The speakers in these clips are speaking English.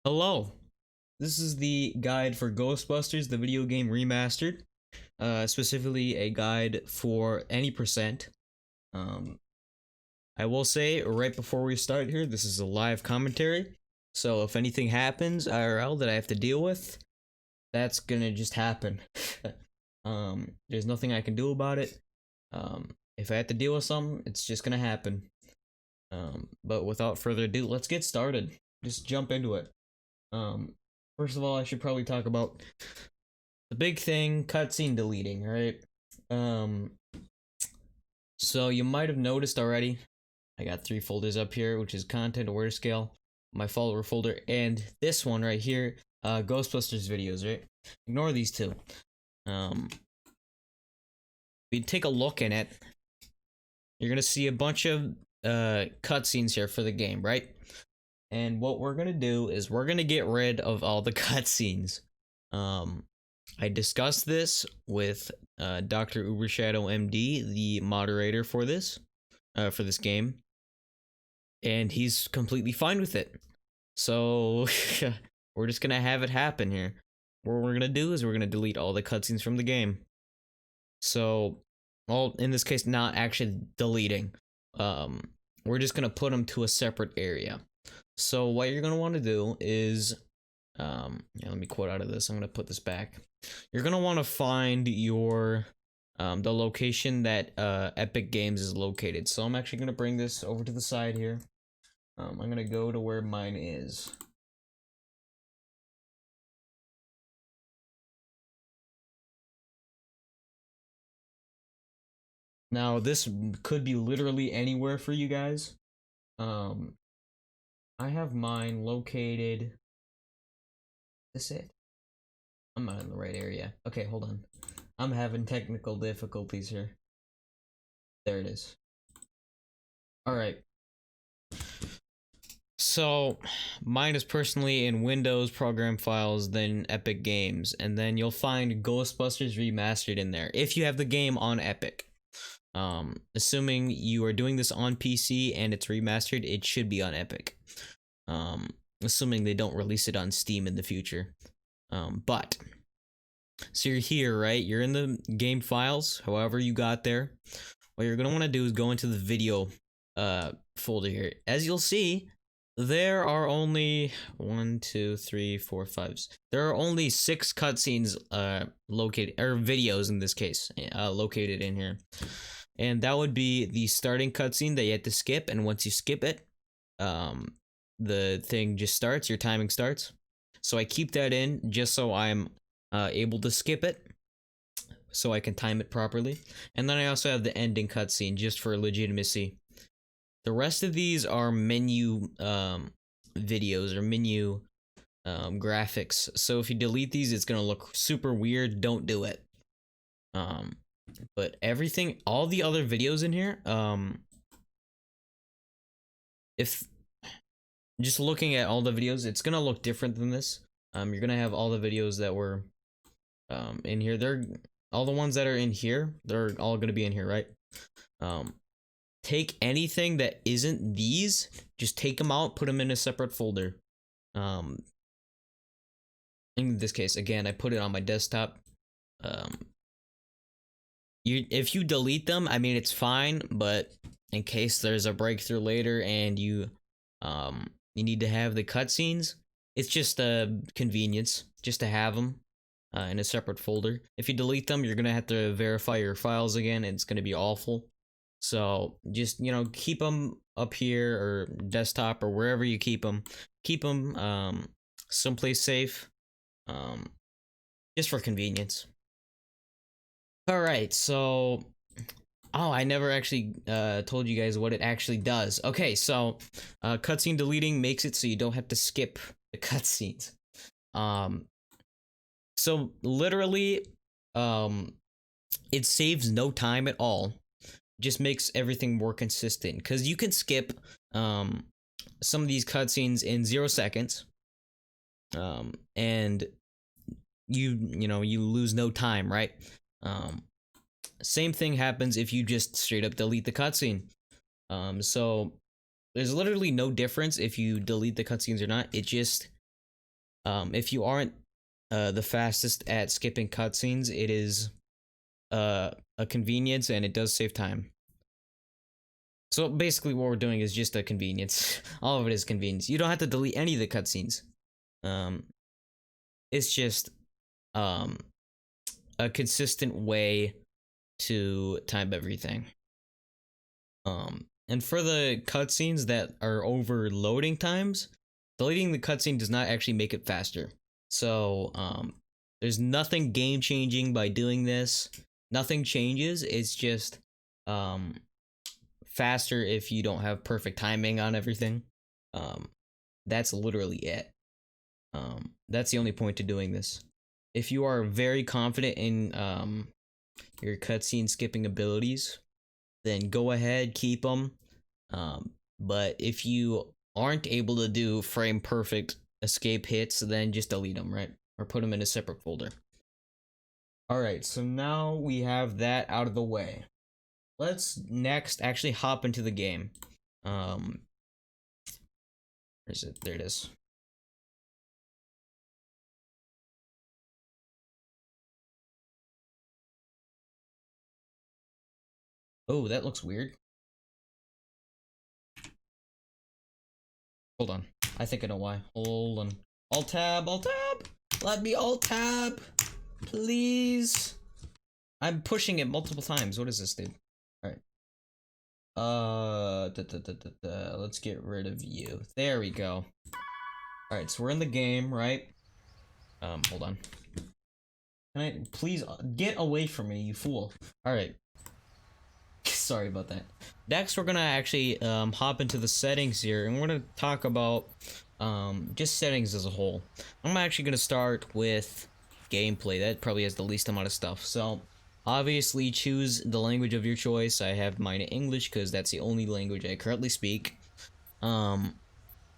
Hello, this is the guide for Ghostbusters, the video game remastered. Specifically, a guide for any percent. Um, I will say right before we start here, this is a live commentary. So if anything happens IRL that I have to deal with, that's gonna just happen. There's nothing I can do about it. If I have to deal with something, it's just gonna happen. But without further ado, let's get started. Just jump into it. Um, First of all, I should probably talk about the big thing, cutscene deleting, right? Um, so you might have noticed already, I got 3 folders up here, which is content, awareness scale, my follower folder, and this one right here, Ghostbusters videos, right? Ignore these two. We take a look in it. You're gonna see a bunch of cutscenes here for the game, right? And what we're gonna do is we're gonna get rid of all the cutscenes. I discussed this with Dr. Ubershadow MD, the moderator for this game, and he's completely fine with it. So we're just gonna have it happen here. What we're gonna do is we're gonna delete all the cutscenes from the game. So, well, in this case, not actually deleting. We're just gonna put them to a separate area. So what you're gonna want to do is, let me quote out of this. I'm gonna put this back. You're gonna want to find your, the location that Epic Games is located. So I'm actually gonna bring this over to the side here. I'm gonna go to where mine is. Now this could be literally anywhere for you guys. I have mine located. Is this it? I'm not in the right area. Okay, hold on. I'm having technical difficulties here. There it is. Alright. So, mine is personally in Windows program files, then Epic Games, and then you'll find Ghostbusters Remastered in there, if you have the game on Epic. Assuming you are doing this on PC and it's remastered, it should be on Epic. Assuming they don't release it on Steam in the future. But so you're here, right? You're in the game files, however you got there. What you're gonna want to do is go into the video folder here. As you'll see, there are only 1, 2, 3, 4, 5. There are only 6 cutscenes located, or videos in this case, located in here. And that would be the starting cutscene that you have to skip, and once you skip it, the thing just starts, your timing starts. So I keep that in just so I'm able to skip it, so I can time it properly. And then I also have the ending cutscene just for legitimacy. The rest of these are menu videos or menu graphics. So if you delete these, it's gonna look super weird. Don't do it. But everything, all the other videos in here, if just looking at all the videos, it's gonna look different than this. You're gonna have all the videos that were in here. They're all the ones that are in here. They're all gonna be in here, right? Take anything that isn't these, just take them out, put them in a separate folder. In this case, again, I put it on my desktop. If you delete them, I mean, it's fine, but in case there's a breakthrough later and you need to have the cutscenes, it's just a convenience just to have them in a separate folder. If you delete them, you're gonna have to verify your files again, and it's gonna be awful. So just, keep them up here or desktop or wherever you keep them. Keep them someplace safe, just for convenience. All right, so I never actually told you guys what it actually does. Okay, so cutscene deleting makes it so you don't have to skip the cutscenes. So literally, it saves no time at all. Just makes everything more consistent, because you can skip some of these cutscenes in 0 seconds, and you lose no time, right? Same thing happens if you just straight up delete the cutscene. So there's literally no difference if you delete the cutscenes or not. It just If you aren't the fastest at skipping cutscenes, it is a convenience and it does save time. So basically what we're doing is just a convenience. All of it is convenience. You don't have to delete any of the cutscenes. Um, it's just um, a consistent way to time everything. And for the cutscenes that are over loading times, deleting the cutscene does not actually make it faster. So there's nothing game changing by doing this. Nothing changes. It's just faster if you don't have perfect timing on everything. That's literally it. That's the only point to doing this. If you are very confident in your cutscene skipping abilities, then go ahead, keep them. But if you aren't able to do frame perfect escape hits, then just delete them, right? Or put them in a separate folder. Alright, so now we have that out of the way. Let's next actually hop into the game. Where is it? There it is. Oh, that looks weird. Hold on. I think I know why. Hold on. Alt tab, alt tab! Let me alt tab! Please! I'm pushing it multiple times. What is this, dude? Alright. Let's get rid of you. There we go. Alright, so we're in the game, right? Hold on. Can I please get away from me, you fool? Alright. Sorry about that. Next, we're gonna actually hop into the settings here, and we're gonna talk about just settings as a whole. I'm actually gonna start with gameplay. That probably has the least amount of stuff. So, obviously, choose the language of your choice. I have mine in English because that's the only language I currently speak.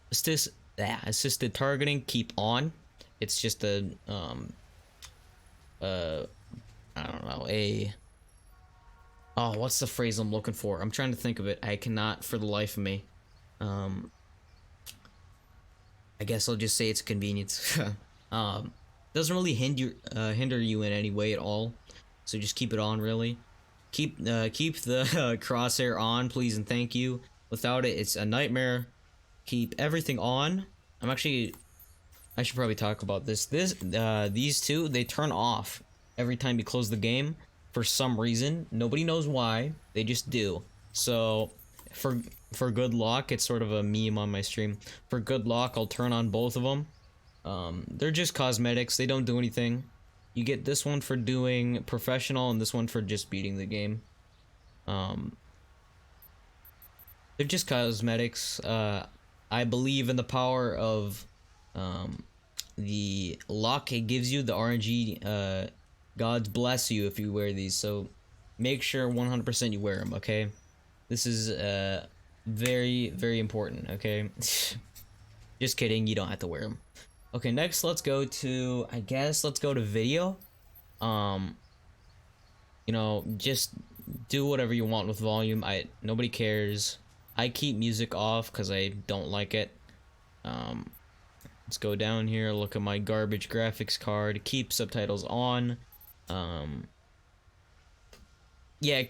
Assisted targeting, keep on. It's just a I don't know, oh, what's the phrase I'm looking for? I'm trying to think of it. I cannot for the life of me. I guess I'll just say it's a convenience. Doesn't really hinder you in any way at all. So just keep it on, really. Keep the crosshair on, please and thank you. Without it, it's a nightmare. Keep everything on. I should probably talk about this. These two, they turn off every time you close the game. For some reason, nobody knows why, they just do. So for good luck, it's sort of a meme on my stream. For good luck, I'll turn on both of them. They're just cosmetics, they don't do anything. You get this one for doing professional and this one for just beating the game. They're just cosmetics. I believe in the power of the luck it gives you, the RNG. God bless you if you wear these, so make sure 100% you wear them, okay? This is very, very important, okay? Just kidding, you don't have to wear them. Okay, next let's go to, let's go to video. You know, just do whatever you want with volume. Nobody cares. I keep music off because I don't like it. Let's go down here, look at my garbage graphics card, keep subtitles on. Yeah,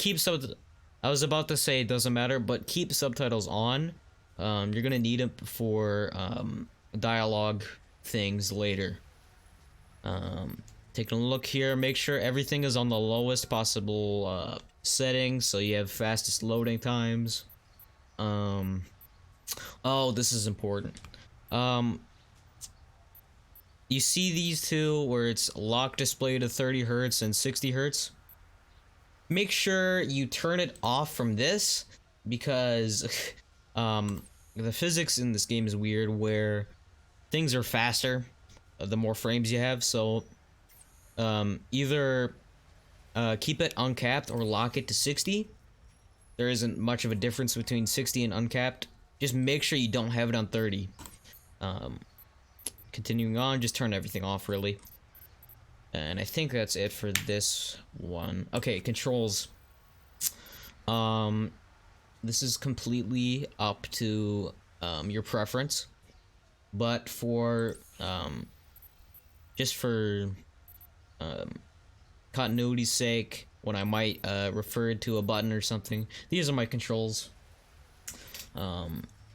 I was about to say it doesn't matter, but keep subtitles on. You're gonna need them for dialogue things later. Taking a look here, make sure everything is on the lowest possible settings, so you have fastest loading times. Oh, this is important. You see these two where it's lock display to 30 hertz and 60 hertz? Make sure you turn it off from this because the physics in this game is weird where things are faster the more frames you have, so either keep it uncapped or lock it to 60. There isn't much of a difference between 60 and uncapped. Just make sure you don't have it on 30. Continuing on, just turn everything off, really. And I think that's it for this one. Okay, controls. This is completely up to your preference. But for just for continuity's sake, when I might refer to a button or something. These are my controls.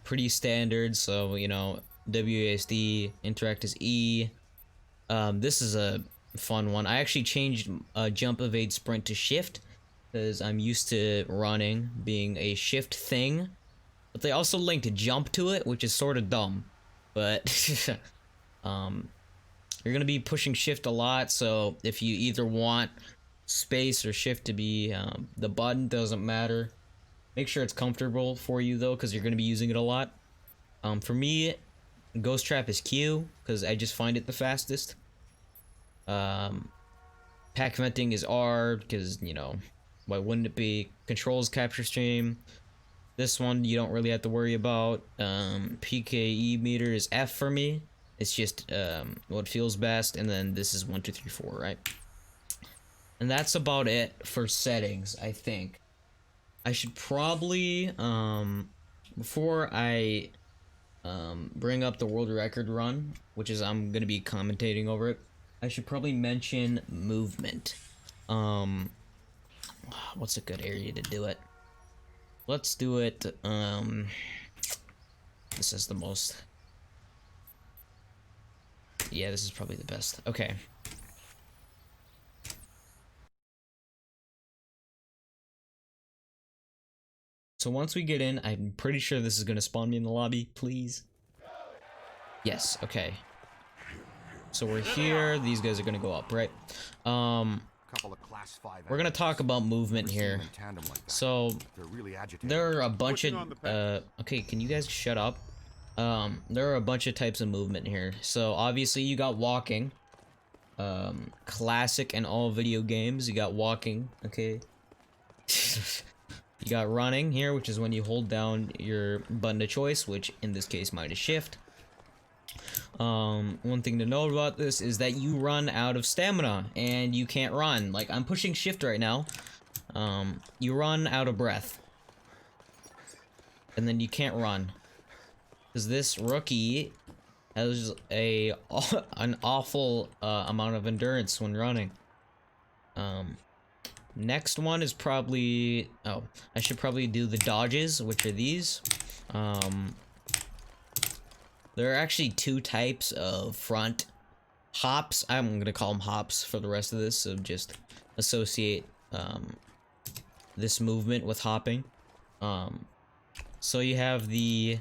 Pretty standard, so you know, WASD, interact is E. This is a fun one. I actually changed jump, evade, sprint to shift because I'm used to running being a shift thing, but they also linked jump to it, which is sort of dumb. But you're gonna be pushing shift a lot, so if you either want space or shift to be the button, doesn't matter. Make sure it's comfortable for you though, because you're gonna be using it a lot. For me, Ghost Trap is Q because I just find it the fastest. Pack venting is R because, you know, why wouldn't it be? Controls capture stream. This one you don't really have to worry about. PKE meter is F for me. It's just what feels best, and then this is 1, 2, 3, 4, right? And that's about it for settings, I think. I should probably before I bring up the world record run, which is I'm gonna be commentating over it, I should probably mention movement. What's a good area to do it? Let's do it, this is the most, yeah, this is probably the best. Okay. So once we get in, I'm pretty sure this is gonna spawn me in the lobby, please. Yes, okay. So we're here, these guys are gonna go up, right? We're gonna talk about movement here. So there are a bunch of okay, can you guys shut up? There are a bunch of types of movement here. So obviously you got walking. Classic in all video games, you got walking, okay? You got running here, which is when you hold down your button of choice, which in this case mine is shift. One thing to know about this is that you run out of stamina and you can't run. Like, I'm pushing shift right now. You run out of breath. And then you can't run. Because this rookie has an awful amount of endurance when running. Next one is probably, oh, I should probably do the dodges, which are these. There are actually two types of front hops. I'm gonna call them hops for the rest of this, so just associate this movement with hopping. So you have the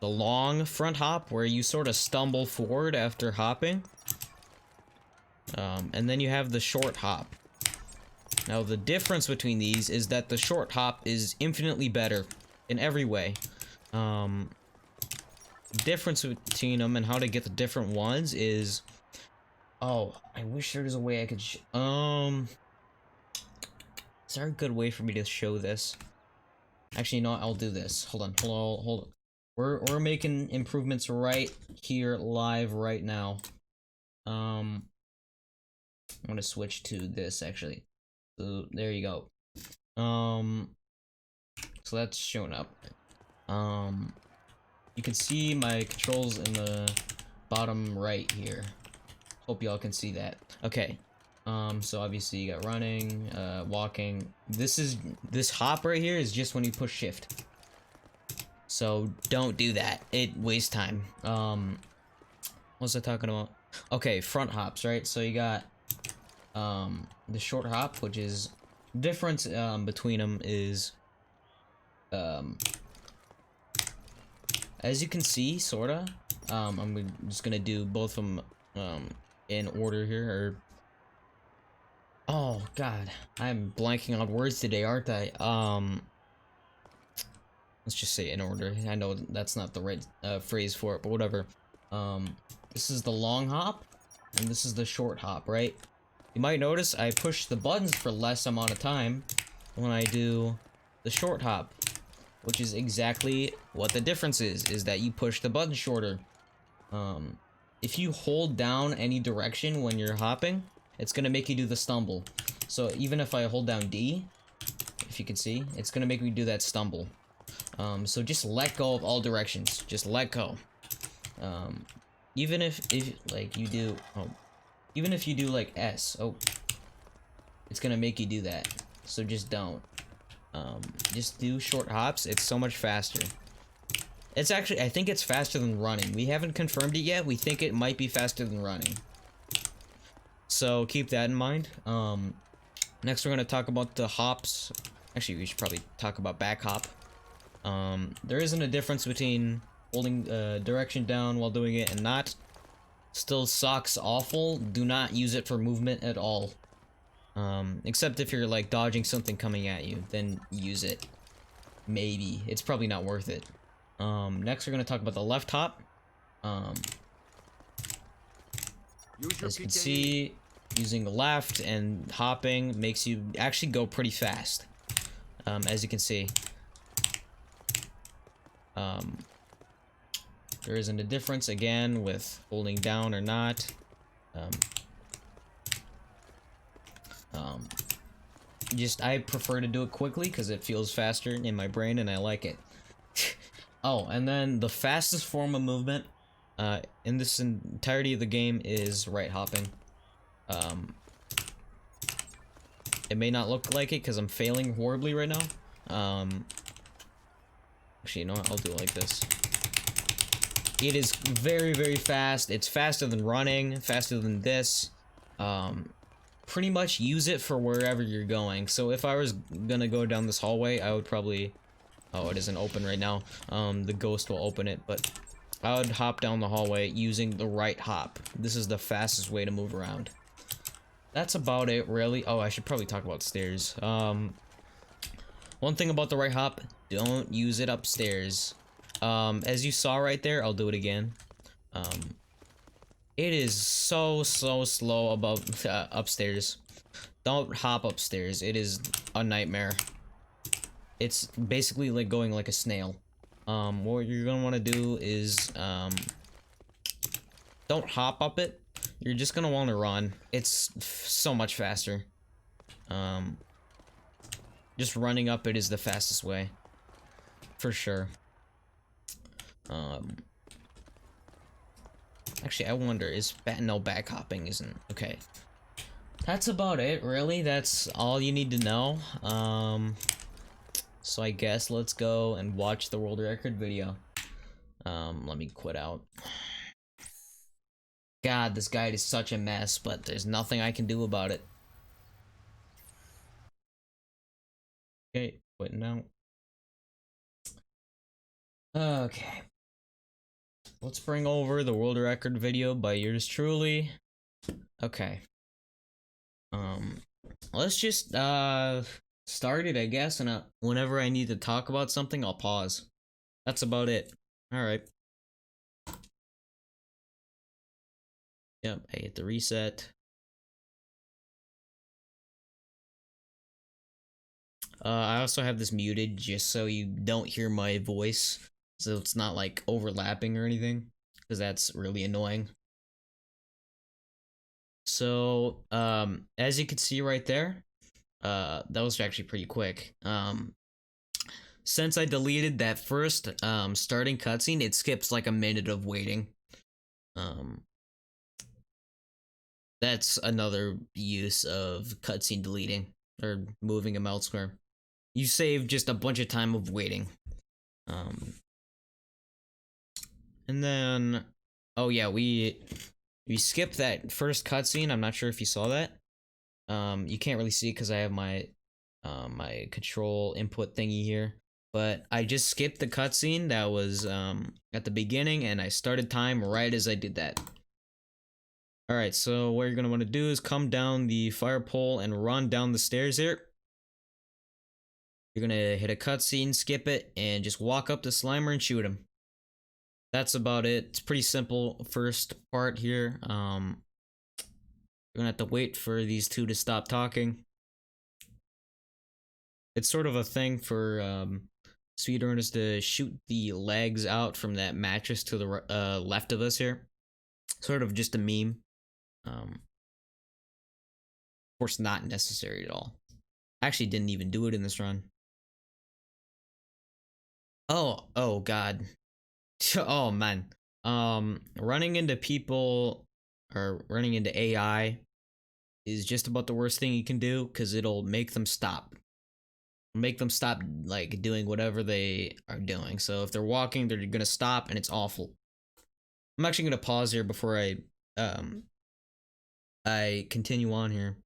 long front hop where you sort of stumble forward after hopping. And then you have the short hop. Now the difference between these is that the short hop is infinitely better in every way. Difference between them and how to get the different ones is, oh, I wish there was a way I could is there a good way for me to show this? Actually, no, I'll do this. Hold on. We're making improvements right here live right now. I'm gonna switch to this actually. So there you go. So that's showing up. You can see my controls in the bottom right here. Hope y'all can see that. Okay. So obviously you got running, walking. This hop right here is just when you push shift. So don't do that. It wastes time. What's I talking about? Okay, front hops, right? So you got the short hop, which is difference between them is as you can see, sorta. I'm just gonna do both of them in order here. Or oh god, I'm blanking on words today, aren't I? Let's just say in order. I know that's not the right phrase for it, but whatever. This is the long hop, and this is the short hop, right? You might notice I push the buttons for less amount of time when I do the short hop, which is exactly what the difference is that you push the button shorter. If you hold down any direction when you're hopping, it's gonna make you do the stumble. So even if I hold down D, if you can see, it's gonna make me do that stumble. So just let go of all directions. Just let go. Even if like you do, oh, Even if you do like S, oh, it's gonna make you do that. So just don't. Just do short hops. It's so much faster. It's actually, I think it's faster than running. We haven't confirmed it yet. We think it might be faster than running. So keep that in mind. Next we're gonna talk about the hops. Actually, we should probably talk about back hop. There isn't a difference between holding direction down while doing it and not. Still sucks awful. Do not use it for movement at all. Except if you're like dodging something coming at you, then use it. Maybe. It's probably not worth it. Next we're gonna talk about the left hop. As you can see, using the left and hopping makes you actually go pretty fast. As you can see. There isn't a difference again with holding down or not. I prefer to do it quickly because it feels faster in my brain and I like it. Oh, and then the fastest form of movement in this entirety of the game is right hopping. It may not look like it because I'm failing horribly right now. Actually, you know what? I'll do it like this. It is very, very fast. It's faster than running, faster than this. Pretty much use it for wherever you're going. So if I was gonna go down this hallway, I would probably... Oh, it isn't open right now. The ghost will open it, but I would hop down the hallway using the right hop. This is the fastest way to move around. That's about it, really. Oh, I should probably talk about stairs. One thing about the right hop, don't use it upstairs. As you saw right there, I'll do it again. It is so slow above upstairs. Don't hop upstairs. It is a nightmare. It's basically like going like a snail. What you're gonna want to do is don't hop up it. You're just gonna want to run. It's so much faster. Just running up it is the fastest way, for sure. Actually, I wonder, is no, back hopping isn't okay. That's about it, really. That's all you need to know. So I guess let's go and watch the world record video. Let me quit out. God, this guide is such a mess, but there's nothing I can do about it. Okay, quitting out. Okay. Let's bring over the world record video by yours truly. Okay. Let's just, start it, I guess, and whenever I need to talk about something, I'll pause. That's about it. Alright. Yep, I hit the reset. I also have this muted just so you don't hear my voice, so it's not like overlapping or anything, because that's really annoying. So, as you can see right there, that was actually pretty quick. Since I deleted that first starting cutscene, it skips like a minute of waiting. That's another use of cutscene deleting or moving them elsewhere. You save just a bunch of time of waiting. And then, oh yeah, we skipped that first cutscene. I'm not sure if you saw that. You can't really see it because I have my my control input thingy here. But I just skipped the cutscene that was at the beginning, and I started time right as I did that. Alright, so what you're going to want to do is come down the fire pole and run down the stairs here. You're going to hit a cutscene, skip it, and just walk up to Slimer and shoot him. That's about it. It's pretty simple first part here. You're going to have to wait for these two to stop talking. It's sort of a thing for speedrunners to shoot the legs out from that mattress to the left of us here. Sort of just a meme. Of course, not necessary at all. I actually didn't even do it in this run. Oh god. Oh man. Running into people or running into AI is just about the worst thing you can do because it'll make them stop. Make them stop like doing whatever they are doing. So if they're walking, they're gonna stop, and it's awful. I'm actually gonna pause here before I continue on here.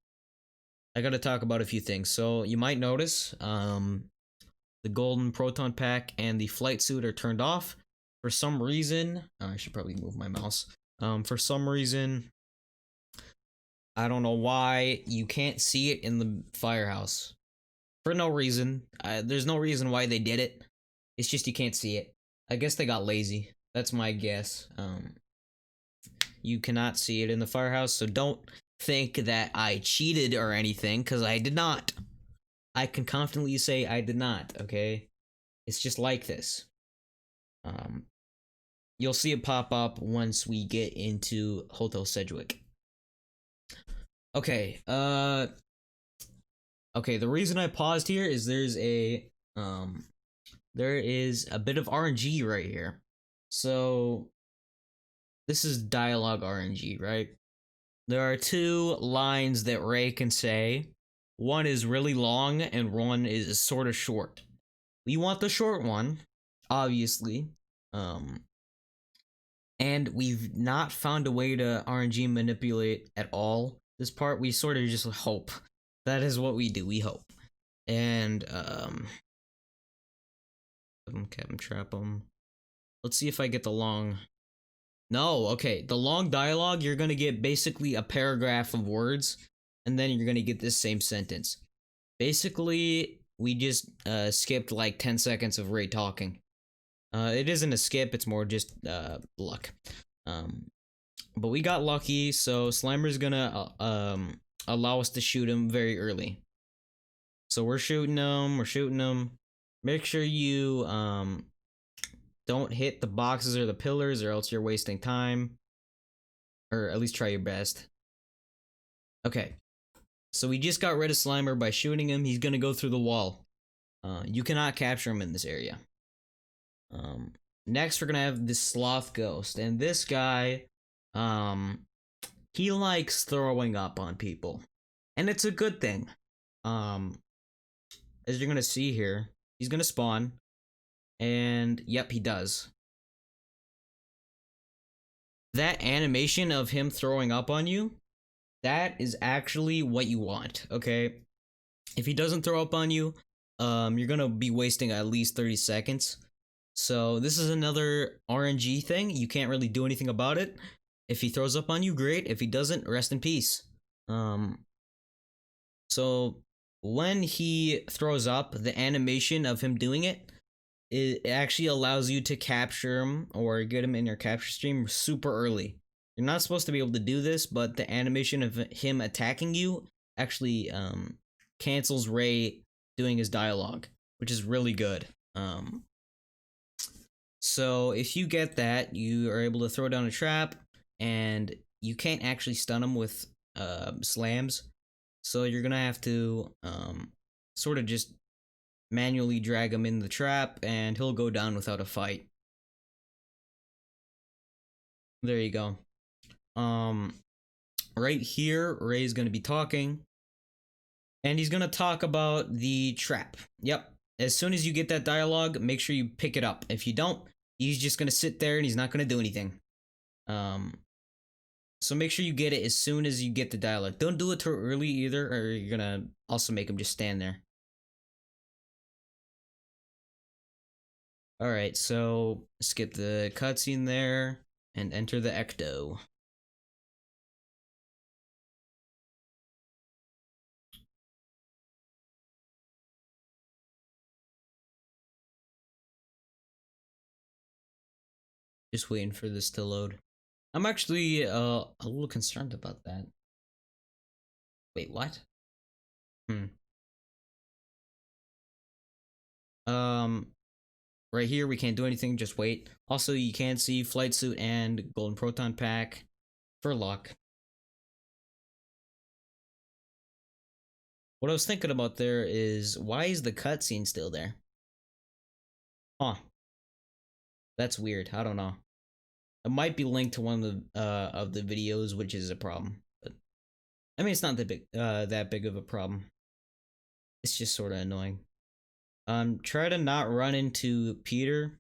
I gotta talk about a few things. So you might notice the golden proton pack and the flight suit are turned off. For some reason, I should probably move my mouse. For some reason, I don't know why, you can't see it in the firehouse. For no reason. There's no reason why they did it. It's just you can't see it. I guess they got lazy. That's my guess. You cannot see it in the firehouse, so don't think that I cheated or anything, because I did not. I can confidently say I did not, okay? It's just like this. You'll see it pop up once we get into Hotel Sedgwick. Okay, okay, the reason I paused here is there is a bit of RNG right here. So, this is dialogue RNG, right? There are two lines that Ray can say. One is really long and one is sort of short. We want the short one, obviously. And we've not found a way to RNG manipulate at all this part. We sort of just hope. That is what we do, we hope. And, Captain Trap 'em. Let's see if I get the long... No, okay, the long dialogue, you're gonna get basically a paragraph of words, and then you're gonna get this same sentence. Basically, we just skipped like 10 seconds of Ray talking. It isn't a skip, it's more just luck. But we got lucky, so Slimer's gonna allow us to shoot him very early. So we're shooting him. Make sure you don't hit the boxes or the pillars, or else you're wasting time. Or at least try your best. Okay. So we just got rid of Slimer by shooting him. He's gonna go through the wall. You cannot capture him in this area. Next we're gonna have this sloth ghost, and this guy, he likes throwing up on people, and it's a good thing. As you're gonna see here, he's gonna spawn, and yep, he does. That animation of him throwing up on you, that is actually what you want, okay? If he doesn't throw up on you, you're gonna be wasting at least 30 seconds. So this is another RNG thing. You can't really do anything about it. If he throws up on you, great. If he doesn't, rest in peace. So when he throws up, the animation of him doing it, it actually allows you to capture him or get him in your capture stream super early. You're not supposed to be able to do this, but the animation of him attacking you actually cancels Ray doing his dialogue, which is really good. So if you get that, you are able to throw down a trap, and you can't actually stun him with slams. So you're gonna have to sort of just manually drag him in the trap, and he'll go down without a fight. There you go. Right here, Ray's gonna be talking, and he's gonna talk about the trap. Yep. As soon as you get that dialogue, make sure you pick it up. If you don't, he's just gonna sit there and he's not gonna do anything. So make sure you get it as soon as you get the dialogue. Don't do it too early either, or you're gonna also make him just stand there. Alright, so skip the cutscene there and enter the Ecto. Just waiting for this to load. I'm actually a little concerned about that. Wait, what? Right here we can't do anything, just wait. Also, you can see flight suit and golden proton pack for luck. What I was thinking about there is, why is the cutscene still there? Huh. That's weird, I don't know. It might be linked to one of the videos, which is a problem. But I mean, it's not that big of a problem. It's just sort of annoying. Try to not run into Peter.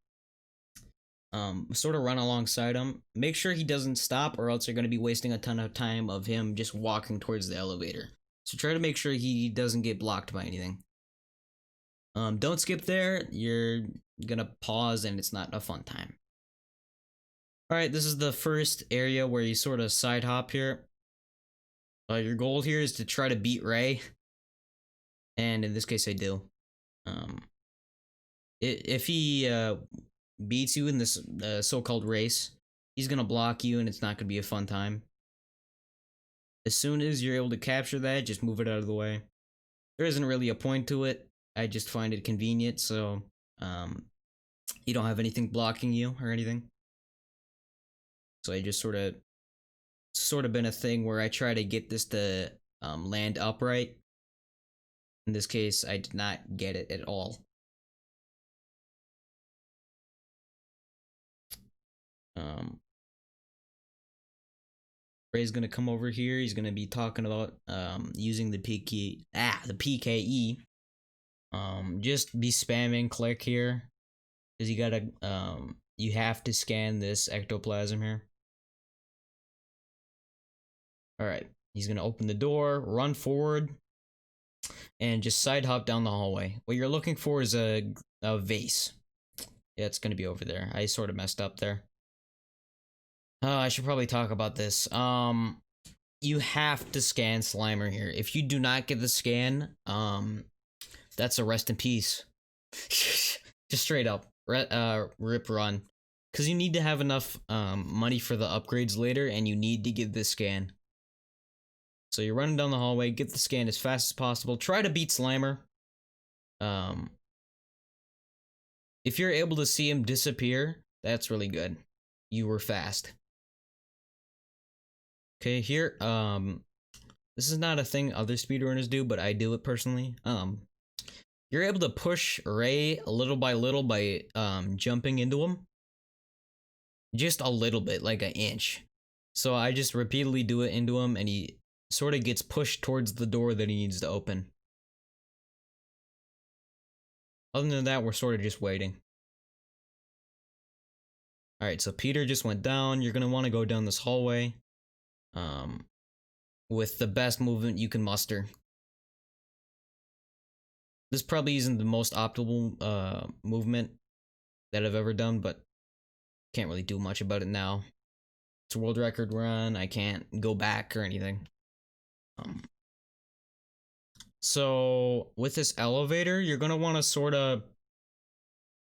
Sort of run alongside him. Make sure he doesn't stop, or else you're going to be wasting a ton of time of him just walking towards the elevator. So try to make sure he doesn't get blocked by anything. Don't skip there. You're gonna pause, and it's not a fun time. All right, this is the first area where you sort of side hop here. Your goal here is to try to beat Ray, and in this case, I do. If he beats you in this so-called race, he's gonna block you, and it's not gonna be a fun time. As soon as you're able to capture that, just move it out of the way. There isn't really a point to it. I just find it convenient, so you don't have anything blocking you or anything. So I just sort of been a thing where I try to get this to land upright. In this case, I did not get it at all. Ray's gonna come over here. He's gonna be talking about using the PKE. Just be spamming click here, because you gotta you have to scan this ectoplasm here. Alright, he's gonna open the door, run forward, and just side hop down the hallway. What you're looking for is a vase. Yeah, it's gonna be over there. I sort of messed up there. I should probably talk about this. You have to scan Slimer here. If you do not get the scan, that's a rest in peace. Just straight up, rip run. Because you need to have enough money for the upgrades later, and you need to get this scan. So you're running down the hallway, get the scan as fast as possible. Try to beat Slimer. If you're able to see him disappear, that's really good. You were fast. Okay, here, this is not a thing other speedrunners do, but I do it personally. You're able to push Ray little by little by jumping into him. Just a little bit, like an inch. So I just repeatedly do it into him, and he sort of gets pushed towards the door that he needs to open. Other than that, we're sort of just waiting. Alright, so Peter just went down. You're gonna want to go down this hallway with the best movement you can muster. This probably isn't the most optimal movement that I've ever done, but can't really do much about it now. It's a world record run. I can't go back or anything. So with this elevator, you're gonna want to sort of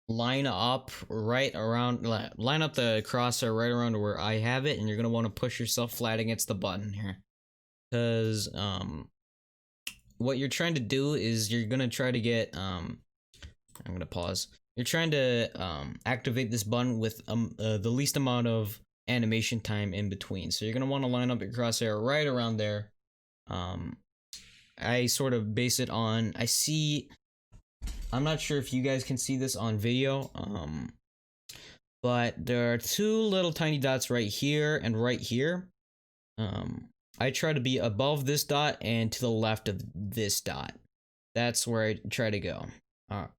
line up the crosshair right around where I have it, and you're gonna want to push yourself flat against the button here, because what you're trying to do is you're gonna try to get I'm gonna pause. You're trying to activate this button with the least amount of animation time in between. So you're gonna want to line up your crosshair right around there. I sort of base it on, I'm not sure if you guys can see this on video, but there are two little tiny dots right here and right here. I try to be above this dot and to the left of this dot. That's where I try to go. And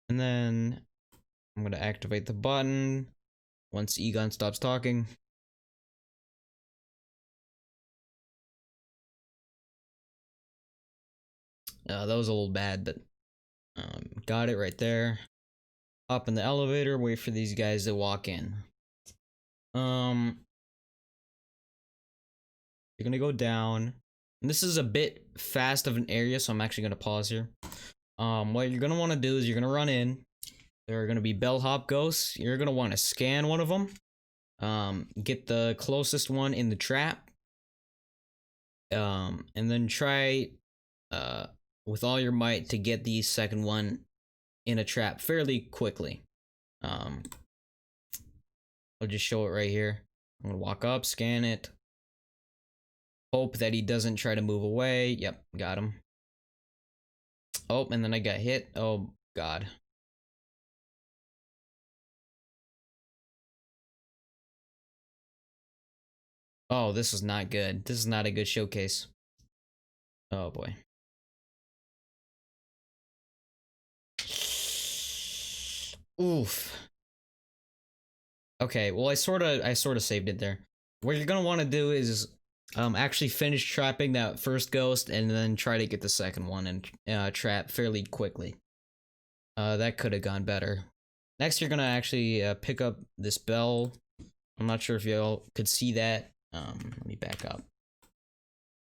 then I'm gonna activate the button once Egon stops talking. That was a little bad, but got it right there. Hop in the elevator, wait for these guys to walk in. You're gonna go down. And this is a bit fast of an area, so I'm actually gonna pause here. What you're gonna want to do is you're gonna run in. There are gonna be bellhop ghosts. You're gonna want to scan one of them. Get the closest one in the trap. And then try with all your might to get the second one in a trap fairly quickly. I'll just show it right here. I'm gonna walk up, scan it. Hope that he doesn't try to move away. Yep, got him. Oh, and then I got hit. Oh, God. Oh, this is not good. This is not a good showcase. Oh boy. Oof. Okay, well I sorta saved it there. What you're gonna want to do is actually finish trapping that first ghost and then try to get the second one and trap fairly quickly. That could have gone better. Next, you're gonna actually pick up this bell. I'm not sure if y'all could see that. Let me back up.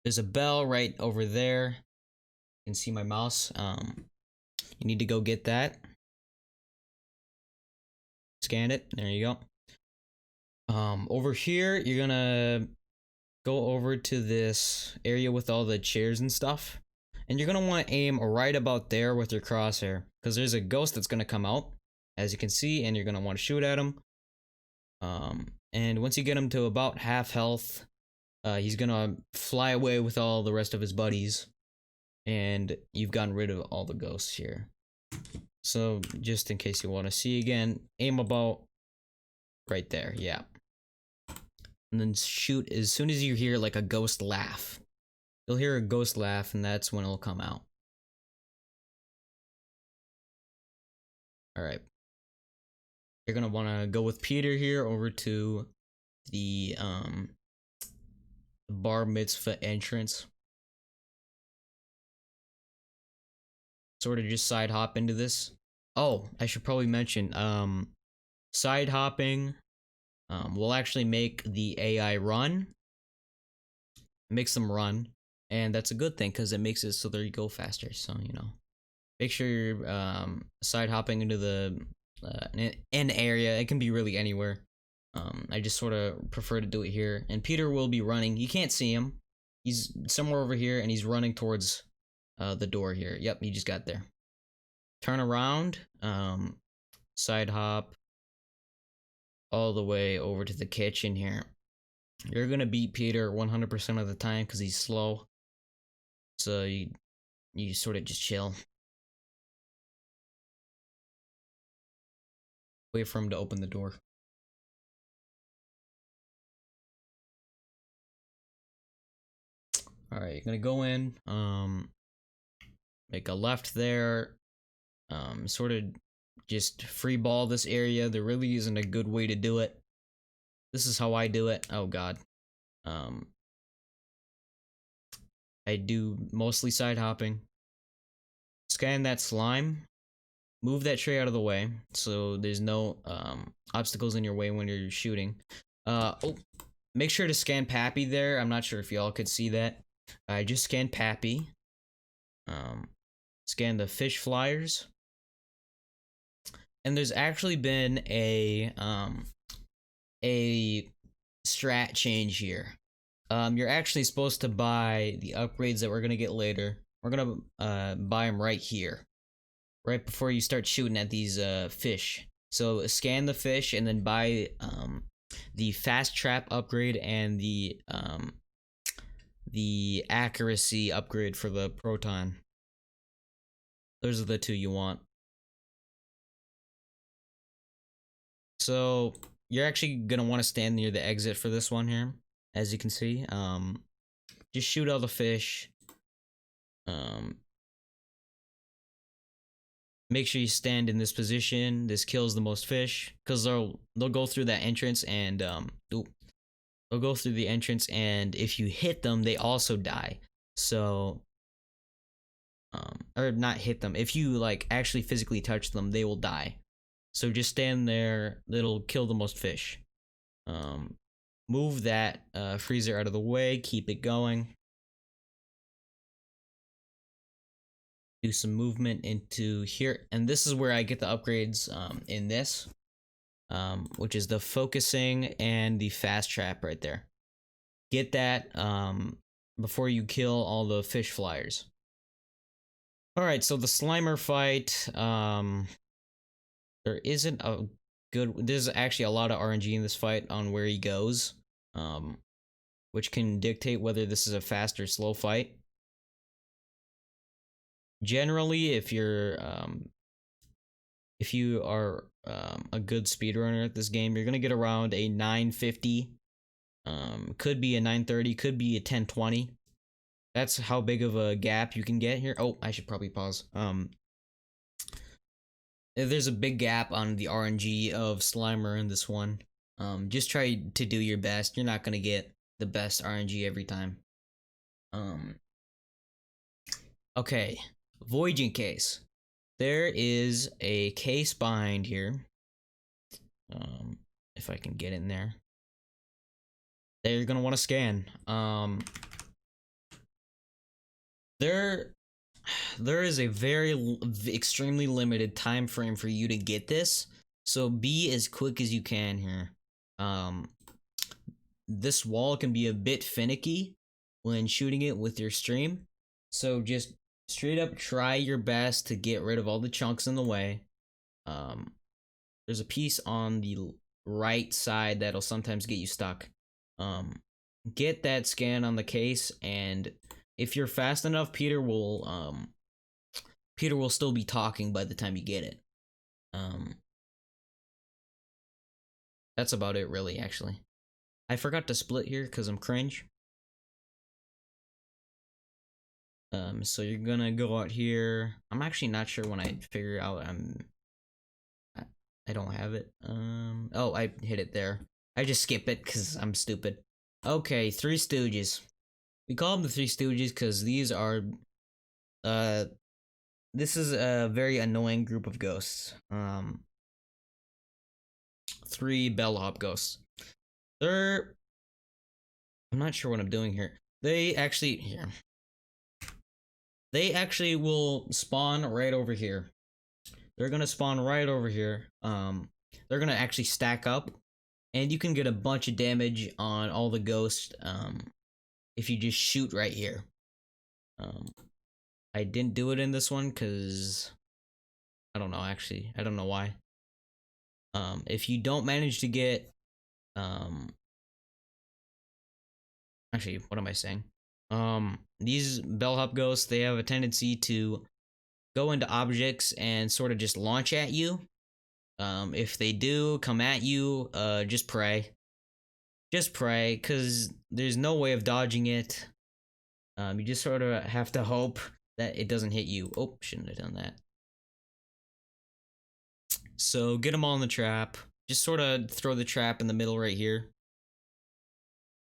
There's a bell right over there. You can see my mouse. You need to go get that. Scan it. There you go. Over here, you're gonna go over to this area with all the chairs and stuff. And you're gonna want to aim right about there with your crosshair. Because there's a ghost that's gonna come out, as you can see, and you're gonna want to shoot at him. And once you get him to about half health, he's gonna fly away with all the rest of his buddies. And you've gotten rid of all the ghosts here. So, just in case you want to see again, aim about right there, yeah. And then shoot as soon as you hear like a ghost laugh. You'll hear a ghost laugh, and that's when it'll come out. Alright. You're gonna wanna go with Peter here over to the bar mitzvah entrance. Sort of just side hop into this. Oh, I should probably mention, side hopping will actually make the AI run. It makes them run, and that's a good thing because it makes it so they go faster. So make sure you're side hopping into the an area. It can be really anywhere. I just sort of prefer to do it here. And Peter will be running. You can't see him. He's somewhere over here, and he's running towards the door here. Yep, he just got there. Turn around, side hop all the way over to the kitchen here. You're gonna beat Peter 100% of the time because he's slow. So you sort of just chill. Wait for him to open the door. Alright, you're gonna go in, make a left there, sort of just free ball this area. There really isn't a good way to do it. This is how I do it. Oh god. I do mostly side hopping. Scan that slime. Move that tray out of the way so there's no obstacles in your way when you're shooting. Oh, make sure to scan Pappy there. I'm not sure if y'all could see that. I just scanned Pappy. Scan the fish flyers. And there's actually been a strat change here. You're actually supposed to buy the upgrades that we're gonna get later. We're gonna buy them right here, right before you start shooting at these fish. So scan the fish and then buy the fast trap upgrade and the accuracy upgrade for the proton. Those are the two you want. So you're actually gonna want to stand near the exit for this one here, as you can see. Just shoot all the fish. Make sure you stand in this position. This kills the most fish because they'll go through that entrance and they'll go through the entrance, and if you hit them, they also die. So or not hit them. If you like actually physically touch them, they will die. So just stand there. It'll kill the most fish. Move that freezer out of the way. Keep it going. Do some movement into here, and this is where I get the upgrades in this, which is the focusing and the fast trap right there. Get that before you kill all the fish flyers. Alright, so the Slimer fight, there isn't a good... There's actually a lot of RNG in this fight on where he goes, which can dictate whether this is a fast or slow fight. Generally, if you are a good speedrunner at this game, you're gonna get around a 950 Could be a 930, could be a 1020. That's how big of a gap you can get here. Oh, I should probably pause. There's a big gap on the RNG of Slimer in this one. Just try to do your best. You're not gonna get the best RNG every time. Okay, Voyaging case. There is a case behind here. If I can get in there. That you're gonna want to scan. There is a very extremely limited time frame for you to get this, so be as quick as you can here. This wall can be a bit finicky when shooting it with your stream, so just straight up try your best to get rid of all the chunks in the way. There's a piece on the right side that'll sometimes get you stuck. Get that scan on the case, and if you're fast enough, Peter will still be talking by the time you get it. That's about it, really. Actually, I forgot to split here because I'm cringe. So you're gonna go out here. I'm actually not sure when I figure out I don't have it. Oh, I hit it there. I just skip it because I'm stupid. Okay, Three Stooges. We call them the Three Stooges because these are, this is a very annoying group of ghosts. Three bellhop ghosts. I'm not sure what I'm doing here. They actually will spawn right over here. They're gonna spawn right over here. They're gonna actually stack up, and you can get a bunch of damage on all the ghosts if you just shoot right here. I didn't do it in this one because I don't know, actually. I don't know why. If you don't manage to get actually, what am I saying? These bellhop ghosts, they have a tendency to go into objects and sort of just launch at you. If they do come at you, just pray. Just pray, because there's no way of dodging it. You just sort of have to hope that it doesn't hit you. Oh, shouldn't have done that. So get them all in the trap. Just sort of throw the trap in the middle right here.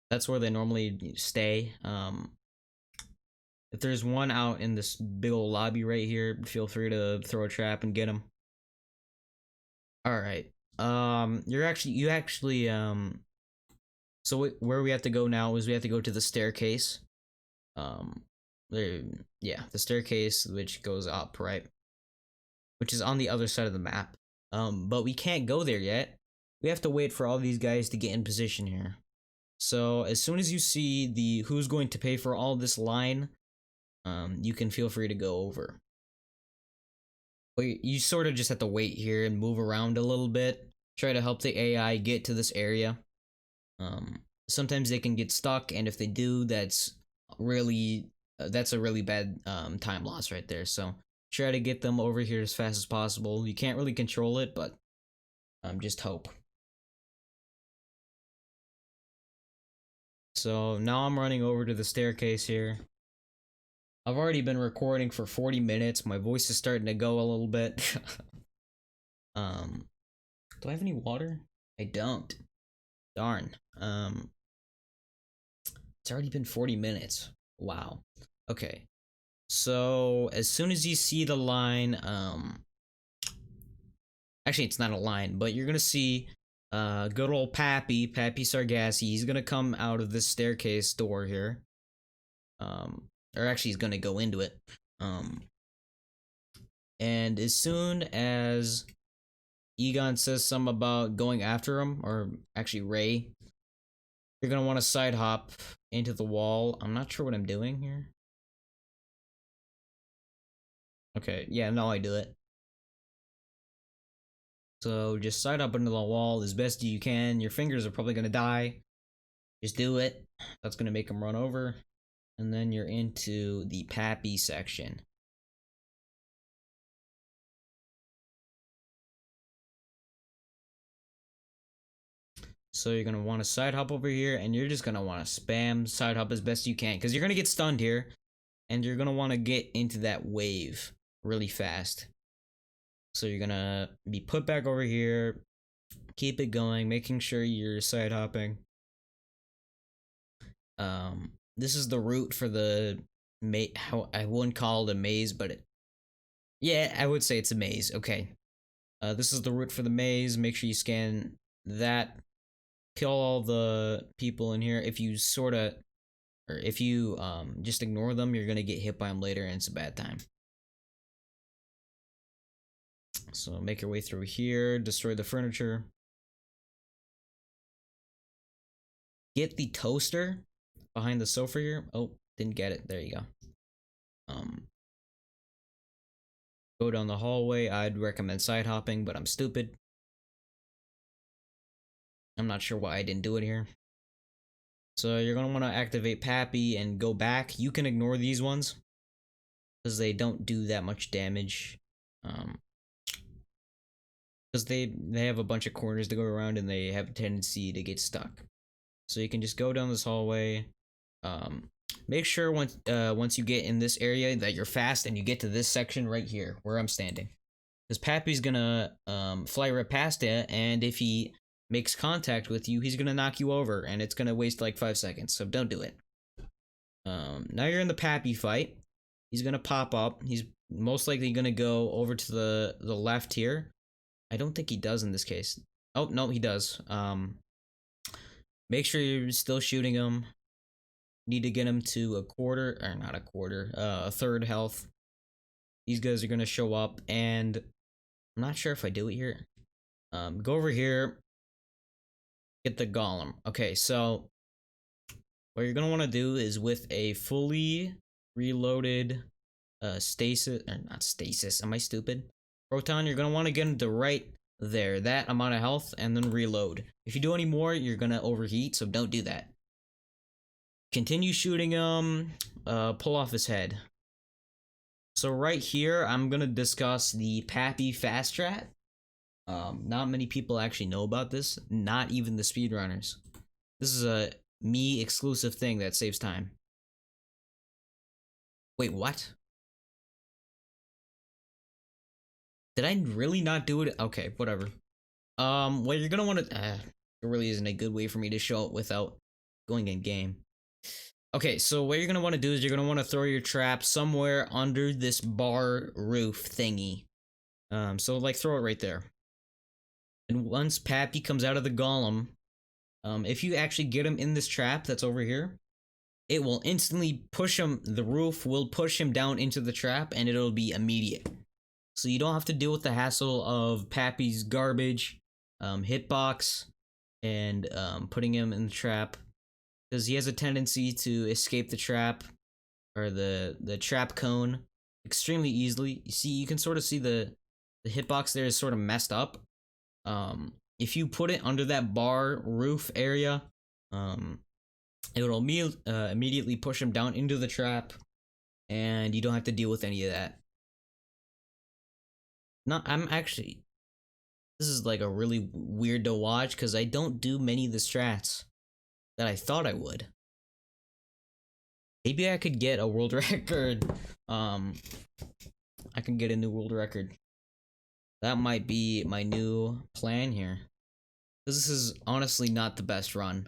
That's where they normally stay. If there's one out in this big old lobby right here, feel free to throw a trap and get them. All right. So where we have to go now is we have to go to the staircase. The staircase which goes up, right? Which is on the other side of the map. But we can't go there yet. We have to wait for all these guys to get in position here. So as soon as you see the who's going to pay for all this line, you can feel free to go over. But you sort of just have to wait here and move around a little bit. Try to help the AI get to this area. Sometimes they can get stuck, and if they do, that's a really bad time loss right there. So try to get them over here as fast as possible. You can't really control it, but just hope. So now I'm running over to the staircase here. I've already been recording for 40 minutes. My voice is starting to go a little bit. Do I have any water? I don't. Darn. It's already been 40 minutes. Wow. Okay. So as soon as you see the line, actually it's not a line, but you're gonna see good old Pappy Sargassi. He's gonna come out of this staircase door here. Or actually he's gonna go into it. And as soon as Egon says something about going after him, or actually Ray, you're gonna want to side hop into the wall. I'm not sure what I'm doing here. Okay, yeah, now I do it. So just side up into the wall as best you can. Your fingers are probably gonna die. Just do it. That's gonna make him run over. And then you're into the Pappy section. So you're gonna want to side hop over here, and you're just gonna want to spam side hop as best you can, because you're gonna get stunned here, and you're gonna want to get into that wave really fast. So you're gonna be put back over here, keep it going, making sure you're side hopping. This is the route for the how I wouldn't call it a maze, but yeah, I would say it's a maze. Okay. This is the route for the maze. Make sure you scan that. Kill all the people in here. If you if you just ignore them, you're gonna get hit by them later, and it's a bad time. So make your way through here. Destroy the furniture. Get the toaster behind the sofa here. Oh, didn't get it. There you go. Go down the hallway. I'd recommend side hopping, but I'm stupid. I'm not sure why I didn't do it here. So you're gonna want to activate Pappy and go back. You can ignore these ones because they don't do that much damage. Because they have a bunch of corners to go around, and they have a tendency to get stuck. So you can just go down this hallway. Make sure once you get in this area that you're fast and you get to this section right here where I'm standing. Because Pappy's gonna fly right past it, and if he makes contact with you, he's gonna knock you over, and it's gonna waste like 5 seconds, so don't do it. Now you're in the Pappy fight. He's gonna pop up. He's most likely gonna go over to the left here. I don't think he does in this case. Oh, no, he does. Make sure you're still shooting him. Need to get him to a quarter, or not a quarter, a third health. These guys are gonna show up, and I'm not sure if I do it here. Go over here. Get the golem. Okay, so what you're gonna want to do is with a fully reloaded stasis, or not stasis, am I stupid? Proton, you're gonna want to get him to right there, that amount of health, and then reload. If you do any more, you're gonna overheat, so don't do that. Continue shooting him, pull off his head. So right here, I'm gonna discuss the Pappy fast strat. Not many people actually know about this, not even the speedrunners. This is a me exclusive thing that saves time. Wait, what? Did I really not do it? Okay, whatever. Well, you're gonna want to. There really isn't a good way for me to show it without going in game. Okay, so what you're gonna want to do is you're gonna want to throw your trap somewhere under this bar roof thingy. So like throw it right there. And once Pappy comes out of the golem, if you actually get him in this trap that's over here, it will instantly push him. The roof will push him down into the trap, and it'll be immediate. So you don't have to deal with the hassle of Pappy's garbage, hitbox, and putting him in the trap, because he has a tendency to escape the trap or the trap cone extremely easily. You see, you can sort of see the hitbox there is sort of messed up. If you put it under that bar roof area, it will immediately push him down into the trap, and you don't have to deal with any of that. I'm actually, this is like a really weird to watch because I don't do many of the strats that I thought I would. Maybe I could get a world record. I can get a new world record. That might be my new plan here. This is honestly not the best run.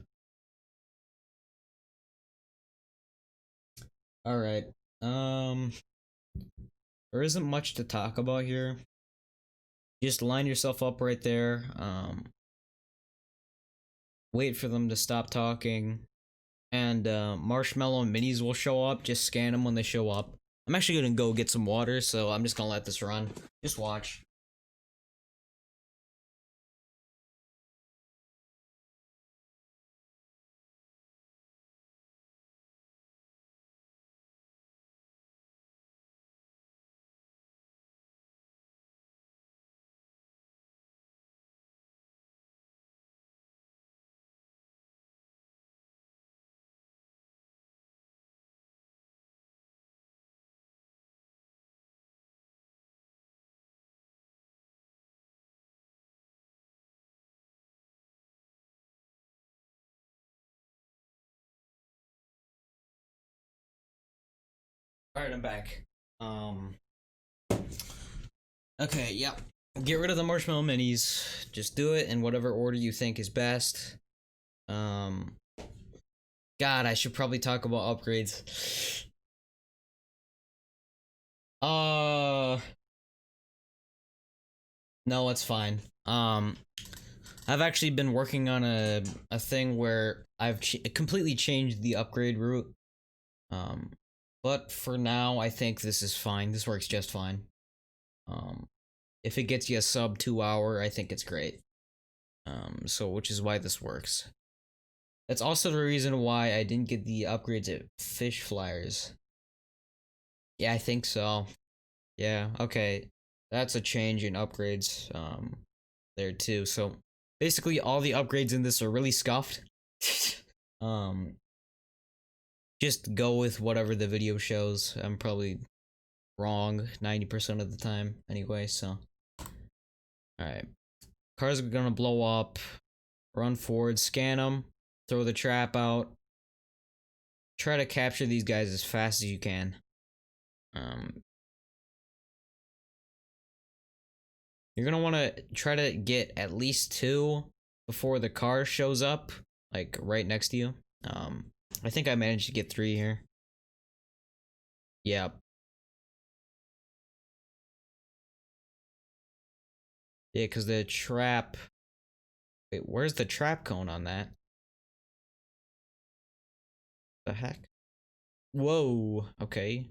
Alright. There isn't much to talk about here. Just line yourself up right there. Wait for them to stop talking. And Marshmallow and Minis will show up. Just scan them when they show up. I'm actually gonna go get some water, so I'm just gonna let this run. Just watch. All right, I'm back. Um. Okay. Yep. Get rid of the marshmallow minis. Just do it in whatever order you think is best. Um. God, I should probably talk about upgrades. Uh. No, it's fine. I've actually been working on a thing where I've completely changed the upgrade route. Um, but for now, I think this is fine. This works just fine. Um, if it gets you a sub 2 hour, I think it's great. So which is why this works. That's also the reason why I didn't get the upgrades at Fish Flyers. Yeah, I think so. Yeah, okay. That's a change in upgrades there too. So basically all the upgrades in this are really scuffed. um just go with whatever the video shows. I'm probably wrong 90% of the time anyway, so all right. Cars are going to blow up. Run forward, scan them, throw the trap out. Try to capture these guys as fast as you can. Um You're gonna want to try to get at least two before the car shows up, like right next to you. I think I managed to get three here. Yeah. Yeah, because the trap. Wait, where's the trap cone on that? The heck? Whoa. Okay.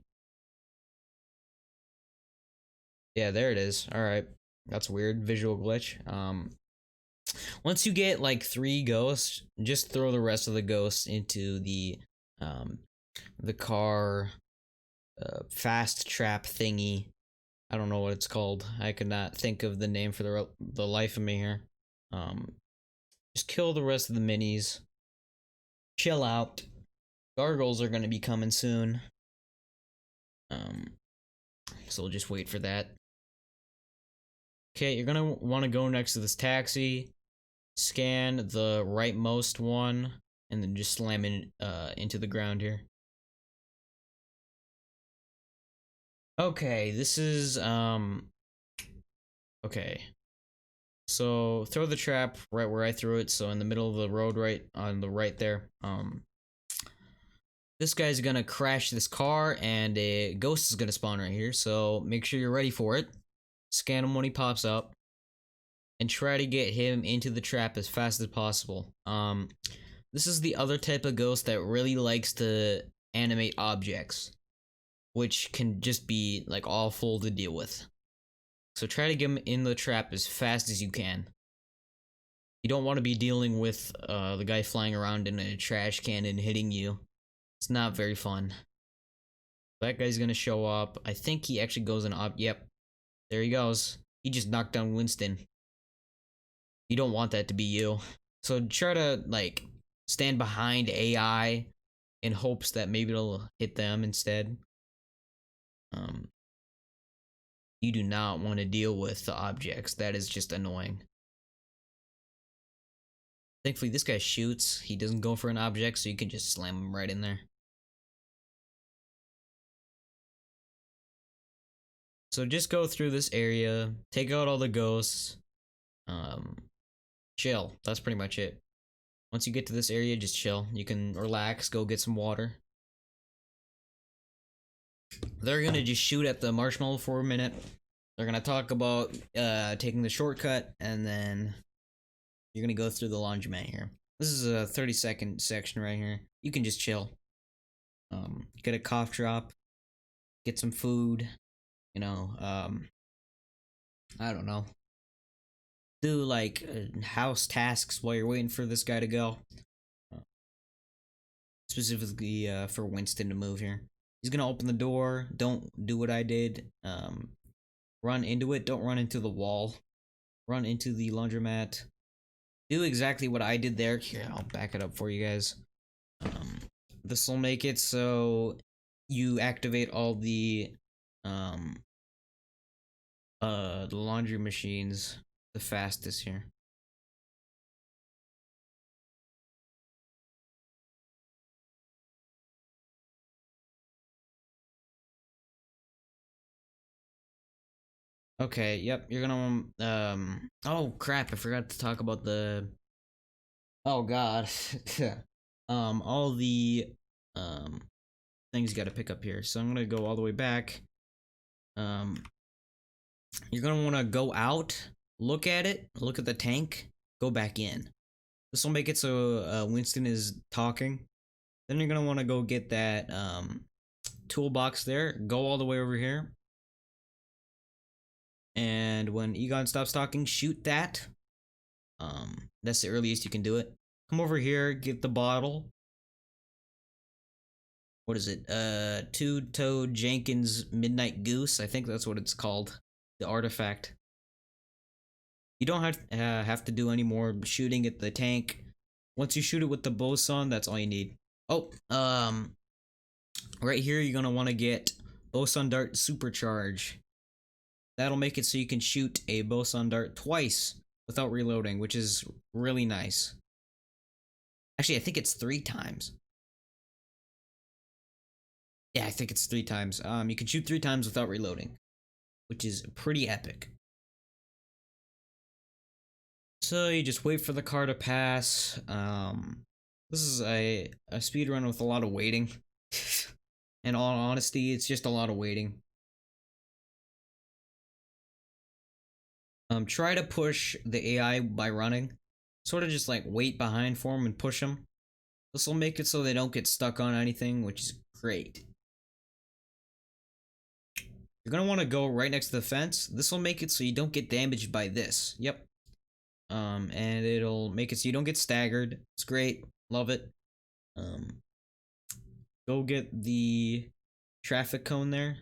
Yeah, there it is. All right. That's weird. Visual glitch. Once you get like three ghosts, just throw the rest of the ghosts into um, the car fast trap thingy. I don't know what it's called. I could not think of the name for the life of me here. Um, just kill the rest of the minis. Chill out. Gargoyles are gonna be coming soon. Um, so we'll just wait for that. Okay, you're gonna want to go next to this taxi, scan the rightmost one, and then just slam it into the ground here. Okay, this is okay. So throw the trap right where I threw it, so in the middle of the road right on the right there. This guy's gonna crash this car and a ghost is gonna spawn right here, so make sure you're ready for it. Scan him when he pops up and try to get him into the trap as fast as possible. This is the other type of ghost that really likes to animate objects, which can just be like awful to deal with. So try to get him in the trap as fast as you can. You don't want to be dealing with the guy flying around in a trash can and hitting you. It's not very fun. That guy's gonna show up. I think he actually goes in yep. There he goes. He just knocked down Winston. You don't want that to be you. So try to like stand behind AI in hopes that maybe it'll hit them instead. Um you do not want to deal with the objects. That is just annoying. Thankfully this guy shoots. He doesn't go for an object, so you can just slam him right in there. So just go through this area, take out all the ghosts, um, chill. That's pretty much it. Once you get to this area, just chill. You can relax, go get some water. They're gonna just shoot at the marshmallow for a minute. They're gonna talk about taking the shortcut, and then you're gonna go through the laundromat here. This is a 30-second section right here. You can just chill. Get a cough drop, get some food, you know, I don't know. Do like house tasks while you're waiting for this guy to go. Specifically for Winston to move here. He's gonna open the door. Don't do what I did. Run into it. Don't run into the wall. Run into the laundromat. Do exactly what I did there. Here, I'll back it up for you guys. This will make it so you activate all the laundry machines the fastest here. Okay, yep, you're gonna oh crap, I forgot to talk about the oh god. All the um things you gotta pick up here. So I'm gonna go all the way back. Um you're gonna wanna go out, look at it, look at the tank, go back in. This will make it so Winston is talking. Then you're gonna wanna go get that toolbox there, go all the way over here. And when Egon stops talking, shoot that. That's the earliest you can do it. Come over here, get the bottle. What is it? Two-Toed Jenkins Midnight Goose. I think that's what it's called. The artifact. You don't have to do any more shooting at the tank. Once you shoot it with the boson, that's all you need. Oh, right here you're gonna want to get boson dart supercharge. That'll make it so you can shoot a boson dart twice without reloading, which is really nice. Actually, I think it's 3 times. Yeah, I think it's 3 times. You can shoot 3 times without reloading, which is pretty epic. So you just wait for the car to pass. This is a speed run with a lot of waiting. In all honesty, it's just a lot of waiting. Try to push the AI by running. Sort of just like wait behind for them and push them. This will make it so they don't get stuck on anything, which is great. You're gonna want to go right next to the fence. This will make it so you don't get damaged by this. Yep. And it'll make it so you don't get staggered. It's great. Love it. Go get the traffic cone there.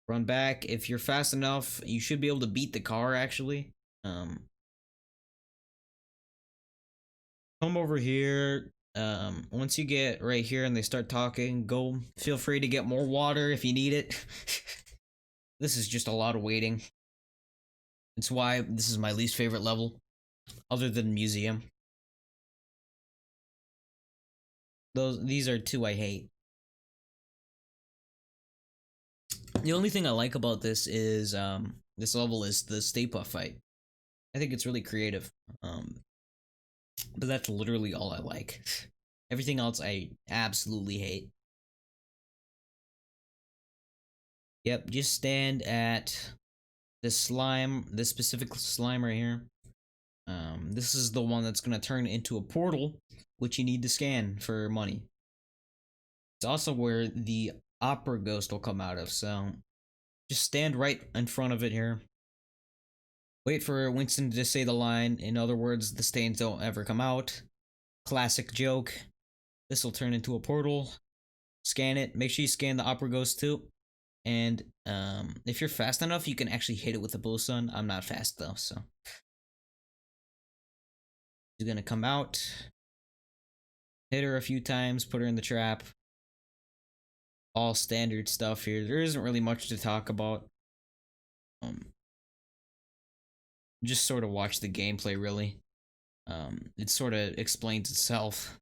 Run back. If you're fast enough, you should be able to beat the car, actually. Come over here. Once you get right here and they start talking, go feel free to get more water if you need it. This is just a lot of waiting. It's why this is my least favorite level, other than museum. These are 2 I hate. The only thing I like about this is this level is the Stay Puft fight. I think it's really creative. But that's literally all I like. Everything else I absolutely hate. Yep, just stand at this slime, this specific slime right here. This is the one that's gonna turn into a portal, which you need to scan for money. It's also where the opera ghost will come out of, so just stand right in front of it here. Wait for Winston to just say the line. In other words, the stains don't ever come out. Classic joke. This will turn into a portal. Scan it. Make sure you scan the opera ghost too. And if you're fast enough, you can actually hit it with a boson. I'm not fast though, so she's gonna come out, hit her a few times, put her in the trap. All standard stuff here. There isn't really much to talk about. Just sort of watch the gameplay, really. It sort of explains itself.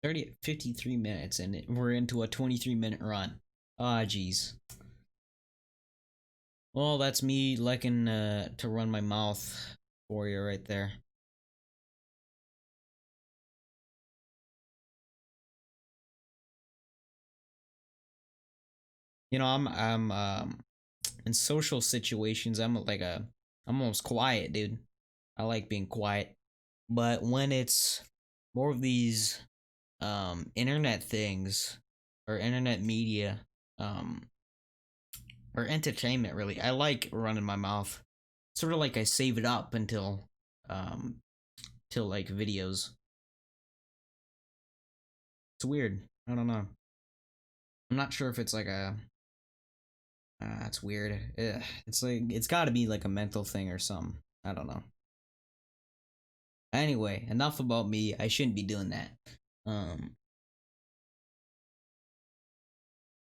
Thirty 53 minutes, and we're into a 23-minute run. Ah, jeez. Well, that's me liking to run my mouth for you right there. You know, I'm in social situations, I'm almost quiet, dude. I like being quiet. But when it's more of these internet things or internet media, or entertainment really, I like running my mouth. Sort of like I save it up until till like videos. It's weird. I don't know. I'm not sure if it's like a it's weird. Ugh. It's like it's got to be like a mental thing or something. I don't know. Anyway, enough about me. I shouldn't be doing that. Um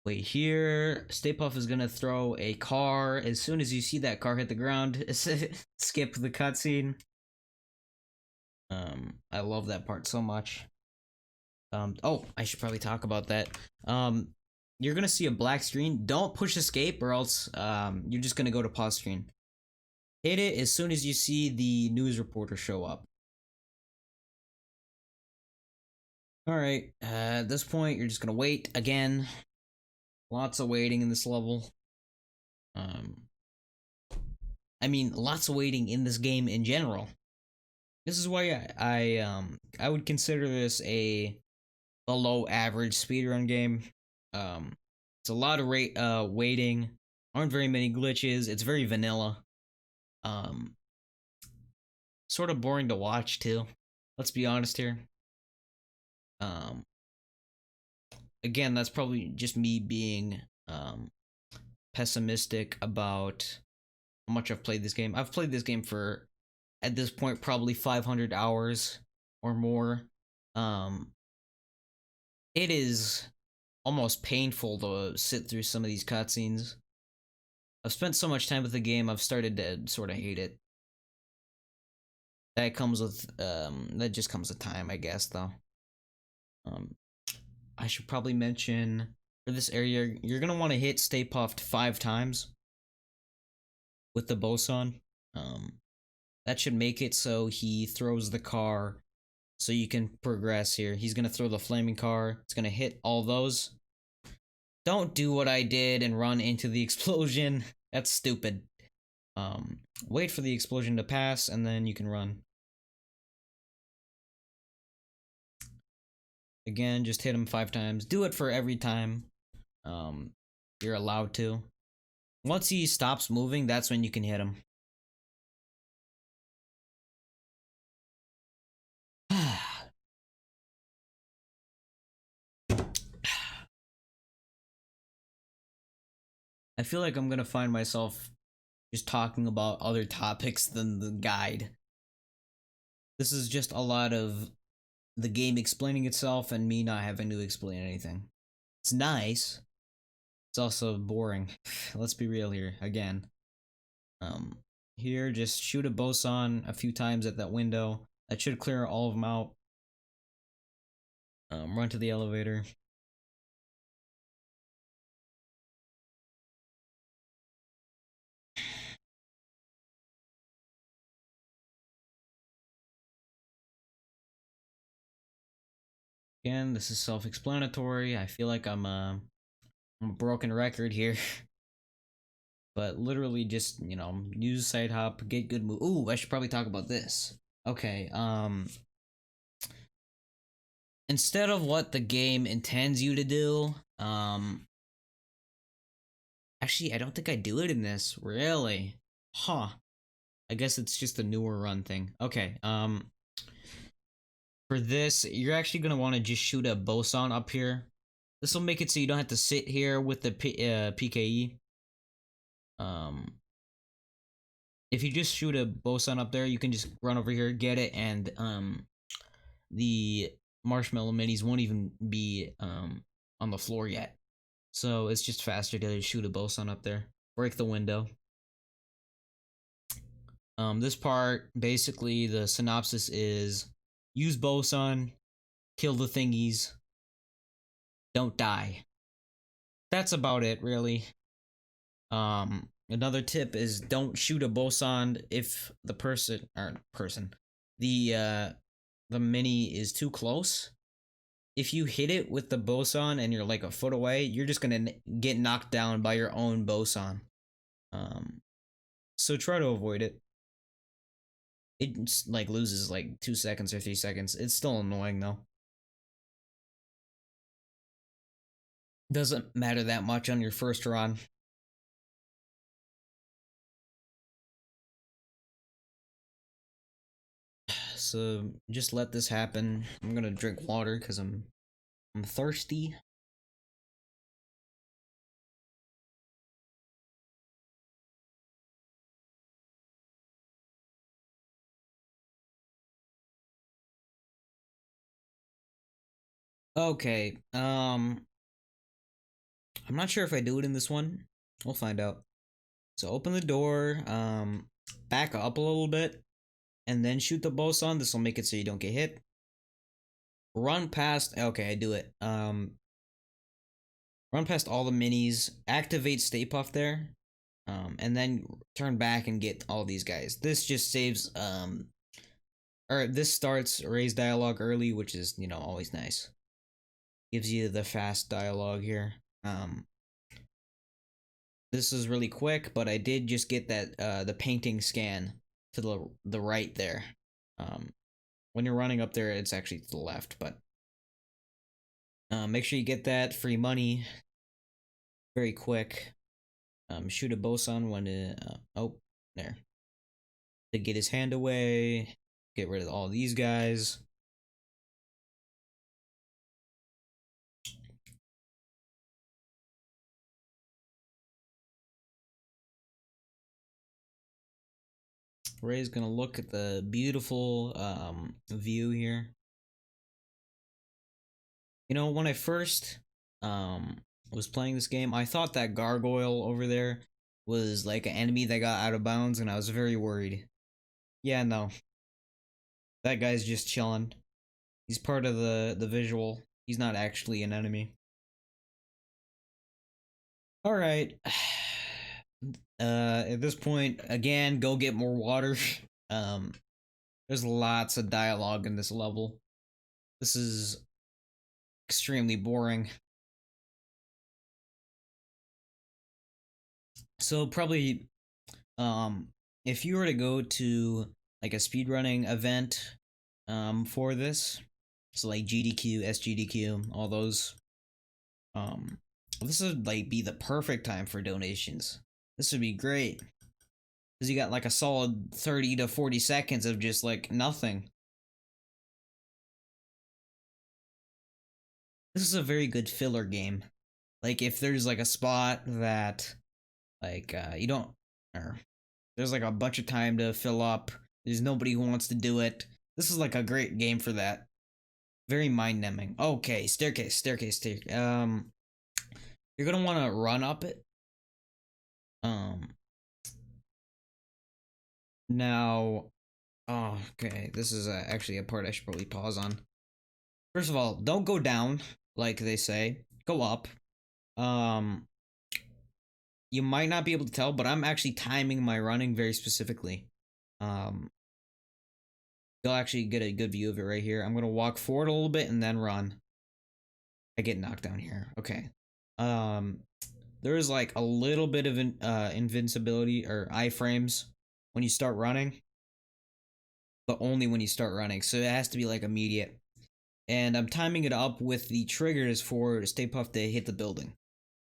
Wait here. Stay Puft is gonna throw a car. As soon as you see that car hit the ground, skip the cutscene. I love that part so much. Oh, I should probably talk about that. You're gonna see a black screen. Don't push escape, or else you're just gonna go to pause screen. Hit it as soon as you see the news reporter show up. All right. At this point, you're just gonna wait again. Lots of waiting in this level. Um, I mean, lots of waiting in this game in general. This is why I would consider this a below average speedrun game. It's a lot of waiting. Aren't very many glitches. It's very vanilla. Um, Sort of boring to watch too. Let's be honest here. Um, Again, that's probably just me being pessimistic about how much I've played this game. I've played this game for, at this point, probably 500 hours or more. It is almost painful to sit through some of these cutscenes. I've spent so much time with the game, I've started to sort of hate it. That comes with, that just comes with time, I guess, though. I should probably mention, for this area, you're gonna want to hit Stay Puft 5 times with the boson. That should make it so he throws the car so you can progress here. He's gonna throw the flaming car. It's gonna hit all those. Don't do what I did and run into the explosion. That's stupid. Wait for the explosion to pass and then you can run. Again, just hit him 5 times. Do it for every time you're allowed to. Once he stops moving, that's when you can hit him. I feel like I'm gonna find myself just talking about other topics than the guide. This is just a lot of the game explaining itself and me not having to explain anything. It's nice. It's also boring. Let's be real here again. Here, just shoot a boson a few times at that window. That should clear all of them out. Run to the elevator. Again, this is self-explanatory. I feel like I'm a broken record here. But literally just, use side hop, get good move. Ooh, I should probably talk about this. Okay, instead of what the game intends you to do, actually, I don't think I do it in this, really. Huh. I guess it's just a newer run thing. Okay, for this, you're actually gonna want to just shoot a boson up here. This will make it so you don't have to sit here with the PKE. If you just shoot a boson up there, you can just run over here, get it, and the marshmallow minis won't even be on the floor yet. So it's just faster to shoot a boson up there. Break the window. This part, basically, the synopsis is use boson, kill the thingies, don't die. That's about it, really. Another tip is don't shoot a boson if the the mini is too close. If you hit it with the boson and you're like a foot away, you're just gonna get knocked down by your own boson. So try to avoid it. It like loses like 2 seconds or 3 seconds. It's still annoying though. Doesn't matter that much on your first run. So just let this happen. I'm gonna drink water because I'm thirsty. Okay, I'm not sure if I do it in this one. We'll find out. So open the door, back up a little bit, and then shoot the boson. This will make it so you don't get hit. Run past. Okay, I do it. Run past all the minis. Activate Stay Puft there, and then turn back and get all these guys. This just saves. Or this starts raise dialogue early, which is always nice. Gives you the fast dialogue here. This is really quick, but I did just get that the painting scan to the right there. When you're running up there, it's actually to the left, but make sure you get that free money very quick. Shoot a boson when oh, there. To get his hand away, get rid of all these guys. Ray's gonna look at the beautiful view here. When I first was playing this game, I thought that gargoyle over there was like an enemy that got out of bounds, and I was very worried. Yeah, no. That guy's just chilling. He's part of the visual. He's not actually an enemy. Alright. At this point, again, go get more water. There's lots of dialogue in this level. This is extremely boring. So probably, if you were to go to like a speedrunning event, for this, so like GDQ, SGDQ, all those, this would like be the perfect time for donations. This would be great. Because you got like a solid 30 to 40 seconds of just like nothing. This is a very good filler game. Like if there's like a spot that like you don't, or there's like a bunch of time to fill up, there's nobody who wants to do it. This is like a great game for that. Very mind-numbing. Okay, staircase. You're gonna want to run up it. Now, oh, okay, this is actually a part I should probably pause on. First of all, don't go down, like they say. Go up. You might not be able to tell, but I'm actually timing my running very specifically. You'll actually get a good view of it right here. I'm gonna walk forward a little bit and then run. I get knocked down here. Okay. There is like a little bit of invincibility or iframes when you start running, but only when you start running. So it has to be like immediate. And I'm timing it up with the triggers for Stay Puft to hit the building.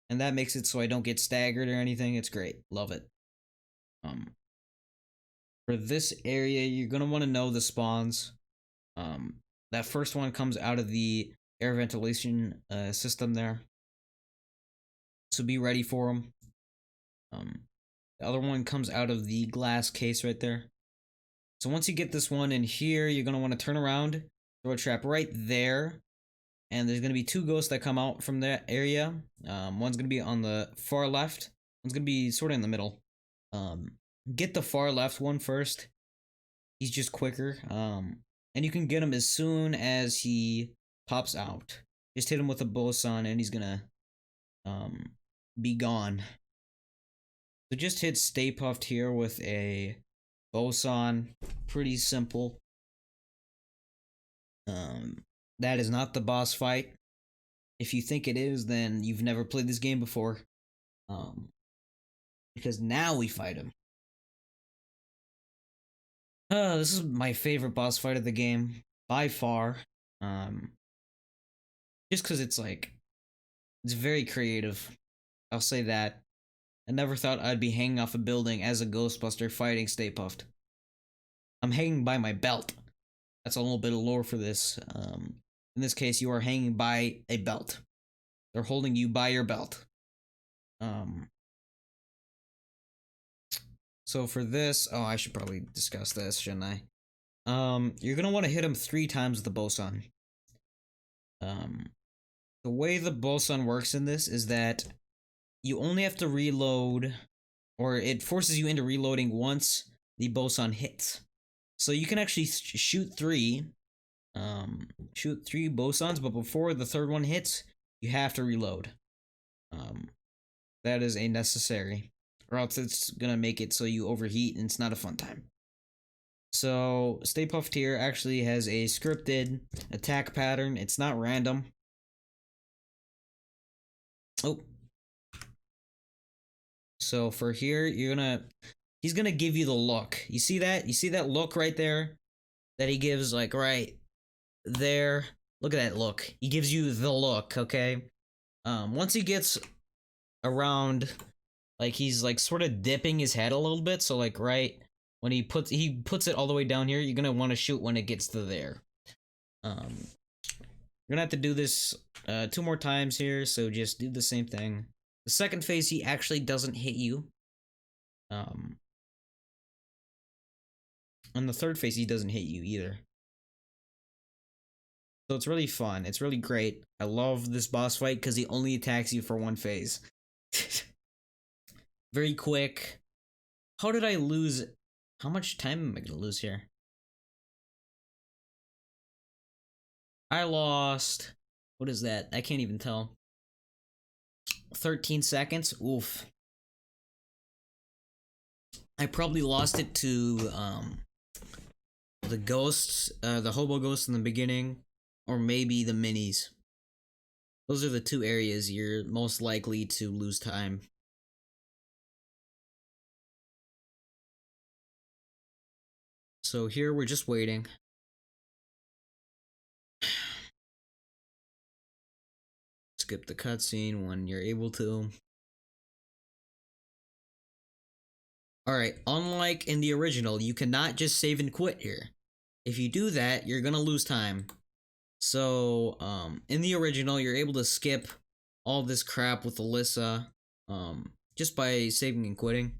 And that makes it so I don't get staggered or anything. It's great. Love it. For this area, you're going to want to know the spawns. That first one comes out of the air ventilation system there. So be ready for them. The other one comes out of the glass case right there. So once you get this one in here, you're going to want to turn around, throw a trap right there. And there's going to be two ghosts that come out from that area. One's going to be on the far left. One's going to be sort of in the middle. Get the far left one first. He's just quicker. And you can get him as soon as he pops out. Just hit him with a boson and he's going to be gone. So just hit Stay Puft here with a boson. Pretty simple. That is not the boss fight. If you think it is, then you've never played this game before. Because now we fight him. This is my favorite boss fight of the game, by far. Just because it's like, it's very creative. I'll say that. I never thought I'd be hanging off a building as a Ghostbuster fighting Stay Puft. I'm hanging by my belt. That's a little bit of lore for this. In this case, you are hanging by a belt. They're holding you by your belt. So for this, I should probably discuss this, shouldn't I? You're gonna want to hit him 3 times with the boson. The way the boson works in this is that you only have to reload, or it forces you into reloading once the boson hits. So you can actually shoot three bosons, but before the third one hits, you have to reload. That is a necessary, or else it's gonna make it so you overheat and it's not a fun time. So Stay Puft here actually has a scripted attack pattern. It's not random. Oh. So for here, he's gonna give you the look. You see that? You see that look right there? That he gives, like, right there. Look at that look. He gives you the look, okay? Once he gets around, like, he's, like, sort of dipping his head a little bit, so, like, right when he puts it all the way down here, you're gonna want to shoot when it gets to there. You're gonna have to do this 2 more times here, so just do the same thing. The second phase, he actually doesn't hit you. And the third phase, he doesn't hit you either. So it's really fun. It's really great. I love this boss fight because he only attacks you for 1 phase. Very quick. How did I lose? How much time am I gonna lose here? I lost. What is that? I can't even tell. 13 seconds? Oof. I probably lost it to the ghosts, the hobo ghosts in the beginning, or maybe the minis. Those are the 2 areas you're most likely to lose time. So here we're just waiting. Skip the cutscene when you're able to. Alright, unlike in the original, you cannot just save and quit here. If you do that, you're gonna lose time. So, in the original, you're able to skip all this crap with Alyssa, just by saving and quitting.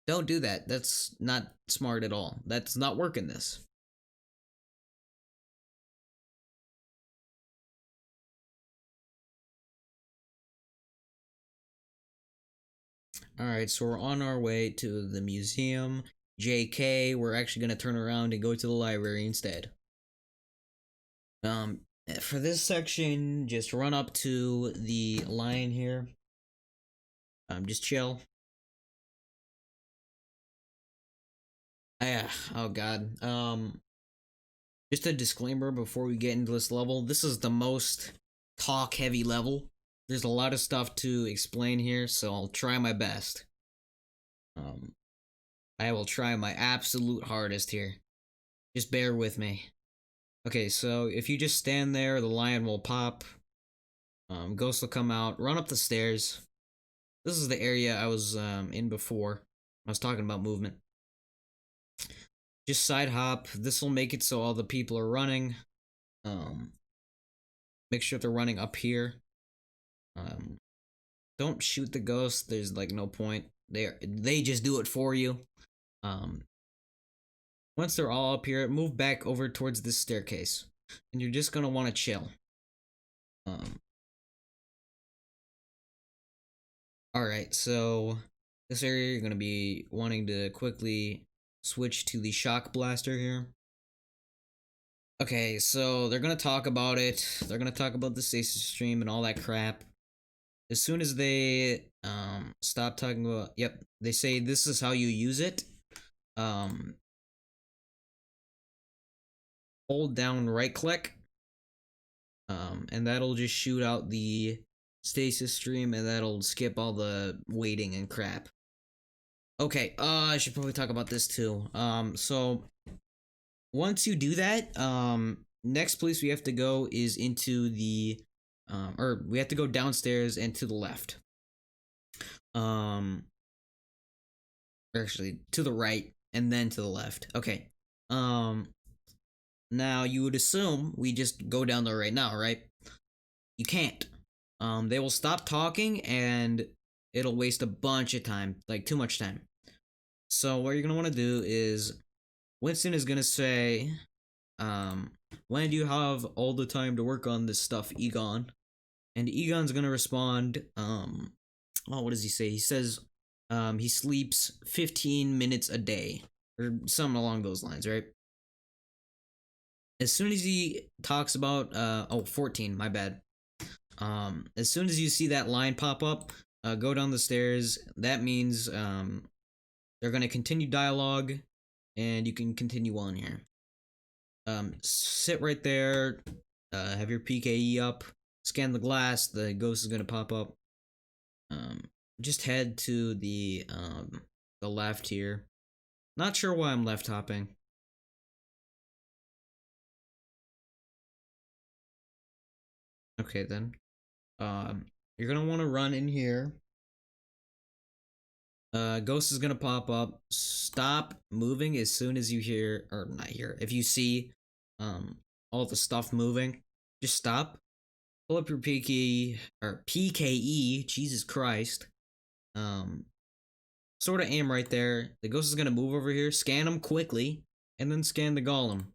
Don't do that. That's not smart at all. That's not working this. Alright, so we're on our way to the museum. JK, we're actually gonna turn around and go to the library instead. For this section, just run up to the lion here. Just chill. Oh god. Just a disclaimer before we get into this level. This is the most talk-heavy level. There's a lot of stuff to explain here, so I'll try my best. I will try my absolute hardest here. Just bear with me. Okay, so if you just stand there, the lion will pop. Ghost will come out. Run up the stairs. This is the area I was in before. I was talking about movement. Just side hop. This will make it so all the people are running. Make sure they're running up here. Don't shoot the ghost. There's like no point. They just do it for you. Once they're all up here, move back over towards this staircase, and you're just gonna want to chill. Alright, so this area you're gonna be wanting to quickly switch to the shock blaster here. Okay, so they're gonna talk about it. They're gonna talk about the stasis stream and all that crap. As soon as they stop talking about, yep, they say this is how you use it. Hold down right click, and that'll just shoot out the stasis stream, and that'll skip all the waiting and crap. Okay, I should probably talk about this too. So once you do that, next place we have to go is into the, or we have to go downstairs and to the left. Actually, to the right and then to the left. Okay. Now you would assume we just go down there right now, right? You can't. They will stop talking and it'll waste a bunch of time, like too much time. So what you're gonna want to do is, Winston is gonna say, when do you have all the time to work on this stuff, Egon? And Egon's gonna respond. Oh, what does he say? He says, he sleeps 15 minutes a day, or something along those lines, right? As soon as he talks about, 14, my bad. As soon as you see that line pop up, go down the stairs. That means, they're gonna continue dialogue, and you can continue on here. Sit right there, have your PKE up, scan the glass, the ghost is gonna pop up. Just head to the left here. Not sure why I'm left hopping. Okay then. You're gonna want to run in here. Ghost is gonna pop up. Stop moving as soon as you hear, or not hear. If you see, all the stuff moving, just stop. Pull up your PKE. Jesus Christ. Sort of aim right there. The ghost is gonna move over here. Scan him quickly, and then scan the golem.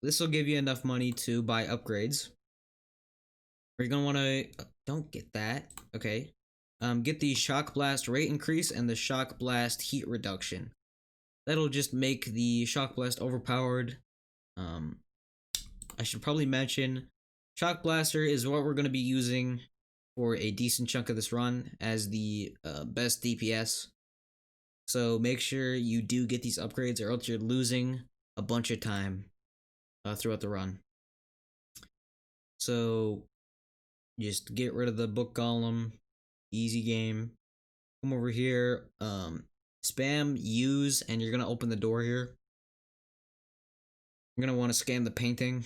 This will give you enough money to buy upgrades. You're gonna want to don't get that. Okay. Get the shock blast rate increase and the shock blast heat reduction. That'll just make the shock blast overpowered. I should probably mention, shock blaster is what we're gonna be using for a decent chunk of this run as the best DPS. So make sure you do get these upgrades, or else you're losing a bunch of time throughout the run. So just get rid of the book golem. Easy game. Come over here. Spam use, and you're gonna open the door here. You're gonna want to scan the painting.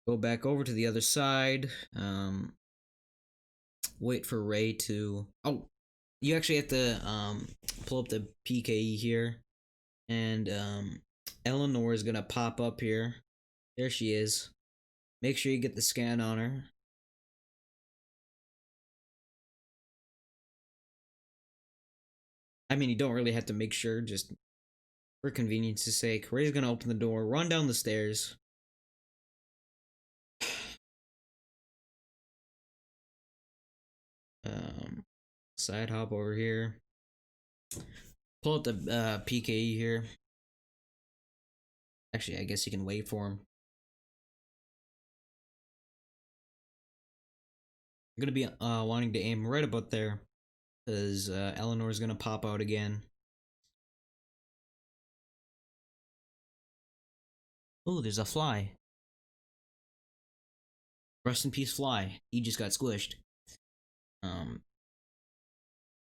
Go back over to the other side. Wait for Ray to. Oh, you actually have to pull up the PKE here, and Eleanor is gonna pop up here. There she is. Make sure you get the scan on her. I mean, you don't really have to make sure, just for convenience's sake. Ray's gonna open the door, run down the stairs. Side hop over here. Pull out the PKE here. Actually, I guess you can wait for him. I'm gonna be wanting to aim right about there, because Eleanor's gonna pop out again. Oh, there's a fly. Rest in peace, fly. He just got squished.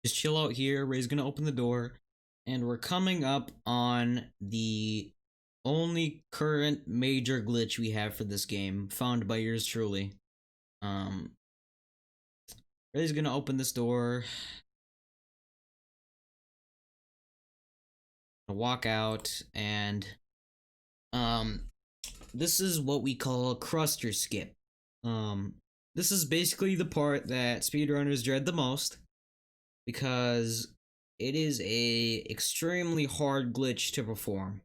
Just chill out here. Ray's gonna open the door, and we're coming up on the only current major glitch we have for this game, found by yours truly. Ray's gonna open this door, walk out, and this is what we call cruster skip. This is basically the part that speedrunners dread the most, because it is a extremely hard glitch to perform.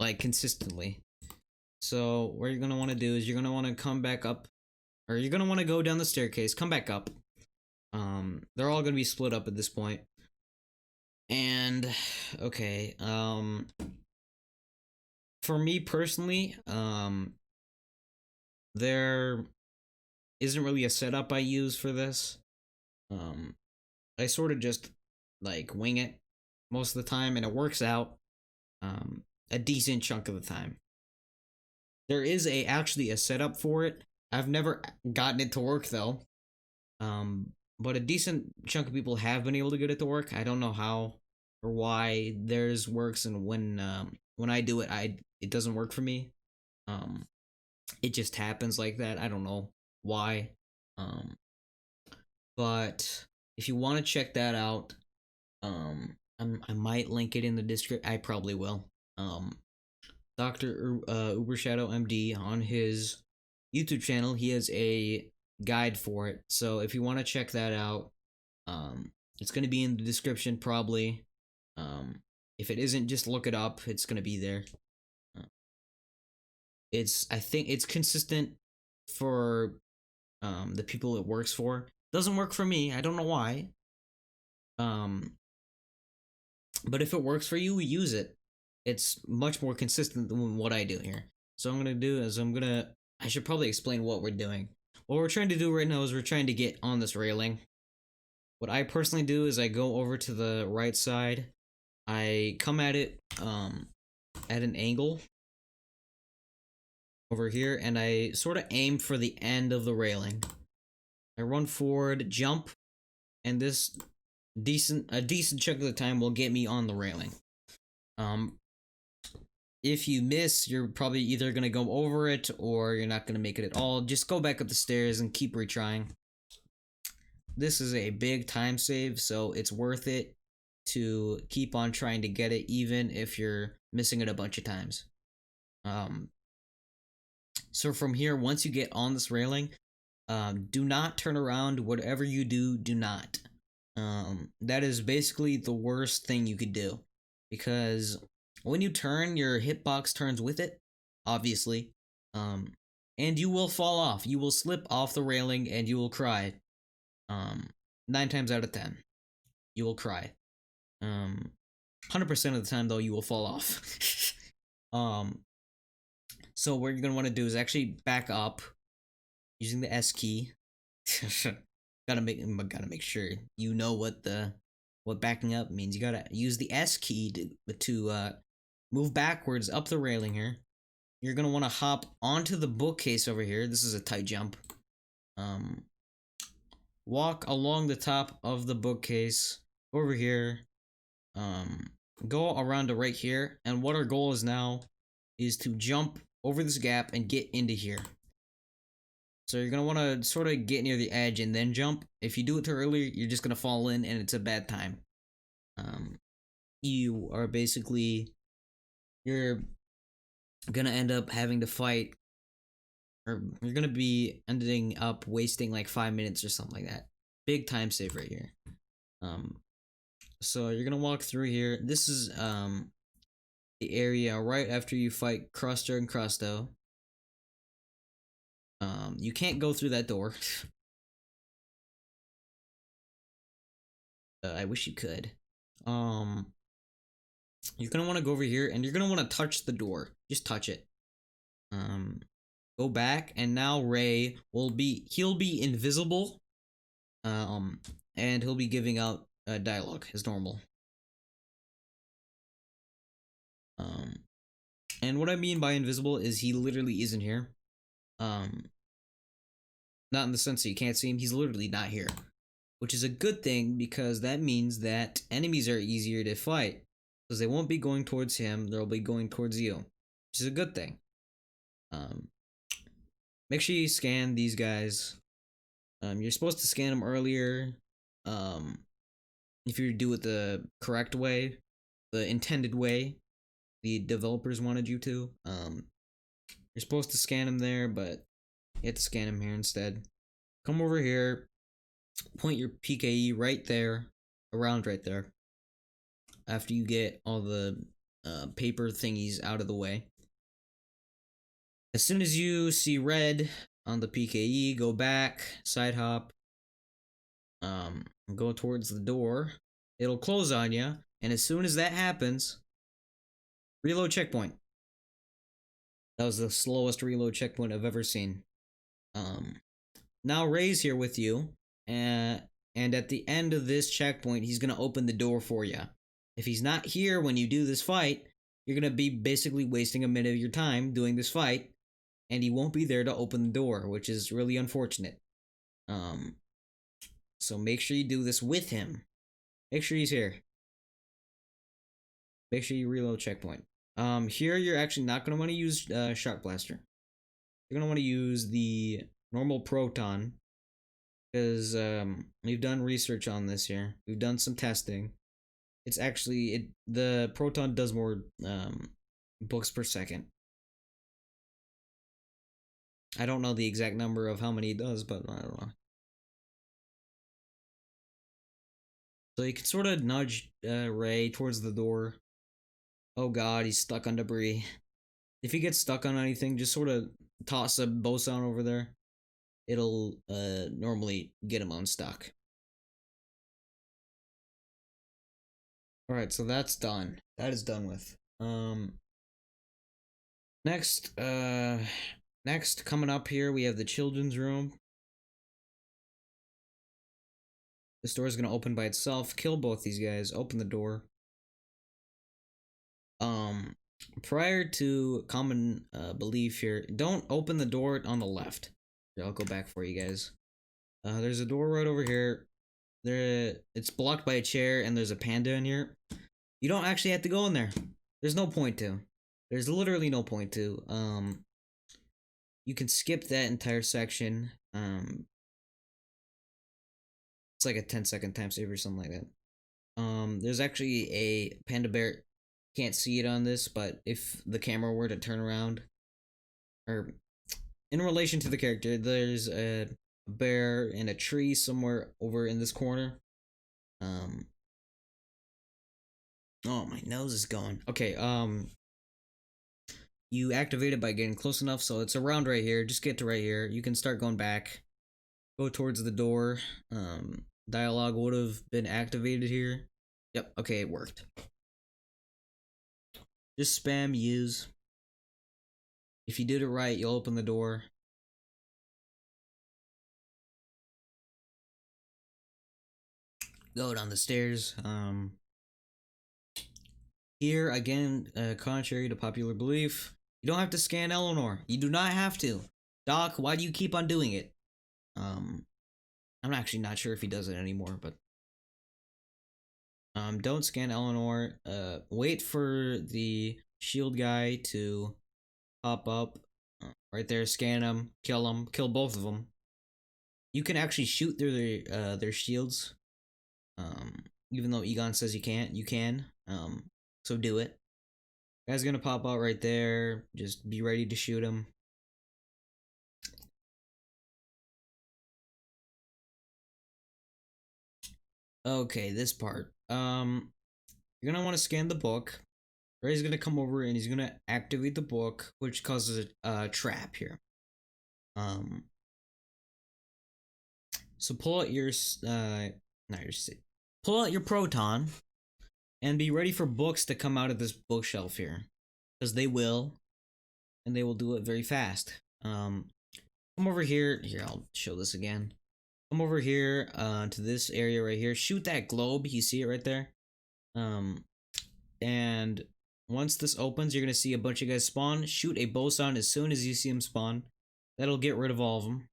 Like consistently. So what you're gonna want to do is you're gonna want to come back up, or you're gonna want to go down the staircase, come back up. They're all gonna be split up at this point. And okay, for me personally, there isn't really a setup I use for this. I sort of just like wing it most of the time, and it works out a decent chunk of the time. There is actually a setup for it. I've never gotten it to work though. But a decent chunk of people have been able to get it to work. I don't know how or why theirs works, and when I do it, it doesn't work for me. It just happens like that. I don't know why. But if you want to check that out, I might link it in the description. I probably will. Dr. Uber Shadow MD, on his YouTube channel, he has a guide for it. So if you want to check that out, it's going to be in the description probably. If it isn't, just look it up. It's going to be there. I think it's consistent for the people it works for. Doesn't work for me. I don't know why. Um, but if it works for you, use it. It's much more consistent than what I do here. So I'm gonna do is I should probably explain what we're doing. What we're trying to do right now is we're trying to get on this railing. What I personally do is I go over to the right side. I come at it at an angle over here, and I sort of aim for the end of the railing. I run forward, jump, and this a decent chunk of the time will get me on the railing. If you miss, you're probably either gonna go over it or you're not gonna make it at all. Just go back up the stairs and keep retrying. This is a big time save, so it's worth it to keep on trying to get it, even if you're missing it a bunch of times. So from here, once you get on this railing, do not turn around. Whatever you do, do not. That is basically the worst thing you could do, because when you turn, your hitbox turns with it, obviously, and you will fall off. You will slip off the railing and you will cry. 9 times out of 10, you will cry. 100% of the time, though, you will fall off. So what you're gonna want to do is actually back up using the S key. gotta make sure you know what backing up means. You gotta use the S key to move backwards up the railing here. You're gonna want to hop onto the bookcase over here. This is a tight jump. Walk along the top of the bookcase over here. Go around to right here, and what our goal is now is to jump over this gap and get into here. So you're gonna want to sort of get near the edge and then jump. If you do it too early, you're just gonna fall in, and it's a bad time. You are basically you're gonna end up having to fight, or you're gonna be ending up wasting like 5 minutes or something like that. Big time save right here. So you're gonna walk through here. This is the area right after you fight Cruster and Crusto. You can't go through that door. I wish you could. You're gonna want to go over here, and you're gonna want to touch the door. Just touch it. Go back, and now Ray he'll be invisible. And he'll be giving out dialogue as normal. And what I mean by invisible is he literally isn't here. Not in the sense that you can't see him, he's literally not here. Which is a good thing, because that means that enemies are easier to fight. Because they won't be going towards him, they'll be going towards you. Which is a good thing. Make sure you scan these guys. You're supposed to scan them earlier. If you do it the correct way, the intended way the developers wanted you to. You're supposed to scan them there, but you have to scan them here instead. Come over here, point your PKE right there, around right there, after you get all the paper thingies out of the way. As soon as you see red on the PKE, go back, side hop, go towards the door. It'll close on you, and as soon as that happens, reload checkpoint. That was the slowest reload checkpoint I've ever seen. Now Ray's here with you, and at the end of this checkpoint, he's gonna open the door for you. If he's not here when you do this fight, you're gonna be basically wasting a minute of your time doing this fight, and he won't be there to open the door, which is really unfortunate. So make sure you do this with him. Make sure he's here. Make sure you reload checkpoint. Here you're actually not gonna want to use Shock Blaster. You're gonna want to use the normal Proton, because we've done research on this here. We've done some testing. It's actually the Proton does more books per second. I don't know the exact number of how many it does, but I don't know. So you can sort of nudge Ray towards the door. Oh god, he's stuck on debris. If he gets stuck on anything, just sort of toss a boson over there. It'll normally get him unstuck. Alright, so that's done. That is done with. Next, next coming up here, we have the children's room. This door is gonna open by itself. Kill both these guys. Open the door. Prior to common belief here, don't open the door on the left. Here, I'll go back for you guys. There's a door right over here. It's blocked by a chair, and there's a panda in here. You don't actually have to go in there. There's no point to. There's literally no point to. You can skip that entire section. It's like a 10-second time saver or something like that. There's actually a panda bear. Can't see it on this, but if the camera were to turn around, or in relation to the character, there's a bear in a tree somewhere over in this corner. Oh, my nose is going. Okay, you activate it by getting close enough, so it's around right here. Just get to right here. You can start going back. Go towards the door. Dialogue would have been activated here. Yep, okay, it worked. Just spam use. If you did it right, you'll open the door. Go down the stairs. Here, again, contrary to popular belief, you don't have to scan Eleanor. You do not have to. Doc, why do you keep on doing it? I'm actually not sure if he does it anymore, but don't scan Eleanor. Wait for the shield guy to pop up. Right there, scan him, kill both of them. You can actually shoot through their shields. Even though Egon says you can't, you can. So do it. Guy's gonna pop out right there. Just be ready to shoot him. Okay, this part. You're gonna want to scan the book. Ray's gonna come over and he's gonna activate the book, which causes a trap here. So pull out your pull out your proton, and be ready for books to come out of this bookshelf here, because they will, and they will do it very fast. Come over here. Here, I'll show this again. Come over here to this area right here. Shoot that globe. You see it right there. And once this opens, you're gonna see a bunch of guys spawn. Shoot a boson as soon as you see them spawn. That'll get rid of all of them.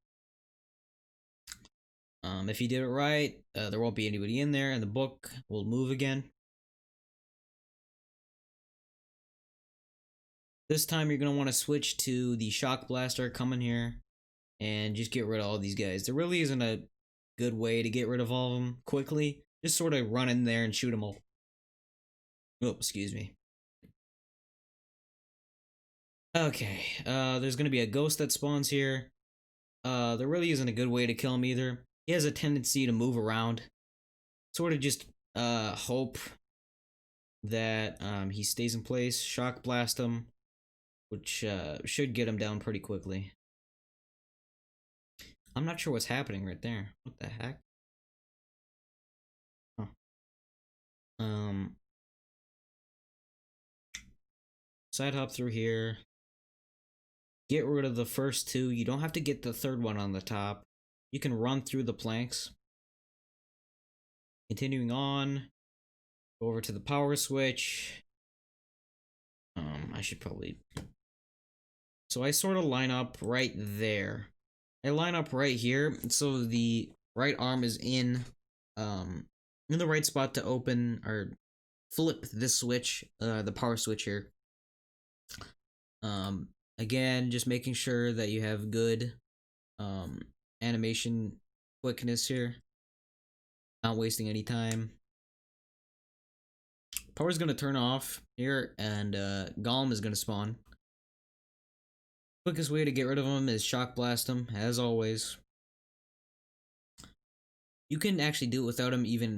If you did it right, there won't be anybody in there, and the book will move again. This time, you're gonna want to switch to the shock blaster. Come in here and just get rid of all these guys. There really isn't a good way to get rid of all of them quickly. Just sort of run in there and shoot them all. Oh, excuse me. Okay, there's gonna be a ghost that spawns here. There really isn't a good way to kill him either. He has a tendency to move around. Sort of just hope that he stays in place. Shock blast him, which should get him down pretty quickly. I'm not sure what's happening right there. What the heck? Huh. Side hop through here. Get rid of the first two. You don't have to get the third one on the top. You can run through the planks. Continuing on. Go over to the power switch. I should probably... So I sort of line up right there. I line up right here, so the right arm is in the right spot to open or flip this switch, the power switch here. Again, just making sure that you have good animation quickness here. Not wasting any time. Power's gonna turn off here, and Golem is gonna spawn. Quickest way to get rid of him is shock blast him, as always. You can actually do it without him even,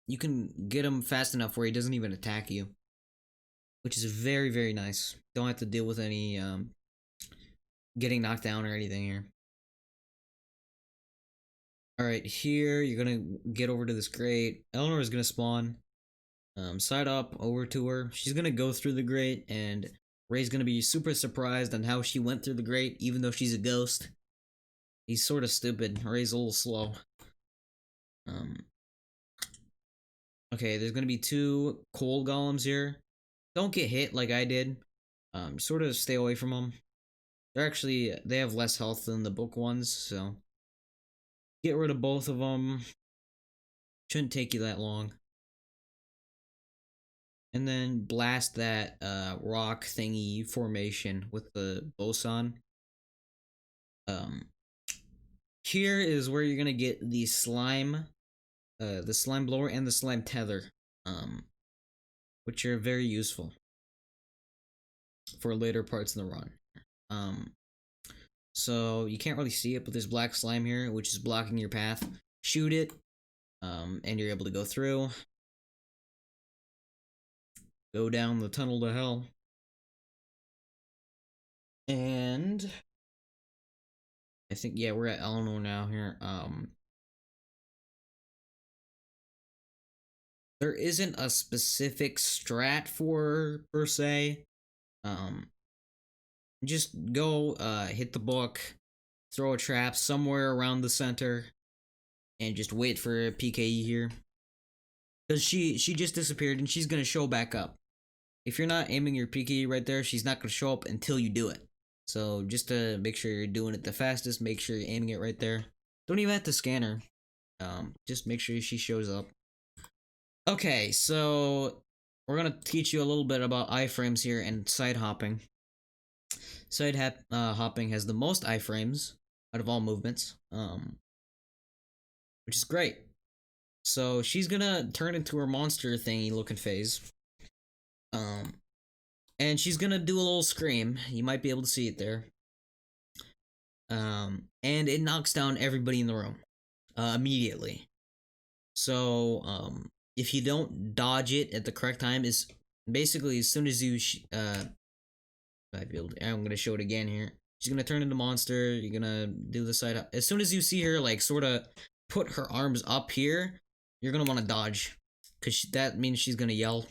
you can get him fast enough where he doesn't even attack you. which is very, very nice. Don't have to deal with any getting knocked down or anything here. Alright, here you're gonna get over to this grate. Eleanor is gonna spawn. Side up over to her. She's gonna go through the grate, and Ray's gonna be super surprised on how she went through the grate, even though she's a ghost. He's sort of stupid. Ray's a little slow. Okay, there's gonna be 2 coal golems here. Don't get hit like I did. Sort of stay away from them. They have less health than the book ones, so get rid of both of them. Shouldn't take you that long. And then blast that rock thingy formation with the boson. Here is where you're gonna get the slime blower and the slime tether, which are very useful for later parts in the run. So you can't really see it, but there's black slime here, which is blocking your path. Shoot it, and you're able to go through. Go down the tunnel to hell. And I think, yeah, we're at Eleanor now here. There isn't a specific strat for per se. Just go hit the book, throw a trap somewhere around the center, and just wait for a PKE here. Because she just disappeared and she's gonna show back up. If you're not aiming your PKE right there, she's not gonna show up until you do it. So just to make sure you're doing it the fastest, make sure you're aiming it right there. Don't even have to scan her. Just make sure she shows up. Okay, so we're gonna teach you a little bit about iframes here and side hopping. Hopping has the most iframes out of all movements, which is great. So she's gonna turn into her monster thingy looking phase. And she's gonna do a little scream. You might be able to see it there. And it knocks down everybody in the room immediately. So if you don't dodge it at the correct time, is basically as soon as you I'm gonna show it again here. She's gonna turn into monster. You're gonna do the side. As soon as you see her like sort of put her arms up here, you're gonna want to dodge, because that means she's gonna yell.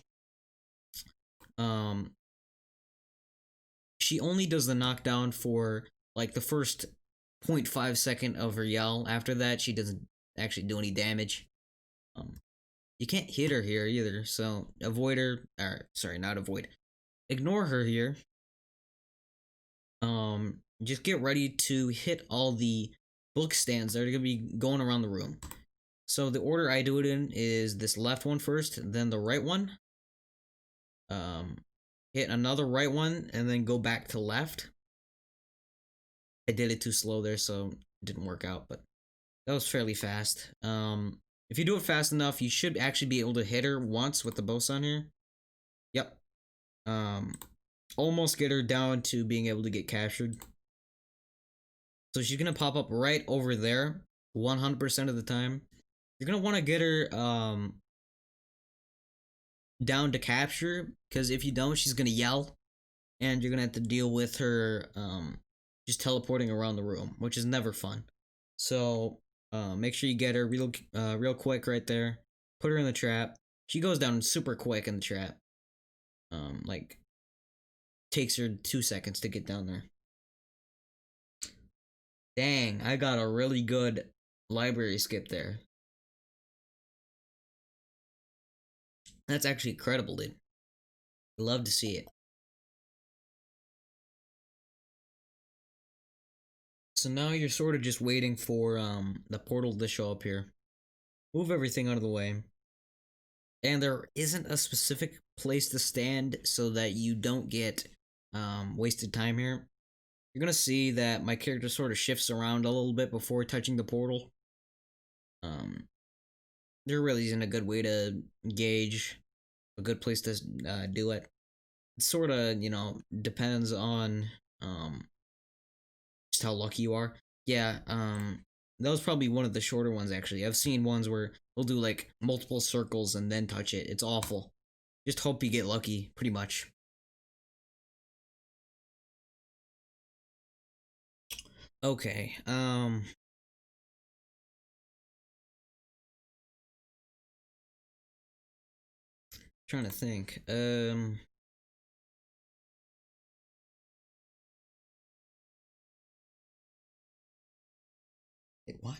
She only does the knockdown for like the first 0.5 second of her yell. After that, she doesn't actually do any damage. You can't hit her here either, so avoid her. Or sorry, not avoid. Ignore her here. Just get ready to hit all the book stands that are gonna be going around the room. So the order I do it in is this left one first, then the right one. Hit another right one, and then go back to left. I did it too slow there, so it didn't work out, but that was fairly fast. If you do it fast enough, you should actually be able to hit her once with the boson here. Yep. Almost get her down to being able to get captured. So she's gonna pop up right over there 100% of the time. You're gonna want to get her down to capture, because if you don't, she's gonna yell, and you're gonna have to deal with her just teleporting around the room, which is never fun. So make sure you get her real quick right there. Put her in the trap. She goes down super quick in the trap. Like takes her 2 seconds to get down there. Dang, I got a really good library skip there. That's actually incredible, dude. Love to see it. So now you're sort of just waiting for the portal to show up here. Move everything out of the way. And there isn't a specific place to stand so that you don't get wasted time here. You're gonna see that my character sort of shifts around a little bit before touching the portal. There really isn't a good way to gauge a good place to do it. It sort of, depends on just how lucky you are. Yeah, that was probably one of the shorter ones, actually. I've seen ones where they'll do like multiple circles and then touch it. It's awful. Just hope you get lucky, pretty much. Okay. Trying to think. Wait, what?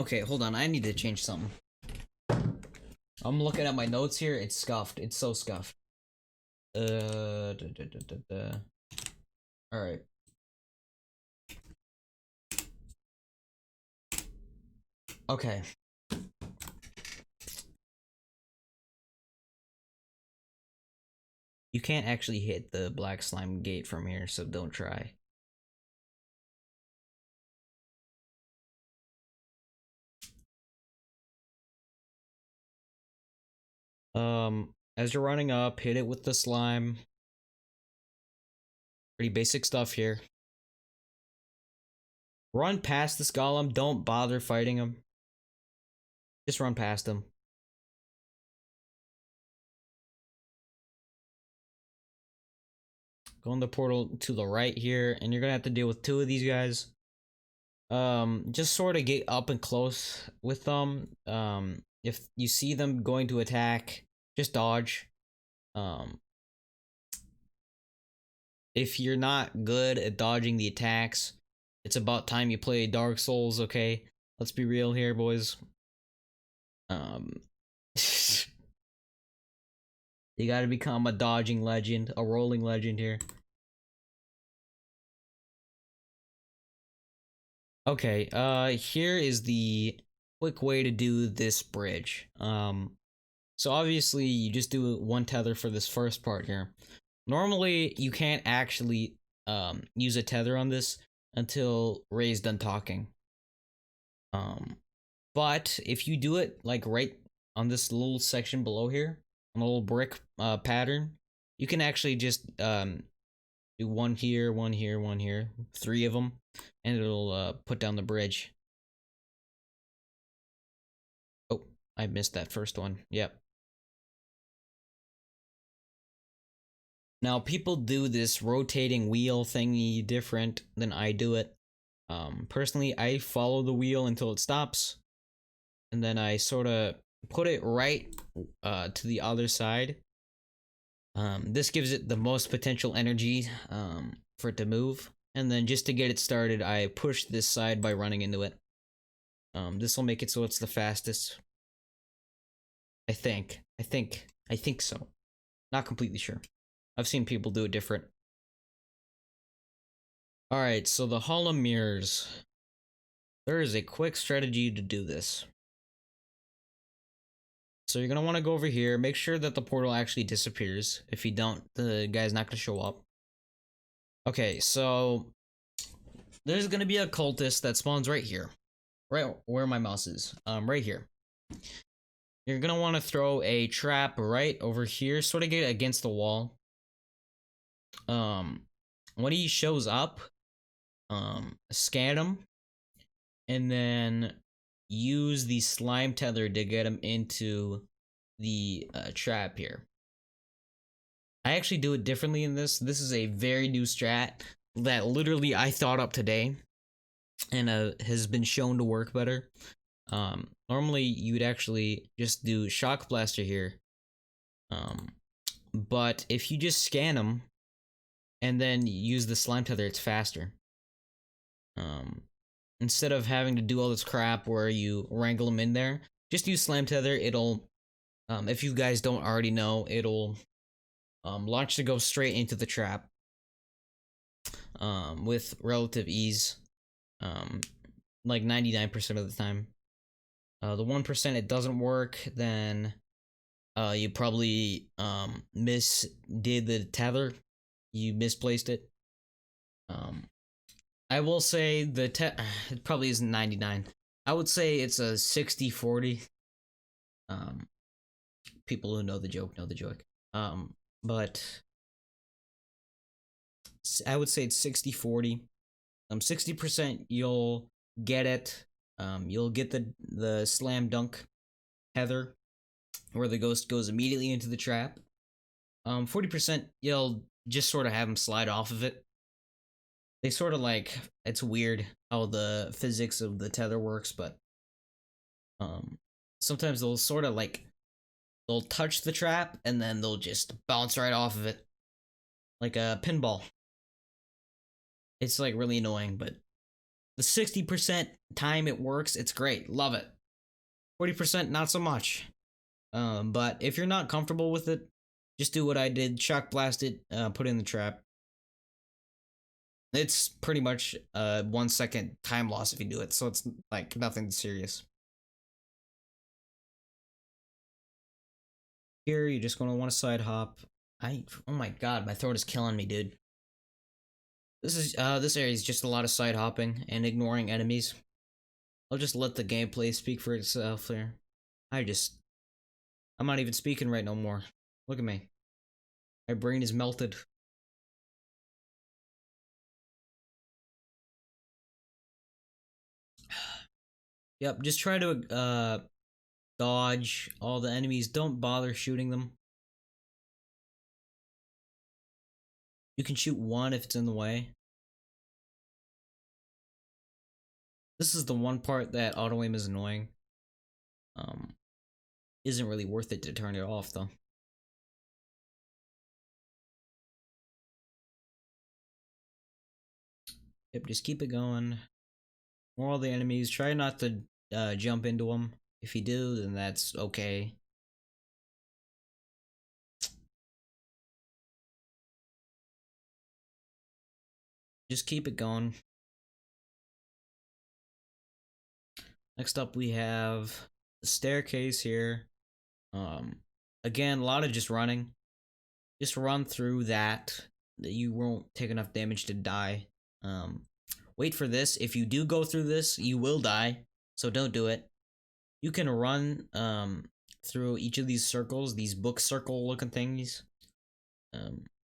Okay, hold on. I need to change something. I'm looking at my notes here. It's scuffed. It's so scuffed. All right. Okay. You can't actually hit the black slime gate from here, so don't try. As you're running up, hit it with the slime. Pretty basic stuff here. Run past this golem. Don't bother fighting him. Just run past him. Go in the portal to the right here, and you're gonna have to deal with two of these guys. Just sort of get up and close with them. If you see them going to attack, just dodge. Um, if you're not good at dodging the attacks, it's about time you play Dark Souls, okay? Let's be real here, boys. Um, you gotta become a dodging legend, a rolling legend here. Okay, here is the quick way to do this bridge. So obviously you just do one tether for this first part here. Normally you can't actually use a tether on this until Ray's done talking. But if you do it like right on this little section below here, on a little brick pattern, you can actually just do one here, one here, one here, three of them, and it'll put down the bridge. Oh, I missed that first one. Yep. Now people do this rotating wheel thingy different than I do it. Personally, I follow the wheel until it stops, and then I sort of put it right to the other side. This gives it the most potential energy for it to move, and then just to get it started, I push this side by running into it. This will make it so it's the fastest. I think. I think so. Not completely sure. I've seen people do it different. Alright, so the hollow mirrors. There is a quick strategy to do this. So you're going to want to go over here, make sure that the portal actually disappears. If you don't, the guy's not going to show up. Okay, so there's going to be a cultist that spawns right here. Right where my mouse is. Right here. You're going to want to throw a trap right over here, sort of get against the wall. When he shows up, scan him, and then use the slime tether to get him into the trap here. I actually do it differently in this. This is a very new strat that literally I thought up today, and has been shown to work better. Normally you would actually just do shock blaster here, but if you just scan him and then use the slime tether, it's faster. Instead of having to do all this crap where you wrangle them in there, just use slime tether. It'll, if you guys don't already know, it'll launch to go straight into the trap with relative ease, like 99% of the time. The 1% it doesn't work, then you probably misdid the tether. You misplaced it. I will say it probably isn't 99. I would say it's a 60-40. People who know the joke know the joke. But I would say it's 60-40. 60% you'll get it. You'll get the slam dunk tether where the ghost goes immediately into the trap. 40% you'll just sort of have him slide off of it. They sort of like, it's weird how the physics of the tether works, but um sometimes they'll sort of like, they'll touch the trap and then they'll just bounce right off of it like a pinball. It's like really annoying, but the 60% time it works, it's great. Love it. 40% not so much. But if you're not comfortable with it, just do what I did. Shock blast it, put it in the trap. It's pretty much 1 second time loss if you do it, so it's like nothing serious. Here, you're just gonna want to side hop. Oh my god, my throat is killing me, dude. This area is just a lot of side hopping and ignoring enemies. I'll just let the gameplay speak for itself there. I'm not even speaking right no more. Look at me. My brain is melted. Yep, just try to dodge all the enemies. Don't bother shooting them. You can shoot one if it's in the way. This is the one part that auto aim is annoying. Isn't really worth it to turn it off though. Yep, just keep it going. More all the enemies. Try not to jump into them. If you do, then that's okay. Just keep it going. Next up, we have the staircase here. Again, a lot of just running. Just run through that. You won't take enough damage to die. Wait for this. If you do go through this, you will die. So don't do it. You can run through each of these circles, these book circle looking things.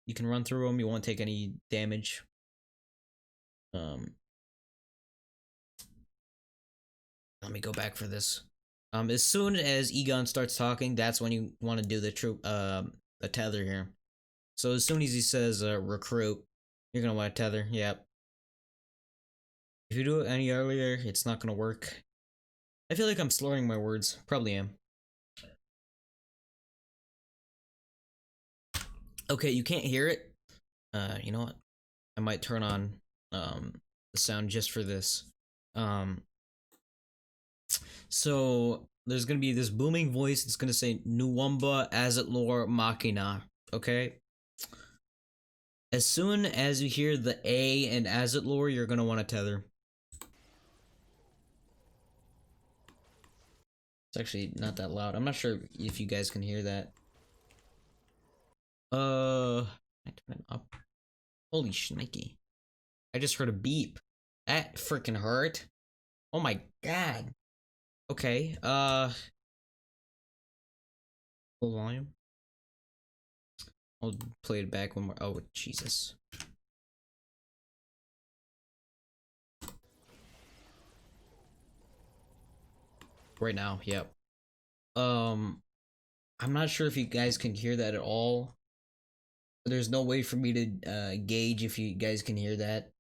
You can run through them. You won't take any damage. Let me go back for this. As soon as Egon starts talking, that's when you want to do the tether here. So as soon as he says recruit, you're gonna want to tether. Yep. If you do it any earlier, it's not gonna work. I feel like I'm slurring my words. Probably am. Okay, you can't hear it. You know what? I might turn on the sound just for this. So there's gonna be this booming voice. It's gonna say Nuwamba Azatlor Machina. Okay. As soon as you hear the A in Azatlor, you're gonna want to tether. It's actually not that loud. I'm not sure if you guys can hear that. I turn it up. Holy shnikey. I just heard a beep. That freaking hurt. Oh my god. Okay, full volume. I'll play it back one more. Oh, Jesus. Right now, yep. I'm not sure if you guys can hear that at all. There's no way for me to gauge if you guys can hear that.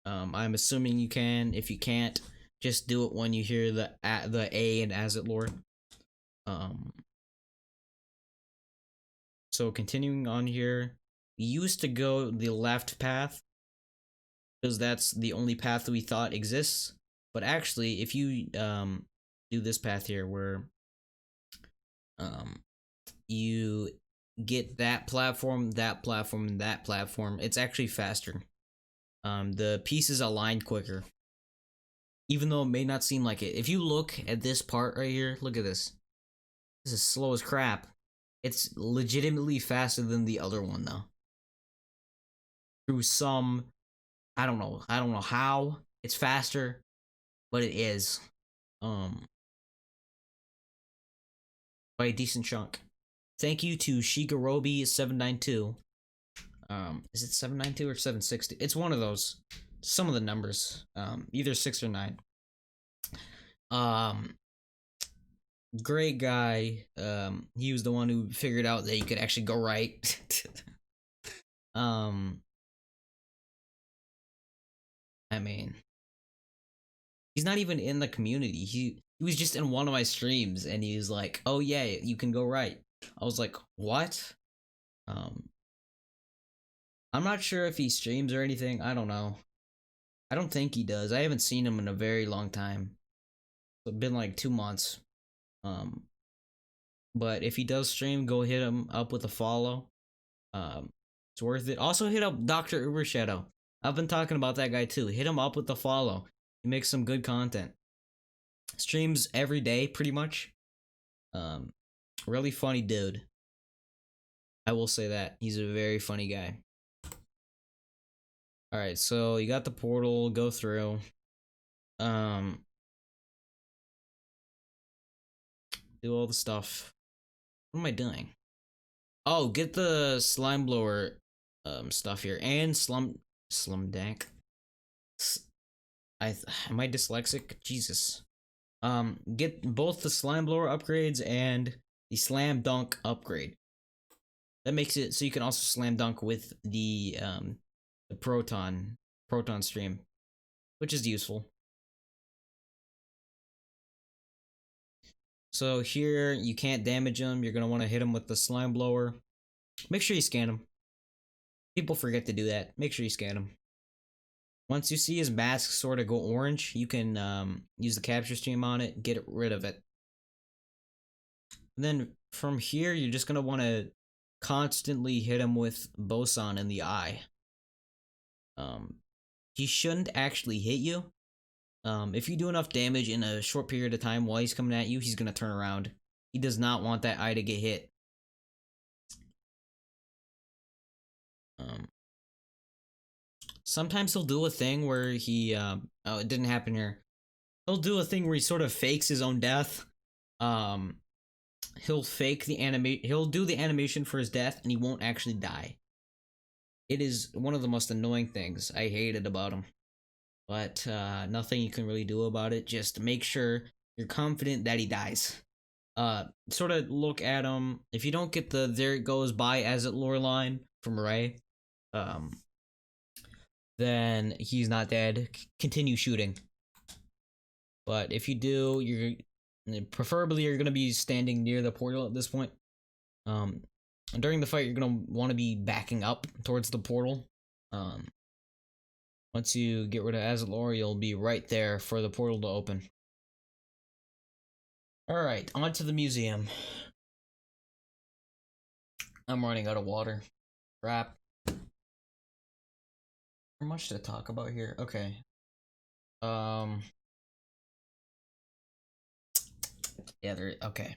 I'm assuming you can. If you can't, just do it when you hear the A in Azatlor. So continuing on here, we used to go the left path because that's the only path we thought exists. But actually, if you do this path here, where you get that platform, that platform, and that platform, it's actually faster. The pieces aligned quicker. Even though it may not seem like it. If you look at this part right here, look at this. This is slow as crap. It's legitimately faster than the other one though. Through some, I don't know how it's faster, but it is. By a decent chunk. Thank you to Shigarobi792. Is it 792 or 760? It's one of those. Some of the numbers. Either 6 or 9. Great guy. He was the one who figured out that you could actually go right. I mean, he's not even in the community. He was just in one of my streams, and he was like, "Oh yeah, you can go right." I was like, "What?" Um, I'm not sure if he streams or anything. I don't know. I don't think he does. I haven't seen him in a very long time. It's been like 2 months. Um, but if he does stream, go hit him up with a follow. It's worth it. Also hit up Dr. Ubershadow. I've been talking about that guy too. Hit him up with a follow. He makes some good content. Streams every day, pretty much. Um, really funny dude. I will say that. He's a very funny guy. Alright, so you got the portal, go through. Do all the stuff. What am I doing? Oh, get the slime blower stuff here. And slum dank. Am I dyslexic? Jesus. Get both the slime blower upgrades and the slam dunk upgrade. That makes it so you can also slam dunk with the proton stream, which is useful. So here you can't damage him. You're gonna want to hit him with the slime blower. Make sure you scan him. People forget to do that. Make sure you scan him. Once you see his mask sort of go orange, you can use the capture stream on it, get rid of it. And then from here, you're just gonna want to constantly hit him with Boson in the eye. He shouldn't actually hit you. If you do enough damage in a short period of time while he's coming at you, he's gonna turn around. He does not want that eye to get hit. Sometimes he'll do a thing where he oh, it didn't happen here. He'll do a thing where he sort of fakes his own death. He'll fake the he'll do the animation for his death and he won't actually die. It is one of the most annoying things I hated about him. But nothing you can really do about it. Just make sure you're confident that he dies. Sort of look at him. If you don't get the "there it goes by as it" lore line from Ray, then he's not dead. Continue shooting. But if you do, preferably you're gonna be standing near the portal at this point. During the fight, you're gonna want to be backing up towards the portal. Once you get rid of Azalor, you'll be right there for the portal to open. Alright, on to the museum. I'm running out of water. Crap. Not much to talk about here. Okay. Yeah, okay.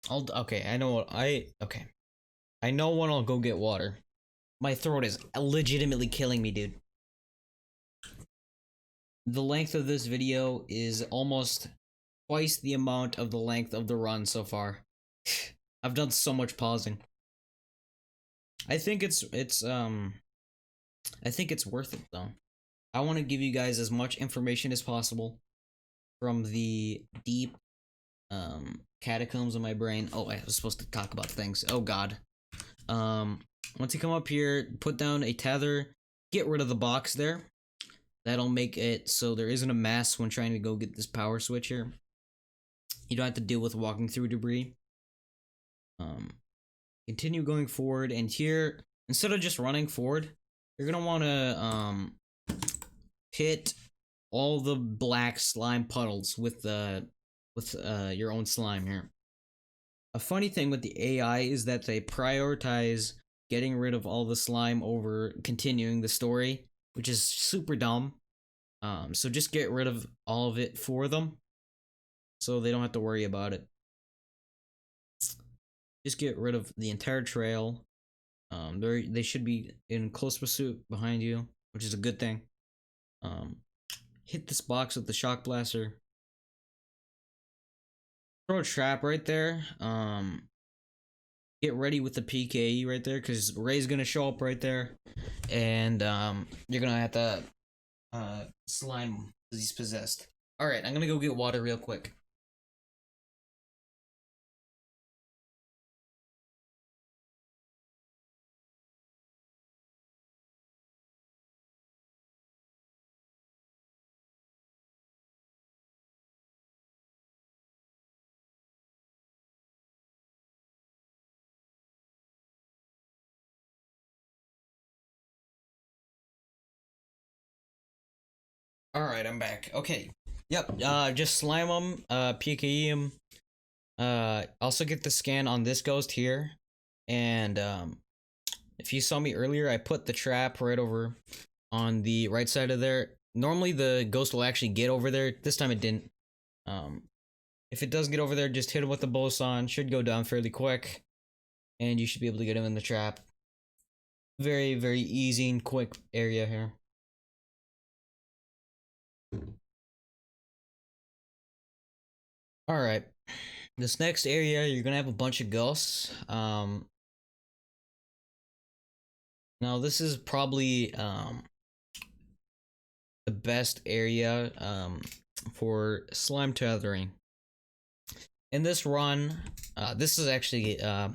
Okay, I know okay. I know when I'll go get water. My throat is legitimately killing me, dude. The length of this video is almost twice the amount of the length of the run so far. I've done so much pausing. I think it's worth it though. I want to give you guys as much information as possible from the deep catacombs of my brain. Oh, I was supposed to talk about things. Oh god. Once you come up here, put down a tether, get rid of the box there. That'll make it so there isn't a mess when trying to go get this power switch here. You don't have to deal with walking through debris. Continue going forward, and here, instead of just running forward, you're gonna want to hit all the black slime puddles with your own slime here. A funny thing with the AI is that they prioritize getting rid of all the slime over continuing the story, which is super dumb. So just get rid of all of it for them, so they don't have to worry about it. Just get rid of the entire trail. They should be in close pursuit behind you, which is a good thing. Hit this box with the shock blaster. Throw a trap right there. Get ready with the PKE right there, because Ray's gonna show up right there, and you're gonna have to slime because he's possessed. All right, I'm gonna go get water real quick. Alright, I'm back. Okay. Yep, just slime them, PKE them. Also get the scan on this ghost here. And, if you saw me earlier, I put the trap right over on the right side of there. Normally the ghost will actually get over there. This time it didn't. If it does get over there, just hit him with the boson. Should go down fairly quick. And you should be able to get him in the trap. Very, very easy and quick area here. Alright. This next area, you're gonna have a bunch of ghosts. Now this is probably the best area for slime tethering. In this run, this is actually a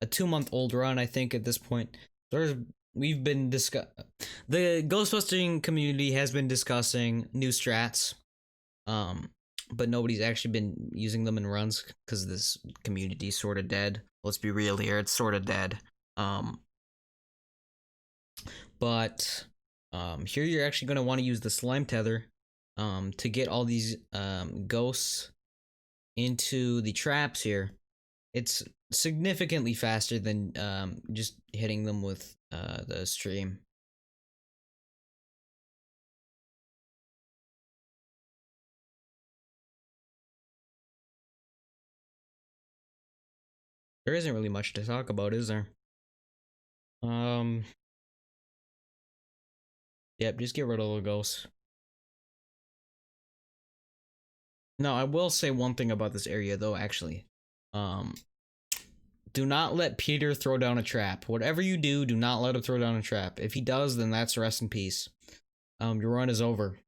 2-month-old run, I think, at this point. We've been the Ghostbusting community has been discussing new strats, but nobody's actually been using them in runs because this community's sort of dead. Let's be real here, it's sort of dead. But here you're actually going to want to use the slime tether to get all these ghosts into the traps here. It's significantly faster than just hitting them with the stream. There isn't really much to talk about, is there? Yep, just get rid of the ghosts. No, I will say one thing about this area though, actually. Do not let Peter throw down a trap. Whatever you do, do not let him throw down a trap. If he does, then that's rest in peace. Your run is over.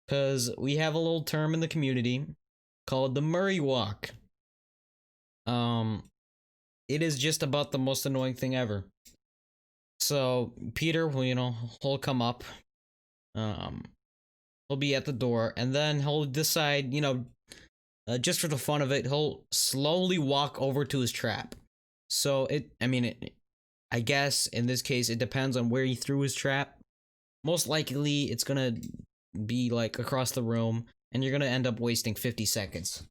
Cause we have a little term in the community called the Murray Walk. It is just about the most annoying thing ever. So Peter will, he'll come up. He'll be at the door, and then he'll decide, just for the fun of it, he'll slowly walk over to his trap. So I guess in this case it depends on where he threw his trap. Most likely it's gonna be like across the room, and you're gonna end up wasting 50 seconds.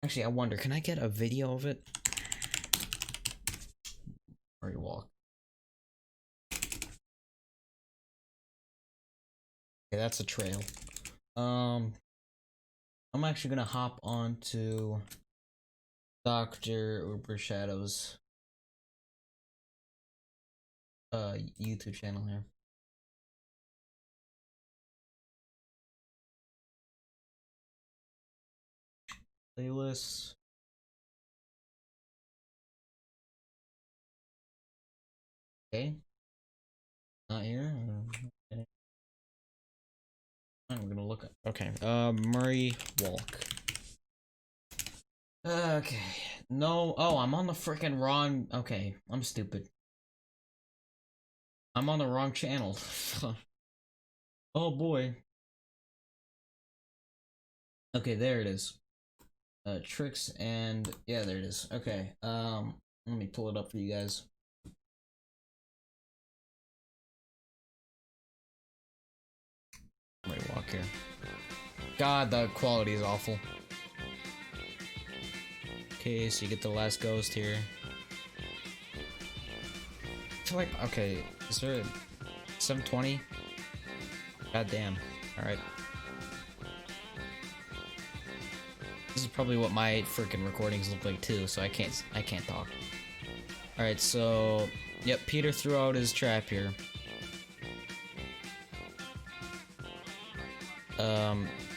Actually, I wonder, can I get a video of it? Where you walk. Okay, that's a trail. I'm actually gonna hop on to Dr. Uber Shadow's YouTube channel here. Playlists. Okay. Not here. I'm gonna look at. Okay. Murray Walk. Okay. No. Oh, I'm on the freaking wrong. Okay. I'm stupid. I'm on the wrong channel. Oh boy. Okay, there it is. Tricks and yeah, there it is. Okay. Let me pull it up for you guys. Murray Walk here. God, the quality is awful. Okay, so you get the last ghost here. I feel like, okay, is there a 720? God damn. Alright. This is probably what my freaking recordings look like too, so I can't talk. Alright, so yep, Peter threw out his trap here.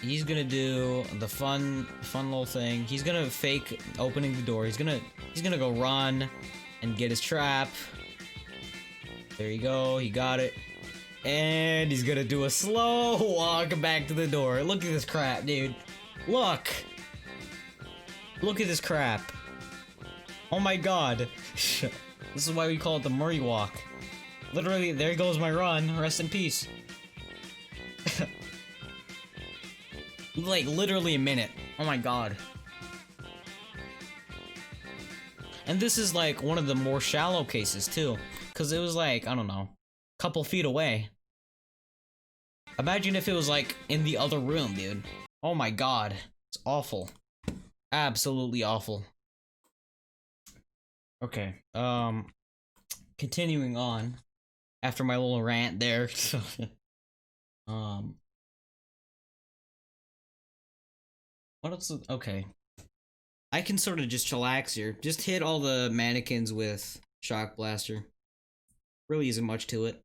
He's gonna do the fun little thing. He's gonna fake opening the door. He's gonna go run and get his trap. There you go, he got it. And he's gonna do a slow walk back to the door. Look at this crap, dude. Look! Look at this crap. Oh my god. This is why we call it the Murray Walk. Literally, there goes my run. Rest in peace. Like, literally a minute. Oh my god. And this is like one of the more shallow cases too. Cause it was like, I don't know, a couple feet away. Imagine if it was like in the other room, dude. Oh my god. It's awful. Absolutely awful. Okay. Continuing on after my little rant there. um what else okay. I can sort of just chillax here. Just hit all the mannequins with shock blaster. Really isn't much to it.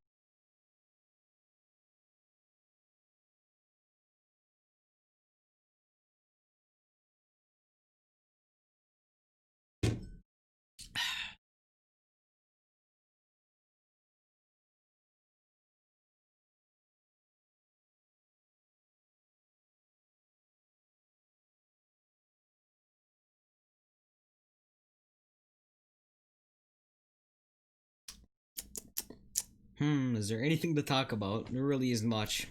Is there anything to talk about? There really isn't much.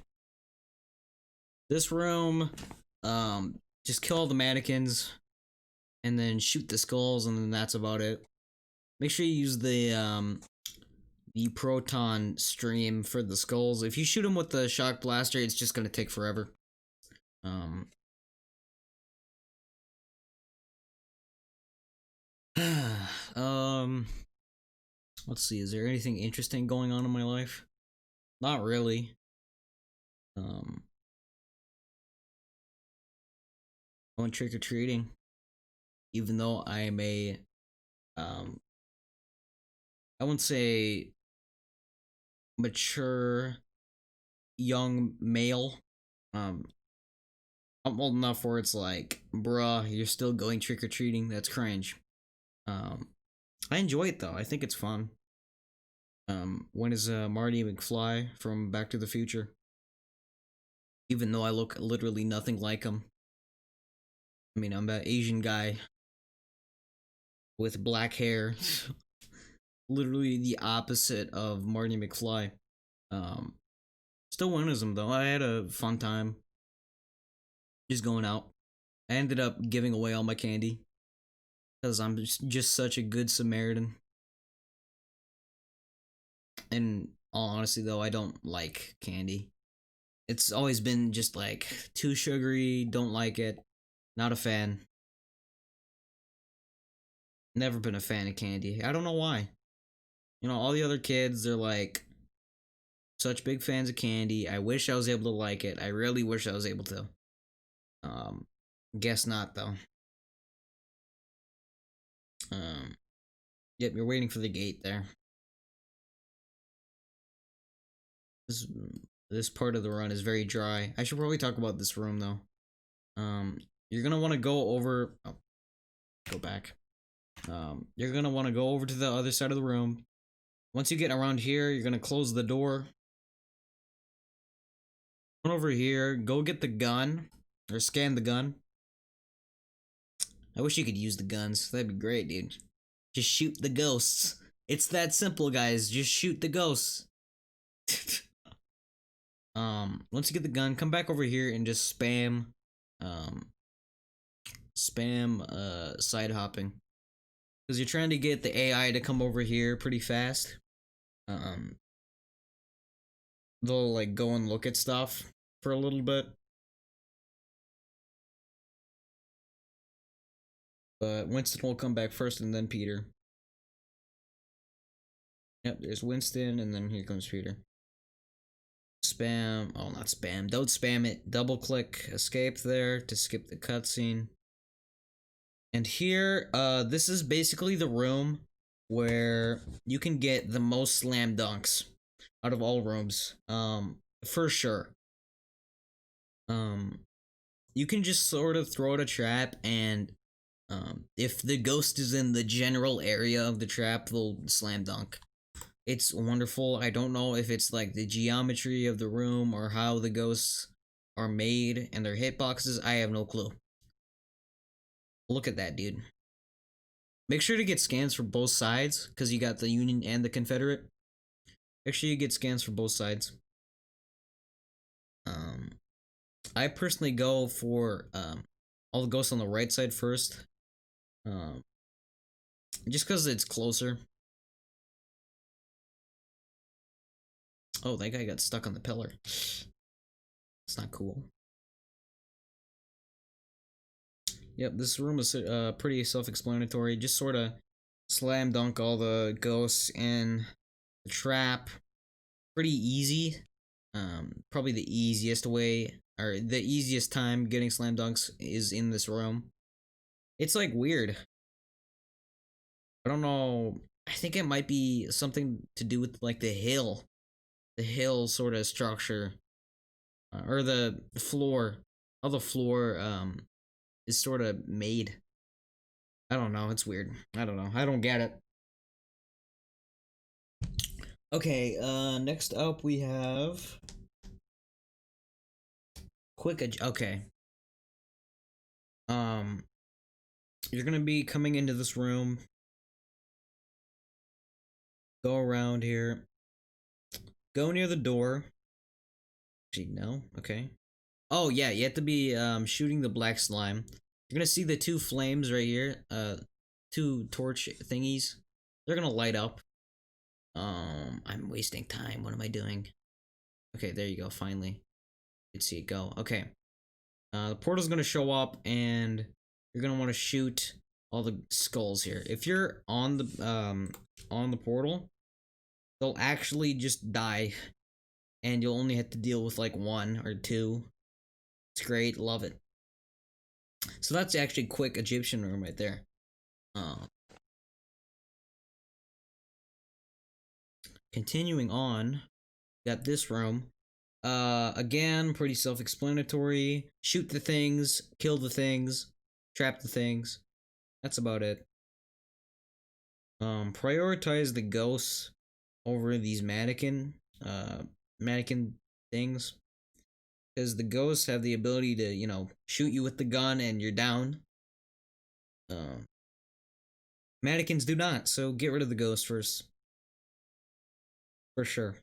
This room, just kill all the mannequins and then shoot the skulls, and then that's about it. Make sure you use the proton stream for the skulls. If you shoot them with the shock blaster, it's just gonna take forever. Um, um, let's see. Is there anything interesting going on in my life? Not really. Um, I went trick or treating, even though I am a um, I wouldn't say mature young male. Um, I'm old enough where it's like, bruh, you're still going trick or treating. That's cringe. Um, I enjoy it though. I think it's fun. When is Marty McFly from Back to the Future? Even though I look literally nothing like him. I mean, I'm an Asian guy with black hair. Literally the opposite of Marty McFly. Um, Still win as him though. I had a fun time just going out. I ended up giving away all my candy because I'm just such a good Samaritan. In all honesty, though, I don't like candy. It's always been just like too sugary. Don't like it. Not a fan. Never been a fan of candy. I don't know why. You know, all the other kids, they're like such big fans of candy. I wish I was able to like it. I really wish I was able to. Um, Guess not though. Um, yep, you're waiting for the gate there. This this part of the run is very dry. I should probably talk about this room though. You're gonna want to go over. Oh, go back. You're gonna want to go over to the other side of the room. Once you get around here, you're gonna close the door. Come over here. Go get the gun or scan the gun. I wish you could use the guns. That'd be great, dude. Just shoot the ghosts. It's that simple, guys. Just shoot the ghosts. Once you get the gun, come back over here and just um, side hopping. Because you're trying to get the AI to come over here pretty fast. Um, they'll like go and look at stuff for a little bit. But Winston will come back first and then Peter. Yep, there's Winston and then here comes Peter. Spam. Oh, not spam. Don't spam it. Double click escape there to skip the cutscene. And here, this is basically the room where you can get the most slam dunks out of all rooms. For sure. You can just sort of throw out a trap, and if the ghost is in the general area of the trap, they'll slam dunk. It's wonderful. I don't know if it's like the geometry of the room or how the ghosts are made and their hitboxes. I have no clue. Look at that, dude. Make sure to get scans for both sides, because you got the Union and the Confederate. Make sure you get scans for both sides. I personally go for all the ghosts on the right side first. Just because it's closer. Oh, that guy got stuck on the pillar. It's not cool. Yep, this room is pretty self-explanatory. Just sort of slam dunk all the ghosts in the trap. Pretty easy. Probably the easiest way, or the easiest time getting slam dunks is in this room. It's like weird. I don't know. I think it might be something to do with like the hill sort of structure, or the floor. How the floor is sort of made. I don't know. It's weird. I don't know. I don't get it. Okay. Next up we have okay. Um, you're gonna be coming into this room. Go around here. Go near the door. Actually, no. Okay. Oh yeah, you have to be shooting the black slime. You're gonna see the two flames right here. Two torch thingies. They're gonna light up. I'm wasting time. What am I doing? Okay, there you go. Finally, you can see it go. Okay. The portal's gonna show up, and you're gonna want to shoot all the skulls here. If you're on the portal, they'll actually just die, and you'll only have to deal with like one or two. It's great, love it. So that's actually quick Egyptian room right there. Continuing on, got this room. Again, pretty self-explanatory. Shoot the things, kill the things, trap the things. That's about it. Prioritize the ghosts over these mannequin things, because the ghosts have the ability to, shoot you with the gun and you're down. Mannequins do not, so get rid of the ghost first. For sure.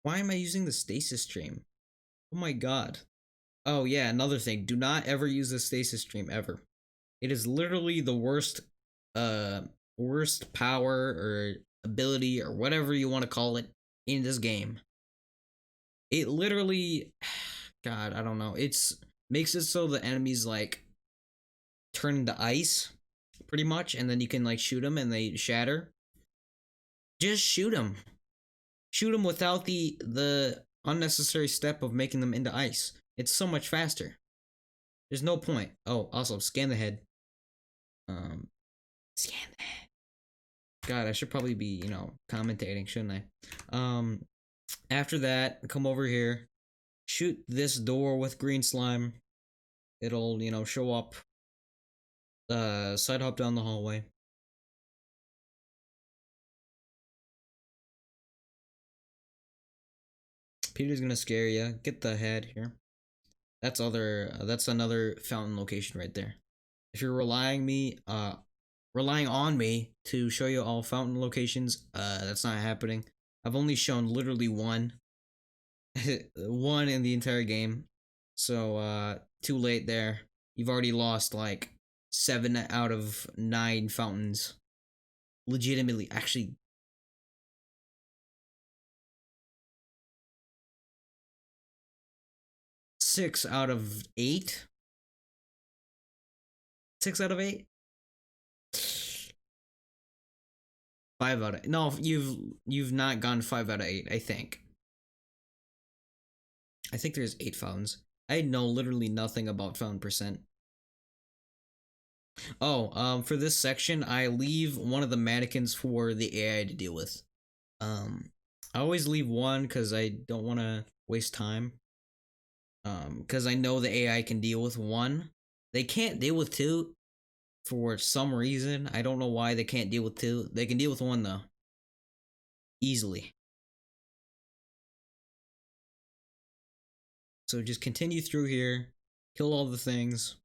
Why am I using the stasis stream? Oh my god. Oh yeah, another thing. Do not ever use the stasis stream ever. It is literally the uh worst power or ability or whatever you want to call it in this game. It literally God, I don't know. It's makes it so the enemies like turn into ice pretty much, and then you can like shoot them and they shatter. Just shoot them. Shoot them without the unnecessary step of making them into ice. It's so much faster. There's no point. Oh, also scan the head. Scan the head. God, I should probably be, commentating, shouldn't I? After that, come over here. Shoot this door with green slime. It'll, show up. Side hop down the hallway. Peter's gonna scare you. Get the head here. That's another fountain location right there. If you're relying on me to show you all fountain locations, that's not happening. I've only shown literally one. One in the entire game. So too late there. You've already lost like 7 out of 9 fountains. Legitimately, actually. Six out of 8. 6 out of 8. 5 out of no. You've not gone 5 out of 8. I think. I think there's 8 fountains. I know literally nothing about fountain percent. Oh, for this section, I leave one of the mannequins for the AI to deal with. I always leave one because I don't want to waste time. Because I know the AI can deal with one. They can't deal with 2 for some reason. I don't know why they can't deal with 2. They can deal with 1 though. Easily. So just continue through here. Kill all the things.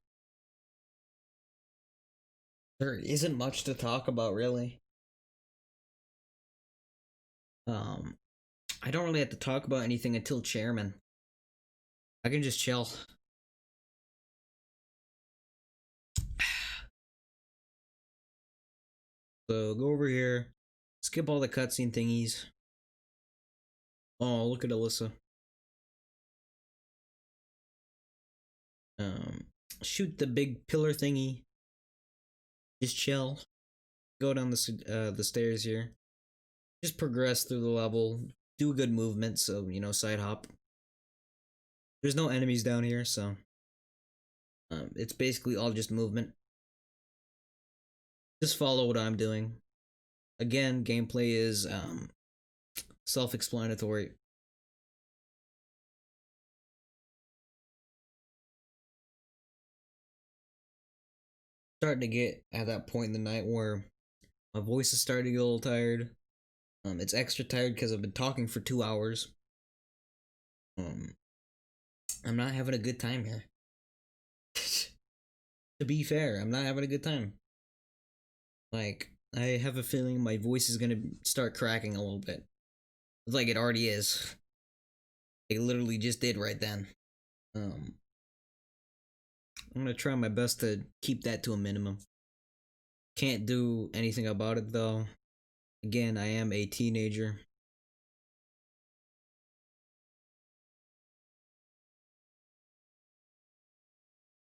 There isn't much to talk about, really. I don't really have to talk about anything until chairman. I can just chill. So go over here, skip all the cutscene thingies. Oh, look at Alyssa. Um, Shoot the big pillar thingy. Just chill. Go down the stairs here. Just progress through the level. Do good movement, so side hop. There's no enemies down here, so it's basically all just movement. Just follow what I'm doing. Again, gameplay is self-explanatory. Starting to get at that point in the night where my voice is starting to get a little tired. It's extra tired because I've been talking for 2 hours. I'm not having a good time here. To be fair, I'm not having a good time. Like, I have a feeling my voice is gonna start cracking a little bit. Like it already is. It literally just did right then. I'm gonna try my best to keep that to a minimum. Can't do anything about it though. Again, I am a teenager.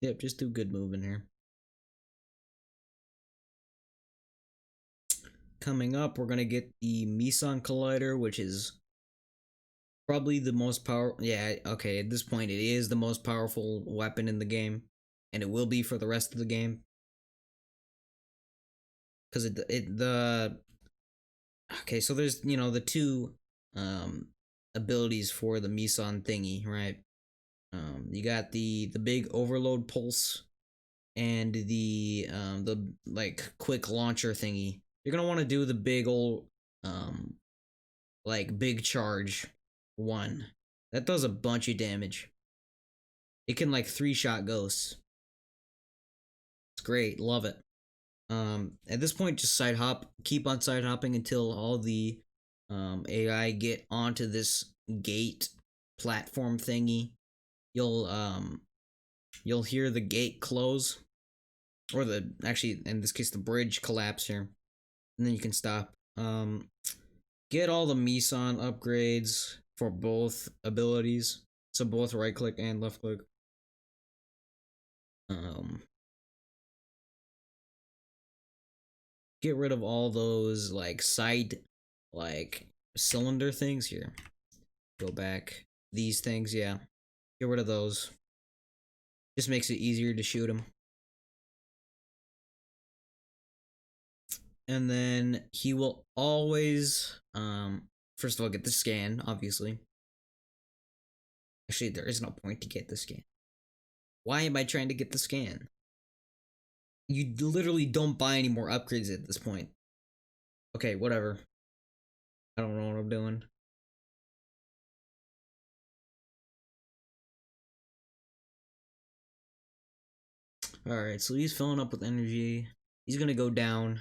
Yep, just do good moving here. Coming up, we're gonna get the Meson Collider, which is probably the most powerful. Yeah, okay, at this point, it is the most powerful weapon in the game, and it will be for the rest of the game. Because okay, so there's the two abilities for the Meson thingy, right? You got the big overload pulse and the like quick launcher thingy. You're gonna want to do the big old like big charge one. That does a bunch of damage. It can like 3-shot ghosts. It's great, love it. At this point, just side hop, keep on side hopping until all the AI get onto this gate platform thingy. You'll hear the gate close, or actually in this case the bridge collapse here, and then you can stop. Get all the Meson upgrades for both abilities, so both right click and left click. Get rid of all those like side like cylinder things here. Go back. These things, yeah. Get rid of those. Just makes it easier to shoot them. And then he will always first of all get the scan, obviously. Actually, there is no point to get the scan. Why am I trying to get the scan? You literally don't buy any more upgrades at this point. Okay, whatever. I don't know what I'm doing. Alright, so he's filling up with energy. He's gonna go down.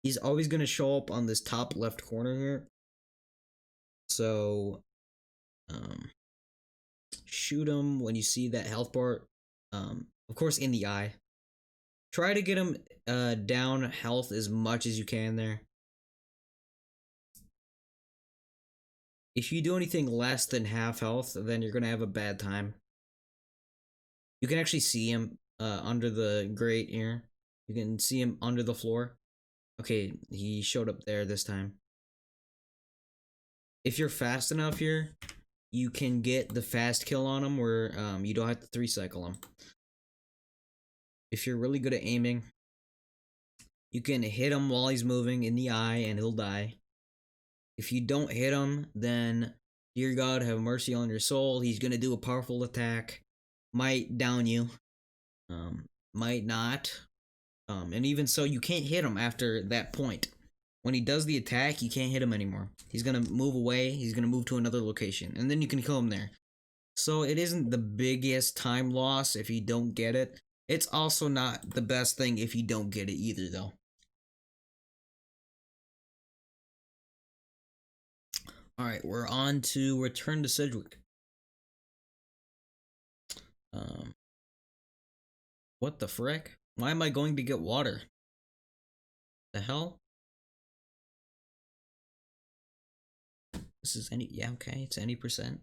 He's always gonna show up on this top left corner here. So, shoot him when you see that health bar. Of course, in the eye. Try to get him down health as much as you can there. If you do anything less than half health, then you're gonna have a bad time. You can actually see him under the grate here. You can see him under the floor. Okay, he showed up there this time. If you're fast enough here, you can get the fast kill on him where you don't have to 3-cycle him. If you're really good at aiming, you can hit him while he's moving in the eye and he'll die. If you don't hit him, then dear God, have mercy on your soul. He's gonna do a powerful attack. Might down you. Might not. And even so, you can't hit him after that point. When he does the attack, you can't hit him anymore. He's gonna move away. He's gonna move to another location, and then you can kill him there. So it isn't the biggest time loss if you don't get it. It's also not the best thing if you don't get it either, though. All right, we're on to Return to Sedgwick. Um, what the frick? Why am I going to get water? The hell? This is any, yeah, okay, it's any percent.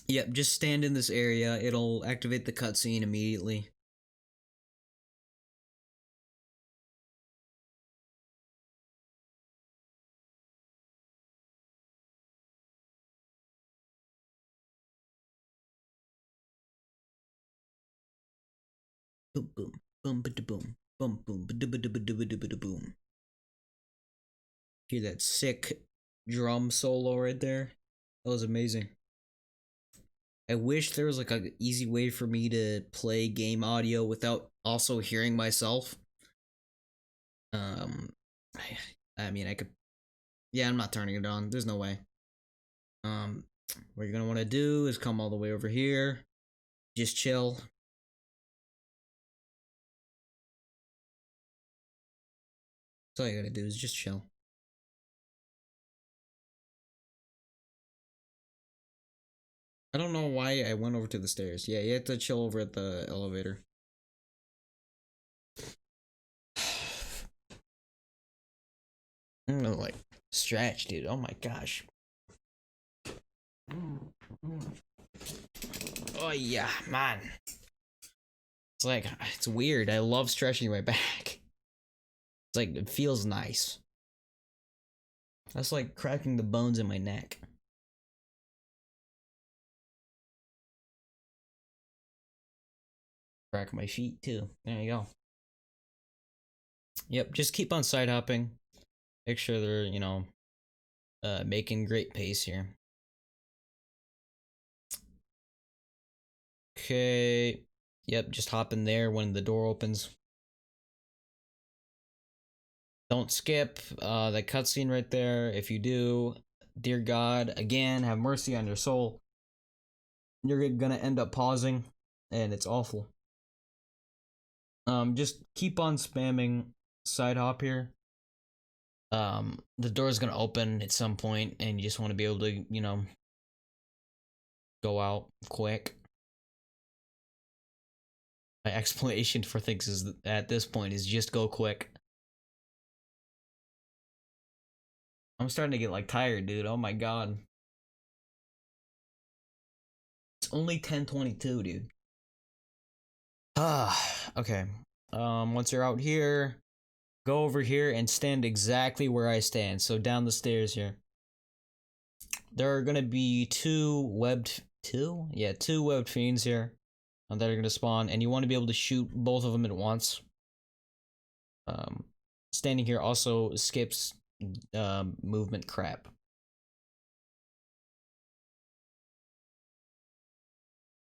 Yep, just stand in this area. It'll activate the cutscene immediately. Boom, boom, boom, ba boom, boom, boom, ba ba boom. Hear that sick drum solo right there? That was amazing. I wish there was like an easy way for me to play game audio without also hearing myself. Um, I mean, I could. Yeah, I'm not turning it on. There's no way. What you're gonna want to do is come all the way over here. Just chill. That's all you gotta do is just chill. I don't know why I went over to the stairs. Yeah, you have to chill over at the elevator. I'm gonna like stretch, dude. Oh my gosh. Oh yeah, man. It's like it's weird. I love stretching my back. It's like it feels nice. That's like cracking the bones in my neck. Crack my feet too. There you go. Yep, just keep on side hopping. Make sure they're, making great pace here. Okay. Yep, just hop in there when the door opens. Don't skip that cutscene right there. If you do, dear God, again, have mercy on your soul. You're gonna end up pausing, and it's awful. Just keep on spamming side hop here. The door's gonna open at some point, and you just want to be able to, go out quick. My explanation for things is at this point is just go quick. I'm starting to get like tired, dude. Oh my god. It's only 10:22, dude. Okay. Once you're out here, go over here and stand exactly where I stand. So down the stairs here. There are gonna be two webbed fiends here that are gonna spawn, and you want to be able to shoot both of them at once. Standing here also skips movement crap.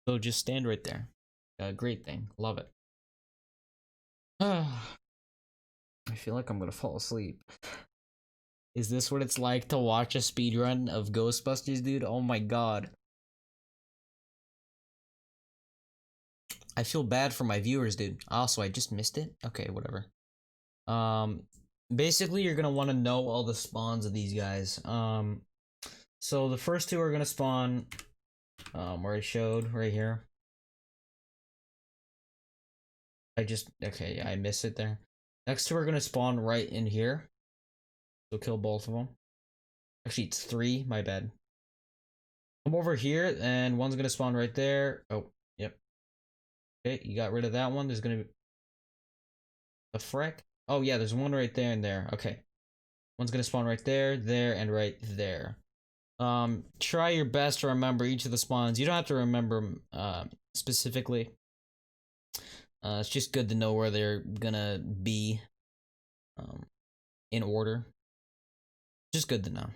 So just stand right there. Great thing. Love it. I feel like I'm gonna fall asleep. Is this what it's like to watch a speedrun of Ghostbusters, dude? Oh my god. I feel bad for my viewers, dude. Also, I just missed it. Okay, whatever. Basically, you're gonna want to know all the spawns of these guys. So the first two are gonna spawn, where I showed right here. Okay, I missed it there. Next two are gonna spawn right in here. So kill both of them. Actually, it's three. My bad. Come over here, and one's gonna spawn right there. Oh, yep. Okay, you got rid of that one. There's gonna be the frick. Oh yeah, there's one right there and there. Okay, one's gonna spawn right there, there, and right there. Try your best to remember each of the spawns. You don't have to remember specifically. It's just good to know where they're gonna be, in order. Just good to know.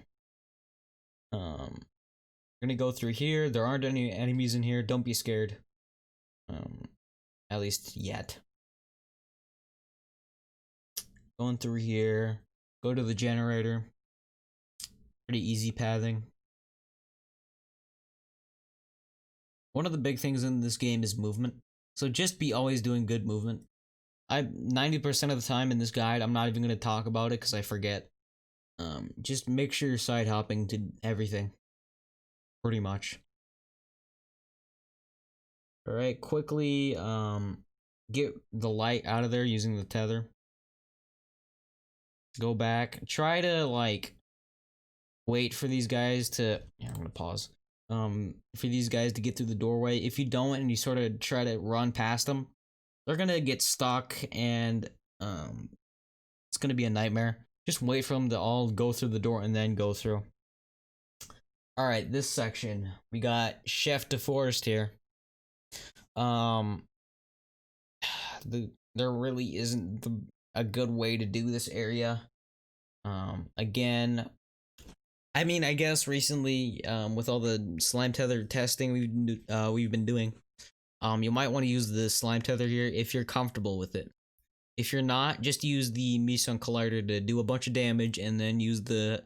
We're gonna go through here. There aren't any enemies in here. Don't be scared. At least yet. Going through here. Go to the generator. Pretty easy pathing. One of the big things in this game is movement. So just be always doing good movement. I 90% of the time in this guide, I'm not even gonna talk about it because I forget. Just make sure you're side hopping to everything, pretty much. All right, quickly get the light out of there using the tether. Go back. Try to like wait for these guys to. Yeah, I'm gonna pause. For these guys to get through the doorway. If you don't and you sort of try to run past them, they're gonna get stuck and it's gonna be a nightmare. Just wait for them to all go through the door and then go through. All right, this section we got Chef DeForest here. Um, there really isn't a good way to do this area. Again, I mean, I guess recently, with all the slime tether testing we've been doing, you might want to use the slime tether here if you're comfortable with it. If you're not, just use the Meson Collider to do a bunch of damage, and then use the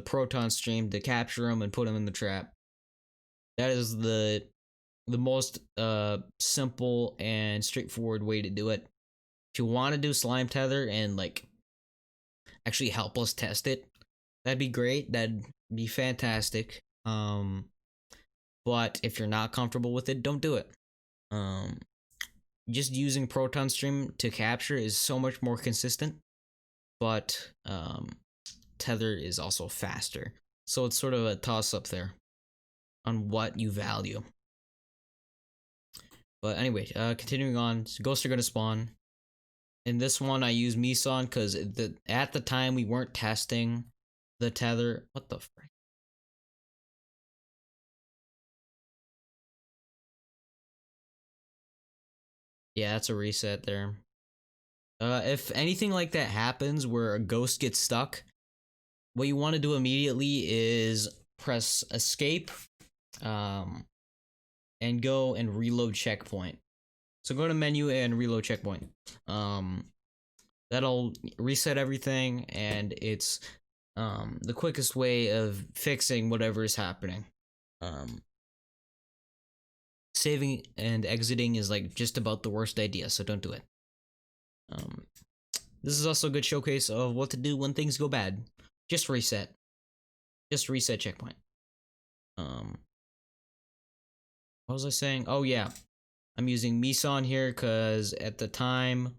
proton stream to capture them and put them in the trap. That is the most simple and straightforward way to do it. If you want to do slime tether and like actually help us test it, that'd be great. That'd be fantastic. But if you're not comfortable with it, don't do it. Just using proton stream to capture is so much more consistent, but tether is also faster. So it's sort of a toss up there on what you value. But anyway, continuing on, ghosts are gonna spawn. In this one, I use Meson because at the time we weren't testing the tether. What the frick? Yeah, that's a reset there. If anything like that happens where a ghost gets stuck, what you want to do immediately is press escape, and go and reload checkpoint. So go to menu and reload checkpoint. That'll reset everything, and it's the quickest way of fixing whatever is happening. Saving and exiting is like just about the worst idea, so don't do it. This is also a good showcase of what to do when things go bad. Just reset. Just reset checkpoint. What was I saying? Oh yeah, I'm using Meson here because at the time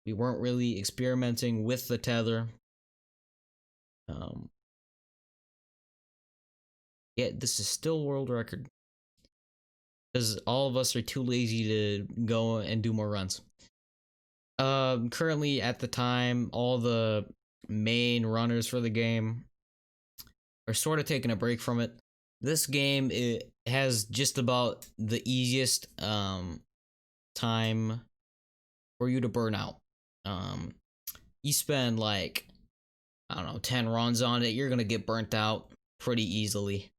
we weren't really experimenting with the tether. Yeah, this is still world record because all of us are too lazy to go and do more runs. Currently at the time, all the main runners for the game are sort of taking a break from it. This game, it has just about the easiest time for you to burn out. You spend like, I don't know, 10 runs on it, you're gonna get burnt out pretty easily.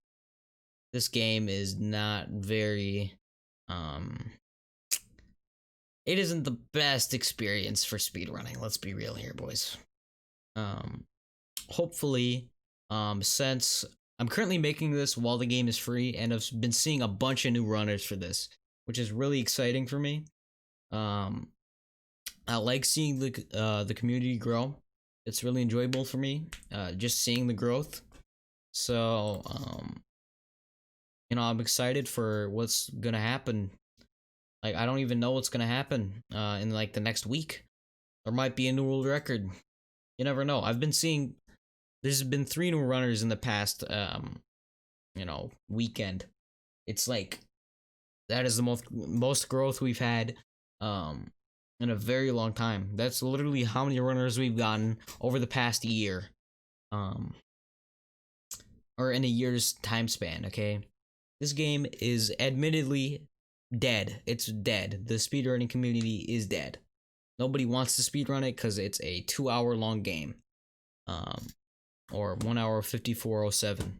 This game is not very it isn't the best experience for speedrunning, let's be real here, boys. Hopefully, since I'm currently making this while the game is free, and I've been seeing a bunch of new runners for this, which is really exciting for me. I like seeing the community grow. It's really enjoyable for me, just seeing the growth. So, I'm excited for what's gonna happen. Like, I don't even know what's gonna happen in like the next week. There might be a new world record. You never know. I've been seeing there's been 3 new runners in the past weekend. It's like that is the most growth we've had in a very long time. That's literally how many runners we've gotten over the past year. Or in a year's time span, okay? This game is admittedly dead. It's dead. The speedrunning community is dead. Nobody wants to speedrun it because it's a 2-hour long game. Or 1 hour 54:07.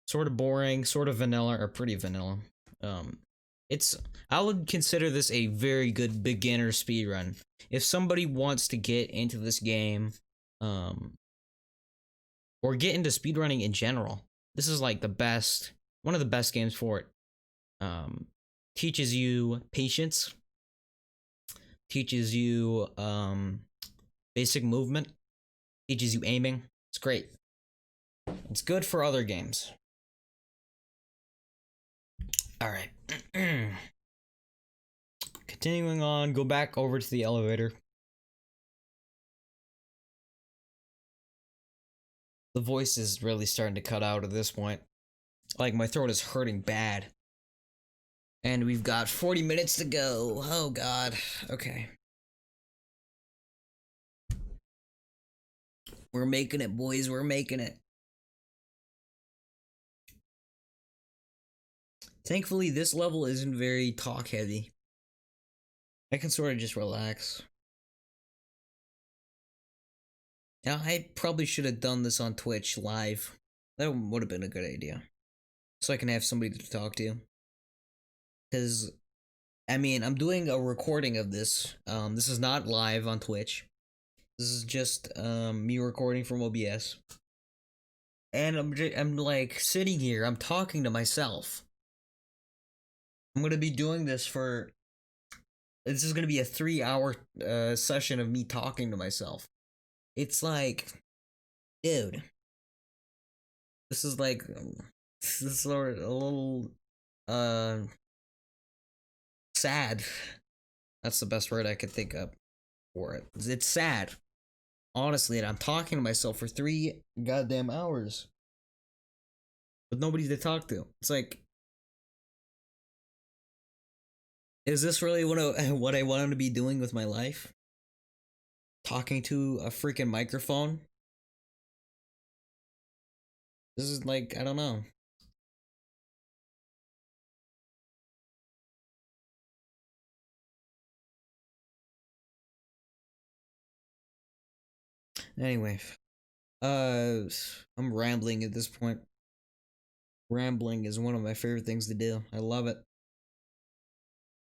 Sort of boring, sort of vanilla, or pretty vanilla. I would consider this a very good beginner speedrun. If somebody wants to get into this game, or get into speedrunning in general, this is like one of the best games for it. Teaches you patience, teaches you basic movement, teaches you aiming. It's great. It's good for other games. All right. Continuing on, go back over to the elevator. The voice is really starting to cut out at this point. Like, my throat is hurting bad. And we've got 40 minutes to go. Oh, God. Okay. We're making it, boys. We're making it. Thankfully, this level isn't very talk heavy. I can sort of just relax. Now, I probably should have done this on Twitch live. That would have been a good idea. So I can have somebody to talk to. Because, I mean, I'm doing a recording of this. This is not live on Twitch. This is just me recording from OBS. And I'm like sitting here, I'm talking to myself. I'm gonna be doing this for. This is gonna be a 3-hour session of me talking to myself. It's like, dude, this is like, this is sort of a little sad. That's the best word I could think of for it. It's sad, honestly, and I'm talking to myself for 3 goddamn hours with nobody to talk to. It's like, is this really what I want to be doing with my life? Talking to a freaking microphone? This is like, I don't know. Anyway, I'm rambling at this point. Rambling is one of my favorite things to do. I love it.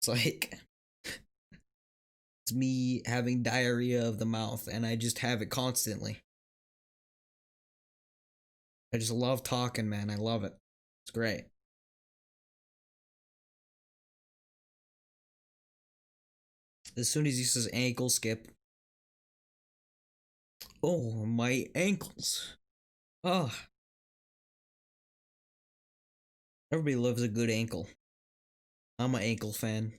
It's like, it's me having diarrhea of the mouth, and I just have it constantly. I just love talking, man. I love it. It's great. As soon as he says ankle skip. Oh, my ankles. Oh. Everybody loves a good ankle. I'm an ankle fan.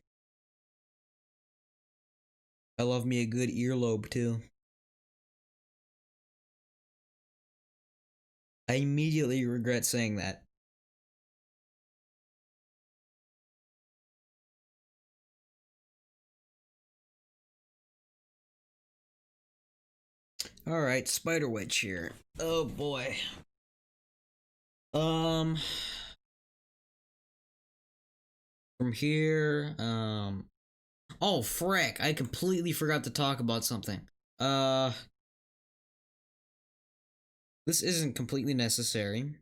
I love me a good earlobe, too. I immediately regret saying that. Alright, Spider Witch here. Oh boy. From here, oh frick, I completely forgot to talk about something. This isn't completely necessary.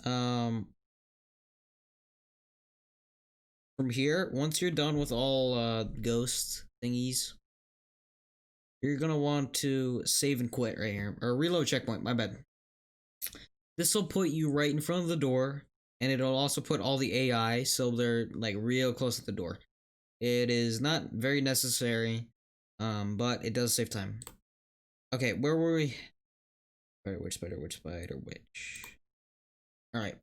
From here, once you're done with all, ghost thingies, you're gonna want to save and quit right here. Or reload checkpoint, my bad. This will put you right in front of the door, and it'll also put all the AI, so they're, like, real close at the door. It is not very necessary, but it does save time. Okay, where were we? Spider Witch. Alright.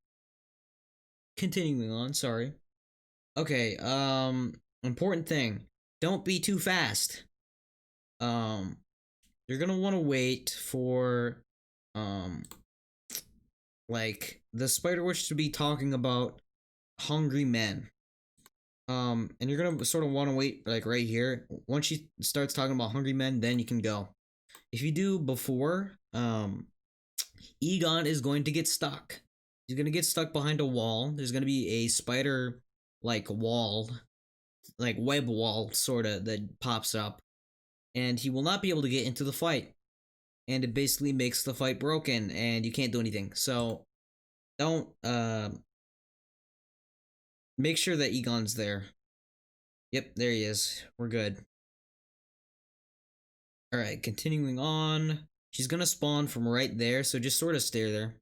Continuing on, sorry. Okay, important thing. Don't be too fast. You're gonna want to wait for, like, the Spider Witch to be talking about hungry men. And you're gonna sort of want to wait, like, right here. Once she starts talking about hungry men, then you can go. If you do before, Egon is going to get stuck. He's gonna get stuck behind a wall. There's gonna be a spider, like, wall, like, web wall, sorta, that pops up. And he will not be able to get into the fight. And it basically makes the fight broken, and you can't do anything. So, don't, make sure that Egon's there. Yep, there he is. We're good. Alright, continuing on. She's gonna spawn from right there, so just sort of stare there.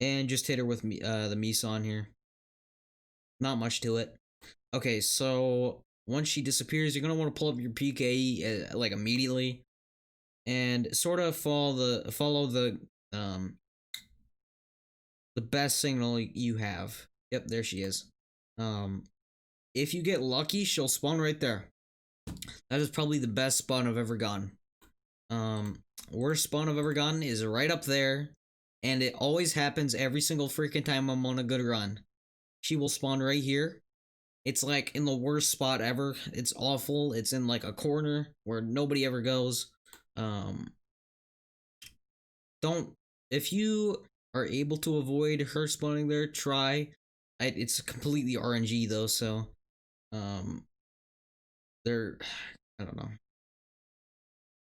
And just hit her with me, the Meson here. Not much to it. Okay, so once she disappears, you're gonna want to pull up your PKE like immediately, and sort of follow um the best signal you have. Yep, there she is. Um, if you get lucky, she'll spawn right there. That is probably the best spawn I've ever gotten. Worst spawn I've ever gotten is right up there, and it always happens every single freaking time I'm on a good run. She will spawn right here. It's like in the worst spot ever. It's awful. It's in like a corner where nobody ever goes. Um, don't if you are able to avoid her spawning there, try. It's completely RNG though, so um, they're I don't know.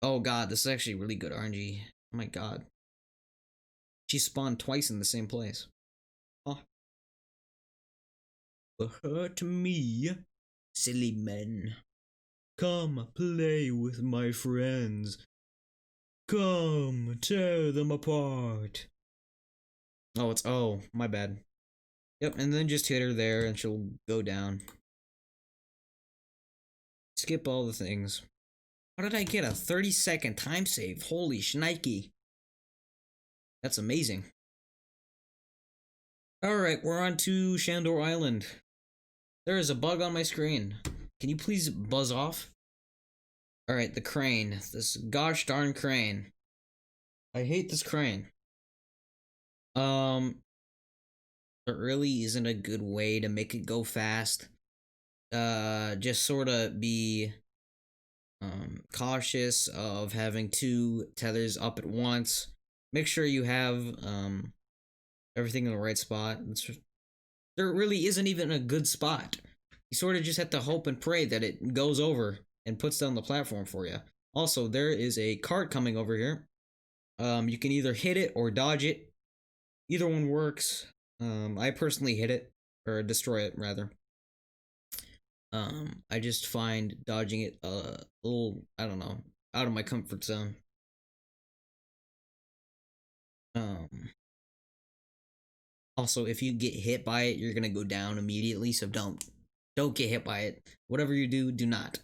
Oh god, this is actually really good RNG. Oh my god, she spawned twice in the same place. Oh, hurt me, silly men. Come play with my friends. Come tear them apart. Oh, my bad. Yep, and then just hit her there and she'll go down. Skip all the things. How did I get a 30-second time save? Holy shnikey. That's amazing. Alright, we're on to Shandor Island. There is a bug on my screen. Can you please buzz off? Alright, the crane. This gosh darn crane. I hate this crane. There really isn't a good way to make it go fast. Just sort of be cautious of having two tethers up at once. Make sure you have everything in the right spot. There really isn't even a good spot. You sort of just have to hope and pray that it goes over and puts down the platform for you. Also, there is a cart coming over here. You can either hit it or dodge it. Either one works. I personally hit it, or destroy it rather. I just find dodging it a little, I don't know, out of my comfort zone. Also, if you get hit by it, you're gonna go down immediately. So don't get hit by it. Whatever you do, do not.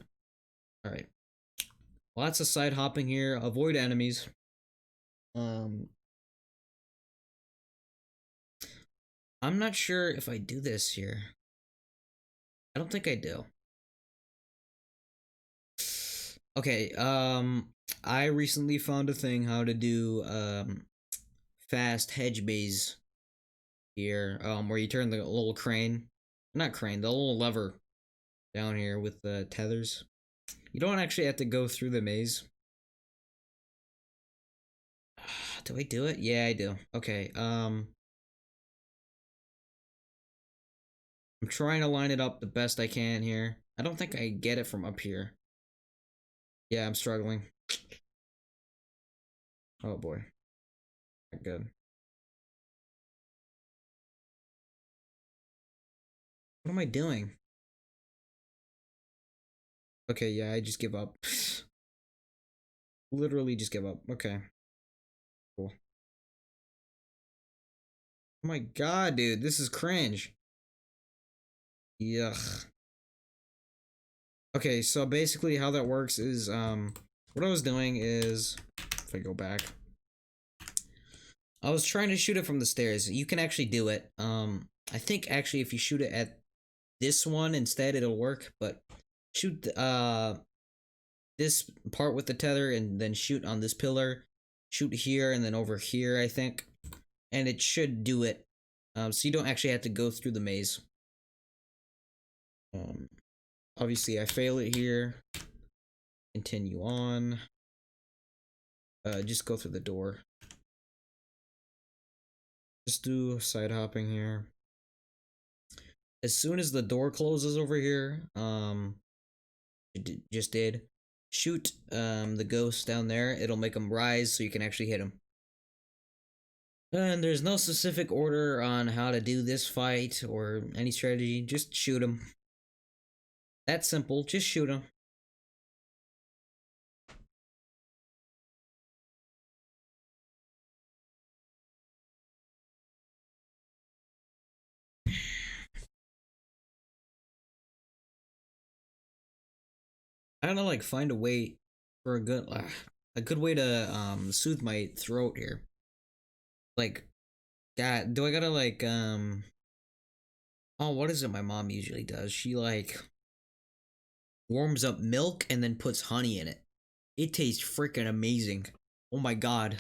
All right. Lots of side hopping here. Avoid enemies. I'm not sure if I do this here. I don't think I do. Okay, I recently found a thing how to do fast hedge maze here, where you turn the little crane, not crane, the little lever down here with the tethers. You don't actually have to go through the maze. Do I do it? Yeah, I do. Okay, I'm trying to line it up the best I can here. I don't think I get it from up here. Yeah, I'm struggling. Oh boy. Not good. What am I doing? Okay, yeah, I just give up. Literally just give up. Okay. Cool. Oh my god, dude, this is cringe. Yuck. Okay, so basically how that works is, what I was doing is, if I go back, I was trying to shoot it from the stairs. You can actually do it. I think actually if you shoot it at this one instead, it'll work, but shoot, this part with the tether and then shoot on this pillar, shoot here and then over here, I think, and it should do it. So you don't actually have to go through the maze. Obviously I fail it here. Continue on. Just go through the door. Just do side hopping here. As soon as the door closes over here, it just did. Shoot the ghost down there. It'll make them rise so you can actually hit them. And there's no specific order on how to do this fight or any strategy. Just shoot them. That's simple. Just shoot them. I gotta like find a way for a good way to soothe my throat here. Like, God, do I gotta like oh, what is it my mom usually does? She like warms up milk and then puts honey in it. It tastes freaking amazing. Oh my god.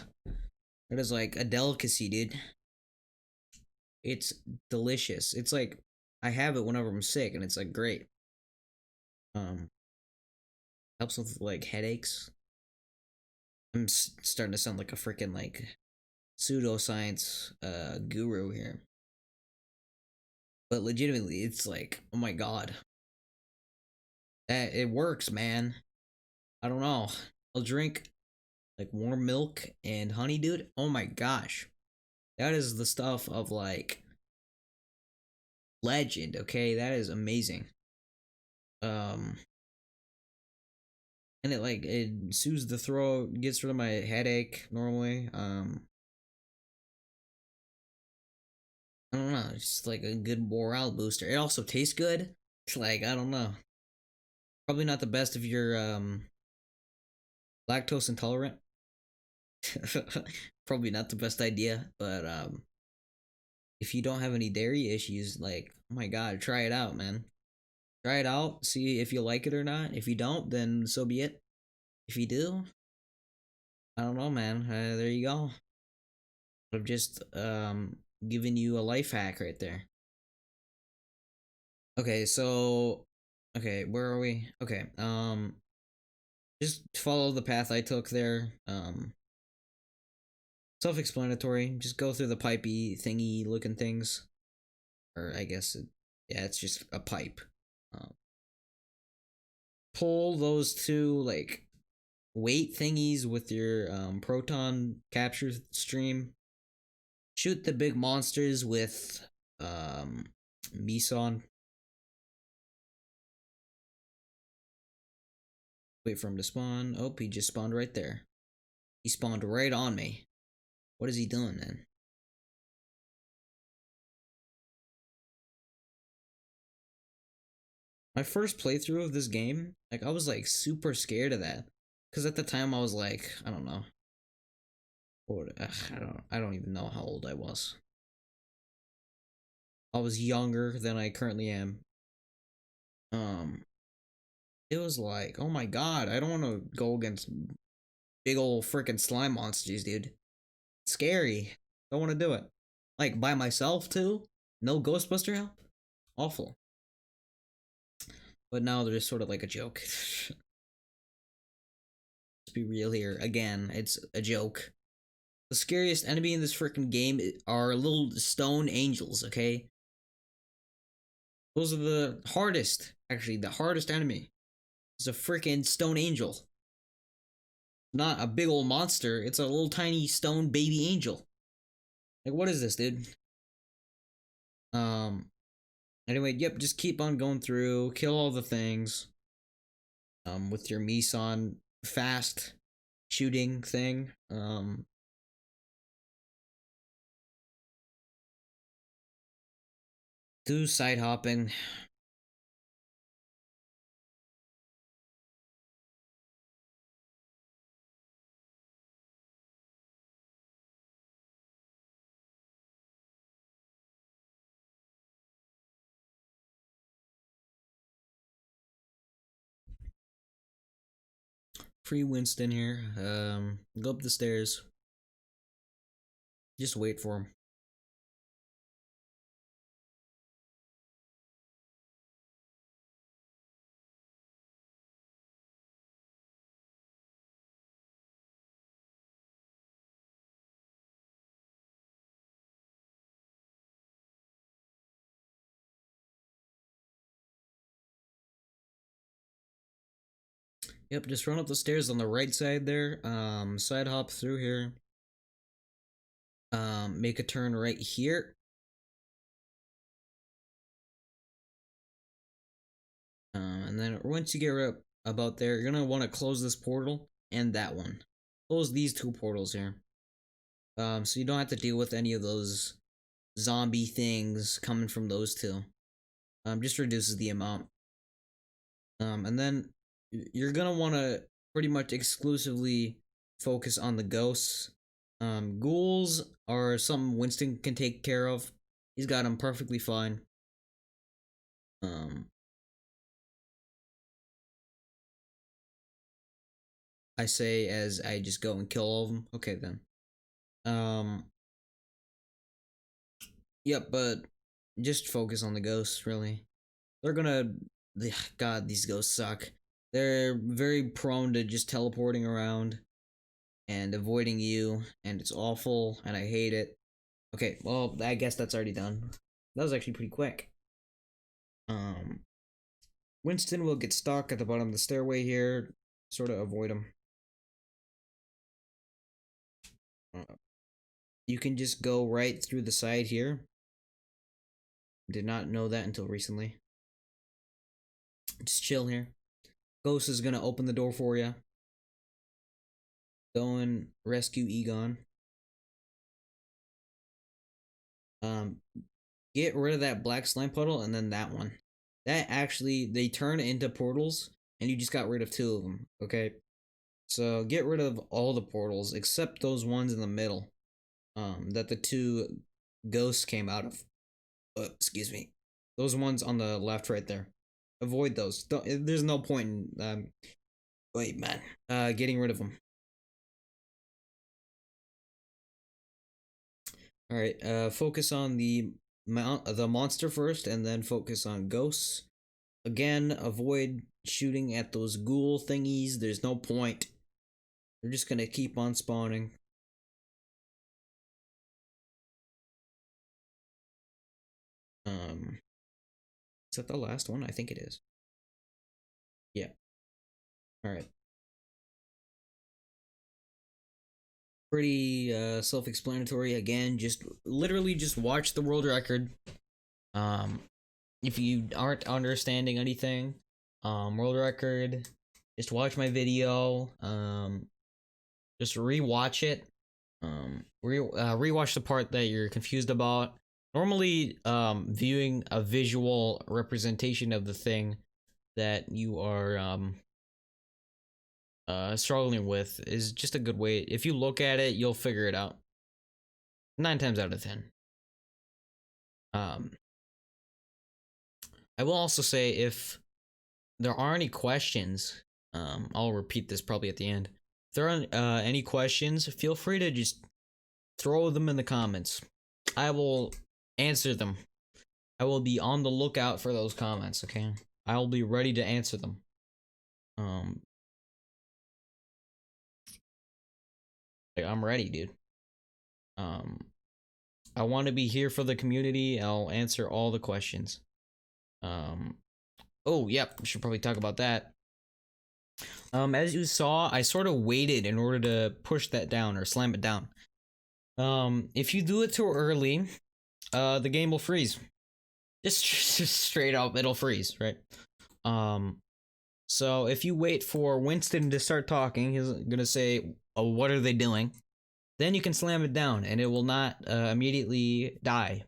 That is like a delicacy, dude. It's delicious. It's like I have it whenever I'm sick and it's like great. Um Helps with like headaches. Starting to sound like a freaking like pseudoscience guru here. But legitimately, it's like, oh my god. That it works, man. I don't know. I'll drink like warm milk and honey, dude. Oh my gosh. That is the stuff of like legend, okay? That is amazing. Um and it soothes the throat, gets rid of my headache normally. I don't know, it's just like a good morale booster. It also tastes good. It's like, I don't know. Probably not the best if you're lactose intolerant. Probably not the best idea, but if you don't have any dairy issues, like, oh my god, try it out, man. Try it out, see if you like it or not. If you don't, then so be it. If you do, I don't know, man. There you go. I've just given you a life hack right there. Okay, so okay, where are we? Okay, just follow the path I took there. Self-explanatory. Just go through the pipey thingy looking things, or I guess yeah, it's just a pipe. Um, Pull those two like weight thingies with your proton capture stream. Shoot the big monsters with Meson. Wait for him to spawn. Oh, he just spawned right there. He spawned right on me. What is he doing then? My first playthrough of this game, like I was like super scared of that, because at the time I was like, I don't know, I don't even know how old I was. I was younger than I currently am. Um, it was like, oh my god, I don't want to go against big old freaking slime monsters, dude. Scary. Don't want to do it. Like by myself too. No Ghostbuster help. Awful. But now they're just sort of like a joke. Let's be real here. Again, it's a joke. The scariest enemy in this freaking game are little stone angels, okay? Those are the hardest, actually, the hardest enemy. It's a freaking stone angel. Not a big old monster, it's a little tiny stone baby angel. Like, what is this, dude? Um, anyway, yep, just keep on going through, kill all the things. With your Meson fast shooting thing. Do side hopping. Free Winston here. Go up the stairs. Just wait for him. Yep, just run up the stairs on the right side there. Side hop through here. Make a turn right here. And then once you get up about there, you're gonna want to close this portal and that one. Close these two portals here. So you don't have to deal with any of those zombie things coming from those two. Just reduces the amount. And then you're gonna want to pretty much exclusively focus on the ghosts. Ghouls are something Winston can take care of. He's got them perfectly fine. I say as I just go and kill all of them. Okay then. Yep, but just focus on the ghosts, really. They're gonna. God, these ghosts suck. They're very prone to just teleporting around and avoiding you, and it's awful, and I hate it. Okay, well, I guess that's already done. That was actually pretty quick. Winston will get stuck at the bottom of the stairway here. Sort of avoid him. You can just go right through the side here. Did not know that until recently. Just chill here. Ghost is gonna open the door for you. Go and rescue Egon. Get rid of that black slime puddle and then that one. That actually, they turn into portals, and you just got rid of 2 of them, okay? So get rid of all the portals except those ones in the middle. That the 2 ghosts came out of. Excuse me. Those ones on the left right there. Avoid those. There's no point in wait, man. Getting rid of them. All right. Focus on the monster first, and then focus on ghosts. Again, avoid shooting at those ghoul thingies. There's no point. They're just gonna keep on spawning. Is that the last one? I think it is. Yeah. All right. Pretty self-explanatory. Again, just literally just watch the world record. If you aren't understanding anything, world record, just watch my video. Just rewatch it. Rewatch the part that you're confused about. Normally, viewing a visual representation of the thing that you are struggling with is just a good way. If you look at it, you'll figure it out. 9 times out of 10. I will also say, if there are any questions, I'll repeat this probably at the end. If there are any questions, feel free to just throw them in the comments. I will answer them. I will be on the lookout for those comments, okay? I will be ready to answer them. Like, I'm ready, dude. I want to be here for the community. I'll answer all the questions. Oh, yep, we should probably talk about that. As you saw, I sort of waited in order to push that down or slam it down. If you do it too early, the game will freeze. Just straight up, it'll freeze, right? So if you wait for Winston to start talking, he's gonna say, "Oh, what are they doing?" Then you can slam it down, and it will not immediately die.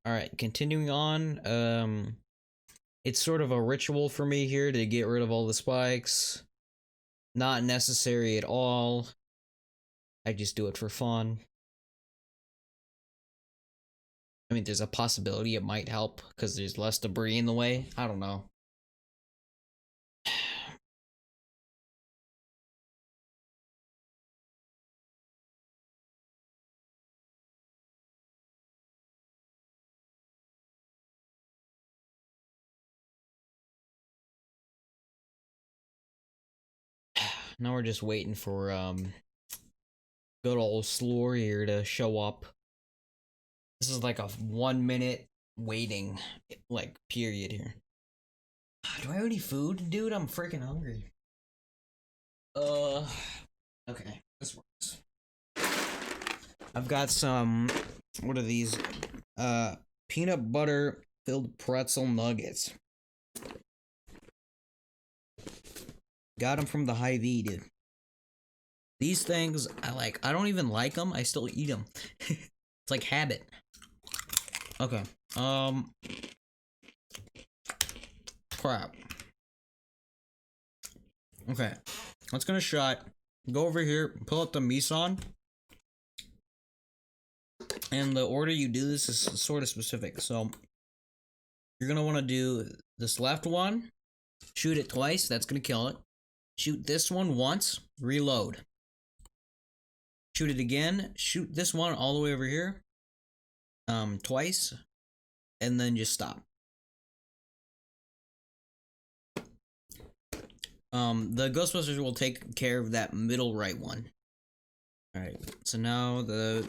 All right, continuing on. It's sort of a ritual for me here to get rid of all the spikes. Not necessary at all. I just do it for fun. I mean, there's a possibility it might help because there's less debris in the way. I don't know. Now we're just waiting for good old Slore here to show up. This is like a 1 minute waiting like period here. Do I have any food, dude? I'm freaking hungry. Okay, this works. I've got some, what are these? Peanut butter filled pretzel nuggets. Got them from the Hy-Vee, dude. These things, I don't even like them. I still eat them. It's like habit. Okay. Crap. Okay, let's get a shot. Go over here, pull up the Mison. And the order you do this is sort of specific. So you're gonna want to do this left one, shoot it twice, that's gonna kill it. Shoot this one once, reload. Shoot it again, shoot this one all the way over here, twice, and then just stop. The Ghostbusters will take care of that middle right one. Alright, so now the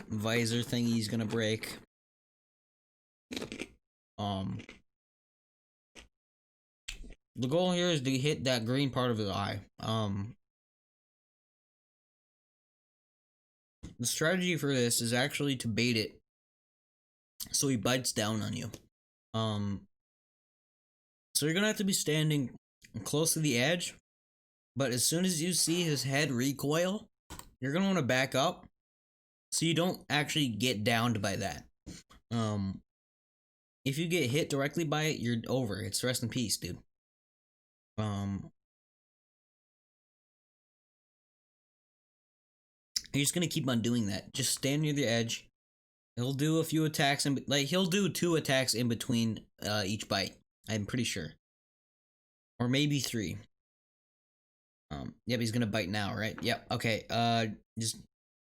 visor thingy's gonna break. The goal here is to hit that green part of his eye. The strategy for this is actually to bait it so he bites down on you. So you're gonna have to be standing close to the edge, but as soon as you see his head recoil, you're gonna want to back up so you don't actually get downed by that. If you get hit directly by it, you're over. It's rest in peace, dude. You're just gonna keep on doing that. Just stand near the edge. He'll do a few attacks and he'll do 2 attacks in between each bite. I'm pretty sure, or maybe 3. Yep, he's gonna bite now, right? Yep. Okay. Just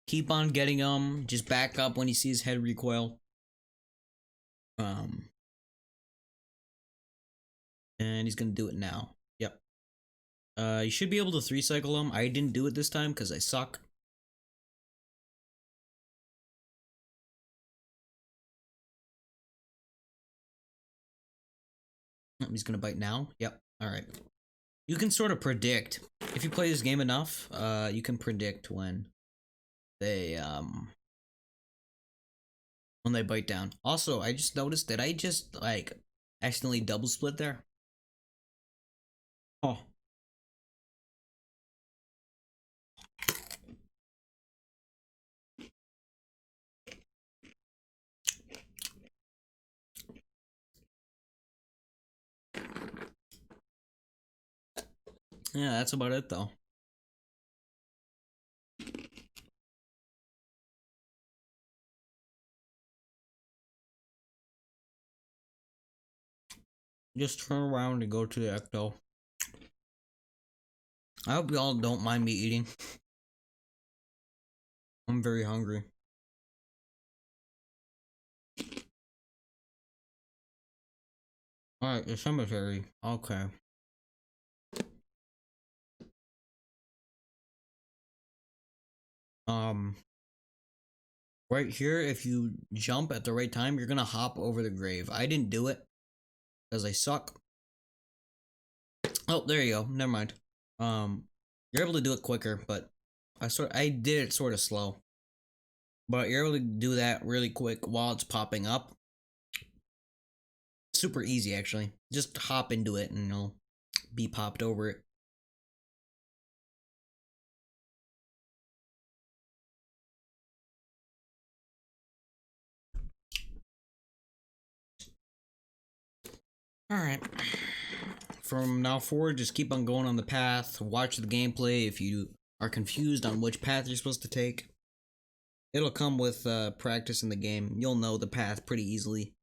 keep on getting him. Just back up when you see his head recoil. And he's gonna do it now. Yep. You should be able to 3-cycle him. I didn't do it this time because I suck. He's gonna bite now. Yep. All right. You can sort of predict if you play this game enough. You can predict when they bite down. Also, I just noticed that I just like accidentally double split there. Oh. Yeah, that's about it though. Just turn around and go to the ecto. I hope y'all don't mind me eating. I'm very hungry. Alright, the cemetery. Okay. Right here, if you jump at the right time, you're gonna hop over the grave. I didn't do it because I suck. Oh, there you go. Never mind. You're able to do it quicker, but I did it sort of slow. But you're able to do that really quick while it's popping up. Super easy, actually. Just hop into it and you'll be popped over it. Alright. From now forward, just keep on going on the path. Watch the gameplay if you are confused on which path you're supposed to take. It'll come with practice in the game. You'll know the path pretty easily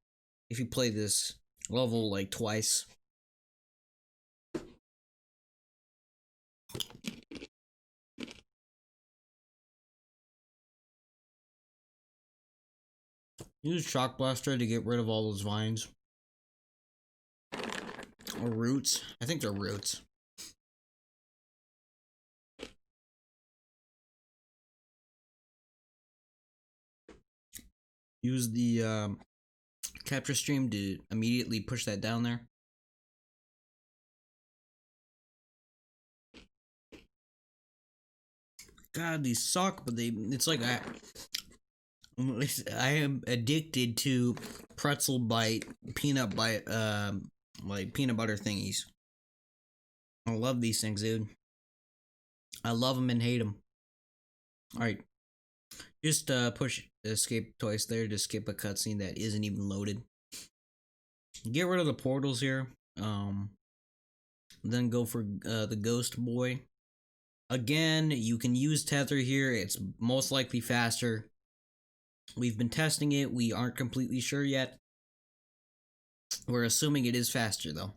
if you play this level like twice. Use Shock Blaster to get rid of all those vines. Or roots. I think they're roots. Use the capture stream to immediately push that down there. God, these suck, but it's like I am addicted to pretzel bite, peanut bite, like peanut butter thingies. I love these things, dude. I love them and hate them. Alright. Just push escape twice there to skip a cutscene that isn't even loaded. Get rid of the portals here. Then go for the ghost boy. Again, you can use tether here. It's most likely faster. We've been testing it. We aren't completely sure yet. We're assuming it is faster though.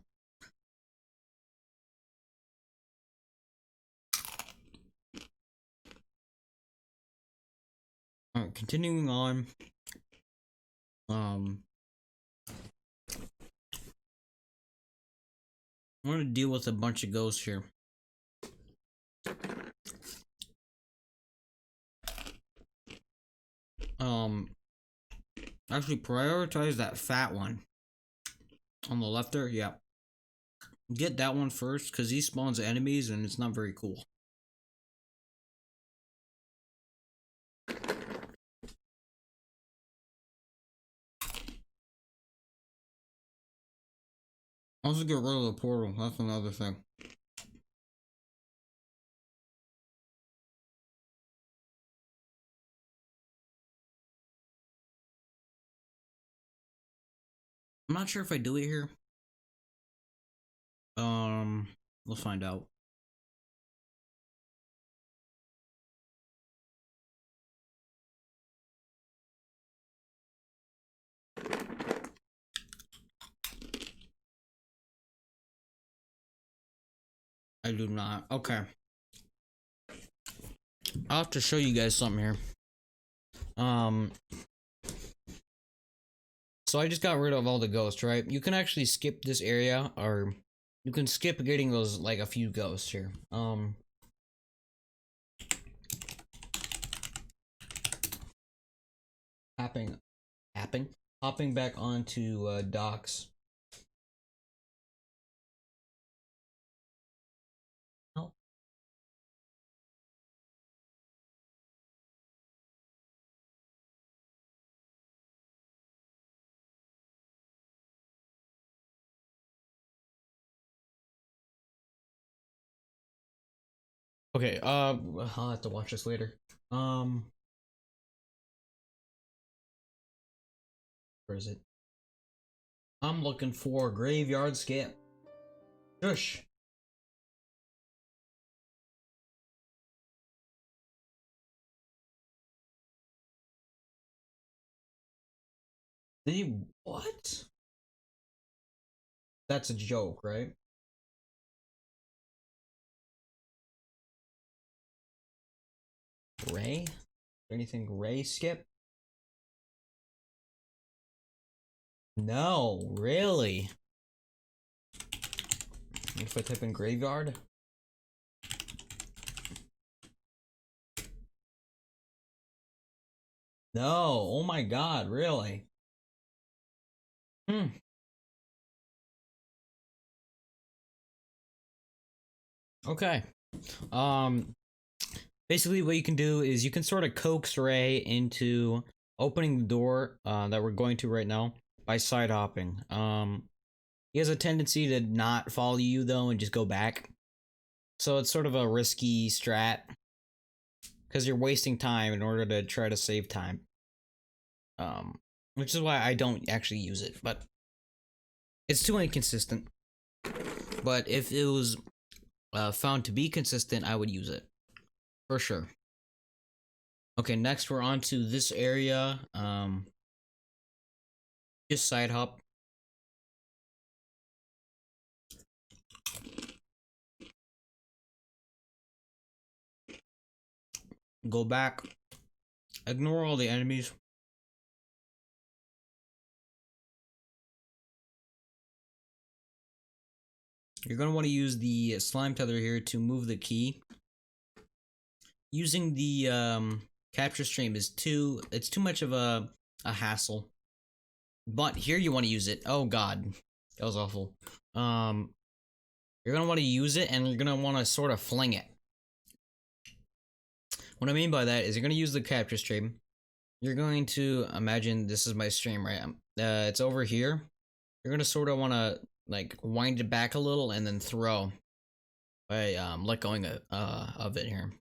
Alright, continuing on. I'm gonna deal with a bunch of ghosts here. Actually prioritize that fat one on the left there. Yeah, get that one first because he spawns enemies and it's not very cool. Also get rid of the portal. That's another thing. I'm not sure if I do it here. We'll find out. I do not. Okay. I'll have to show you guys something here. So I just got rid of all the ghosts, right? You can actually skip this area, or you can skip getting those, like, a few ghosts here. Hopping back onto docks. Oh. Okay, I'll have to watch this later. Where is it? I'm looking for graveyard skip. Shush. What? That's a joke, right? Ray? Anything Ray skip? No, really? If I type in graveyard? No, oh my god, really? Okay. Um, Basically what you can do is you can sort of coax Ray into opening the door that we're going to right now by side hopping. He has a tendency to not follow you though and just go back. So it's sort of a risky strat because you're wasting time in order to try to save time. Which is why I don't actually use it, but it's too inconsistent. But if it was found to be consistent, I would use it for sure. Okay, next we're on to this area. Just side hop. Go back. Ignore all the enemies. You're going to want to use the slime tether here to move the key. Using the capture stream is too much of a hassle. But here you want to use it. Oh god. That was awful. You're going to want to use it and you're going to want to sort of fling it. What I mean by that is you're going to use the capture stream. You're going to imagine this is my stream, right? It's over here. You're going to sort of want to like wind it back a little and then throw by let going of it here.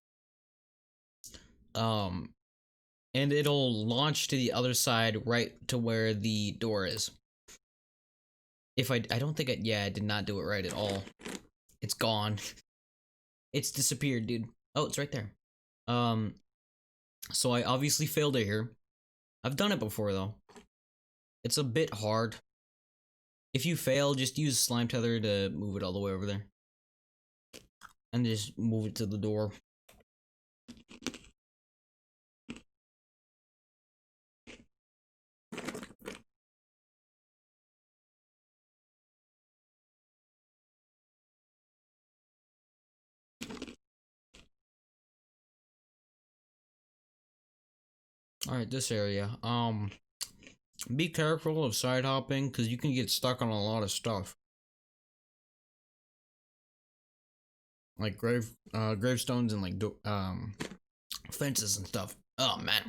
And it'll launch to the other side right to where the door is. If I don't think yeah, I did not do it right at all. It's gone. It's disappeared, dude. Oh, it's right there. So I obviously failed it here. I've done it before though. It's a bit hard. If you fail, just use slime tether to move it all the way over there. And just move it to the door. Alright, this area. Be careful of side hopping because you can get stuck on a lot of stuff. Like gravestones and like fences and stuff. Oh man.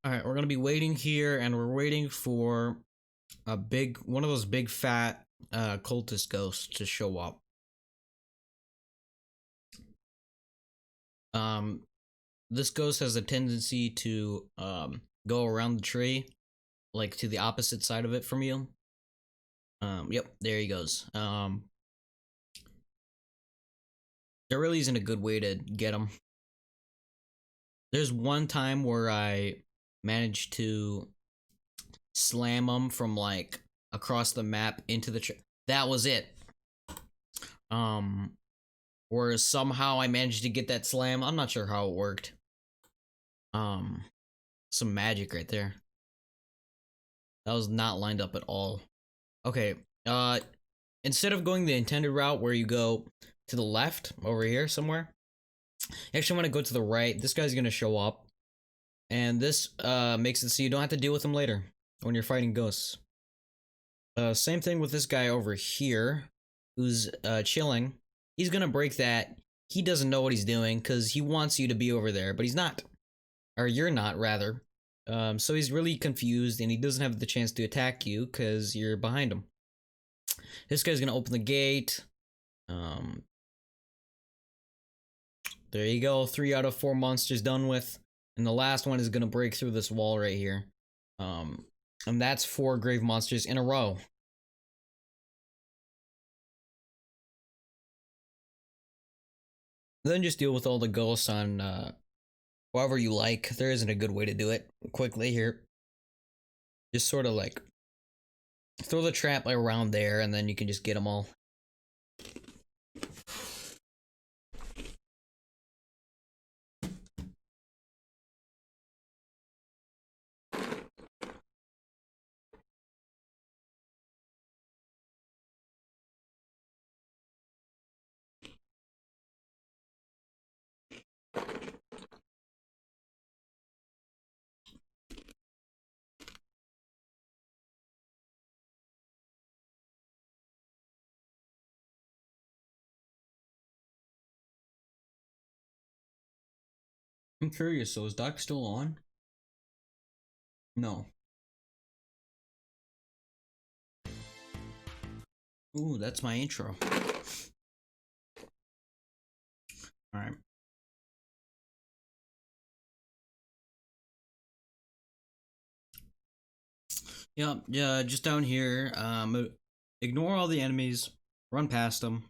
Alright, we're gonna be waiting here and we're waiting for one of those big fat cultist ghosts to show up. This ghost has a tendency to go around the tree, like to the opposite side of it from you. Yep, there he goes. There really isn't a good way to get him. There's one time where I managed to slam him from like across the map into the tree. That was it. Where somehow I managed to get that slam. I'm not sure how it worked. Some magic right there. That was not lined up at all. Okay, instead of going the intended route where you go to the left over here somewhere, you actually want to go to the right. This guy's gonna show up, and this makes it so you don't have to deal with him later when you're fighting ghosts. Same thing with this guy over here, who's chilling. He's gonna break that. He doesn't know what he's doing because he wants you to be over there, but he's not. Or you're not, rather. So he's really confused and he doesn't have the chance to attack you because you're behind him. This guy's gonna open the gate. There you go. 3 out of 4 monsters done with. And the last one is gonna break through this wall right here. And that's 4 grave monsters in a row. Then just deal with all the ghosts on however you like. There isn't a good way to do it quickly here. Just sort of like throw the trap around there and then you can just get them all. I'm curious, so is Doc still on? No. Ooh, that's my intro. Alright. Yep, yeah, just down here. Ignore all the enemies. Run past them.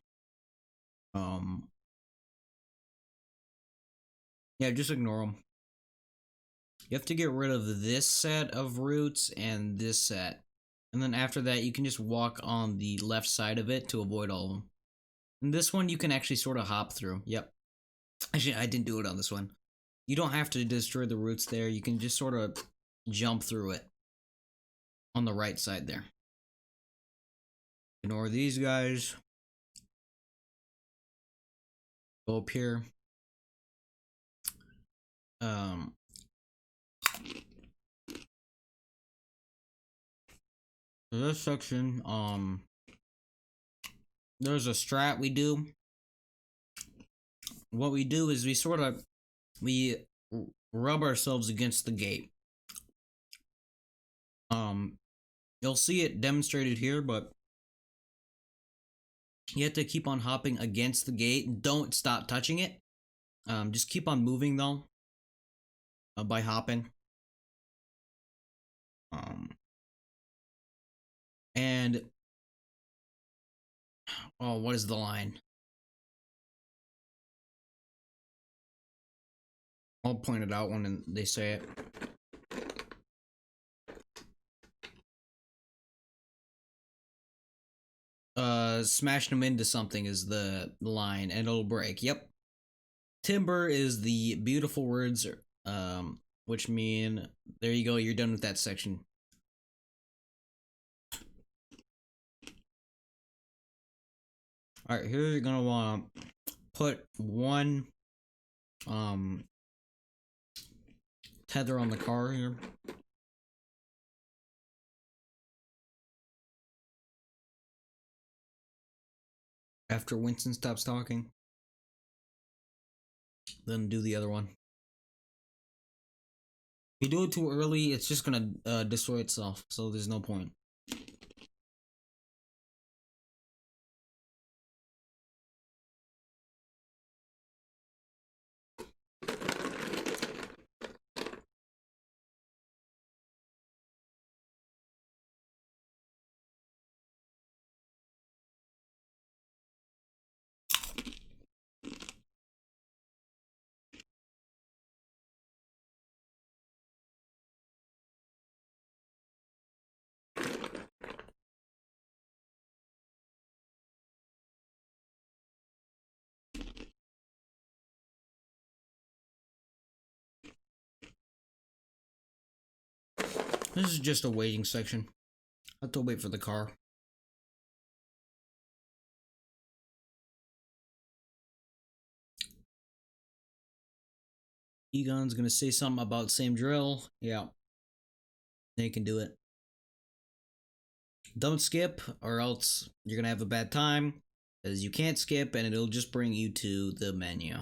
Yeah, just ignore them. You have to get rid of this set of roots and this set. And then after that, you can just walk on the left side of it to avoid all of them. And this one, you can actually sort of hop through. Yep. Actually, I didn't do it on this one. You don't have to destroy the roots there. You can just sort of jump through it. On the right side there. Ignore these guys. Go up here. So this section, there's a strat we do. What we do is we rub ourselves against the gate. You'll see it demonstrated here, but you have to keep on hopping against the gate. Don't stop touching it. Just keep on moving though. By hopping. And oh, what is the line? I'll point it out when they say it. Smashing them into something is the line, and it'll break. Yep. Timber is the beautiful words, which mean there you go. You're done with that section. All right, here you're gonna want to put one tether on the car here. After Winston stops talking, then do the other one. If you do it too early, it's just gonna destroy itself, so there's no point. This is just a waiting section. I have to wait for the car. Egon's gonna say something about same drill. Yeah. Then you can do it. Don't skip, or else you're gonna have a bad time, because you can't skip and it'll just bring you to the menu.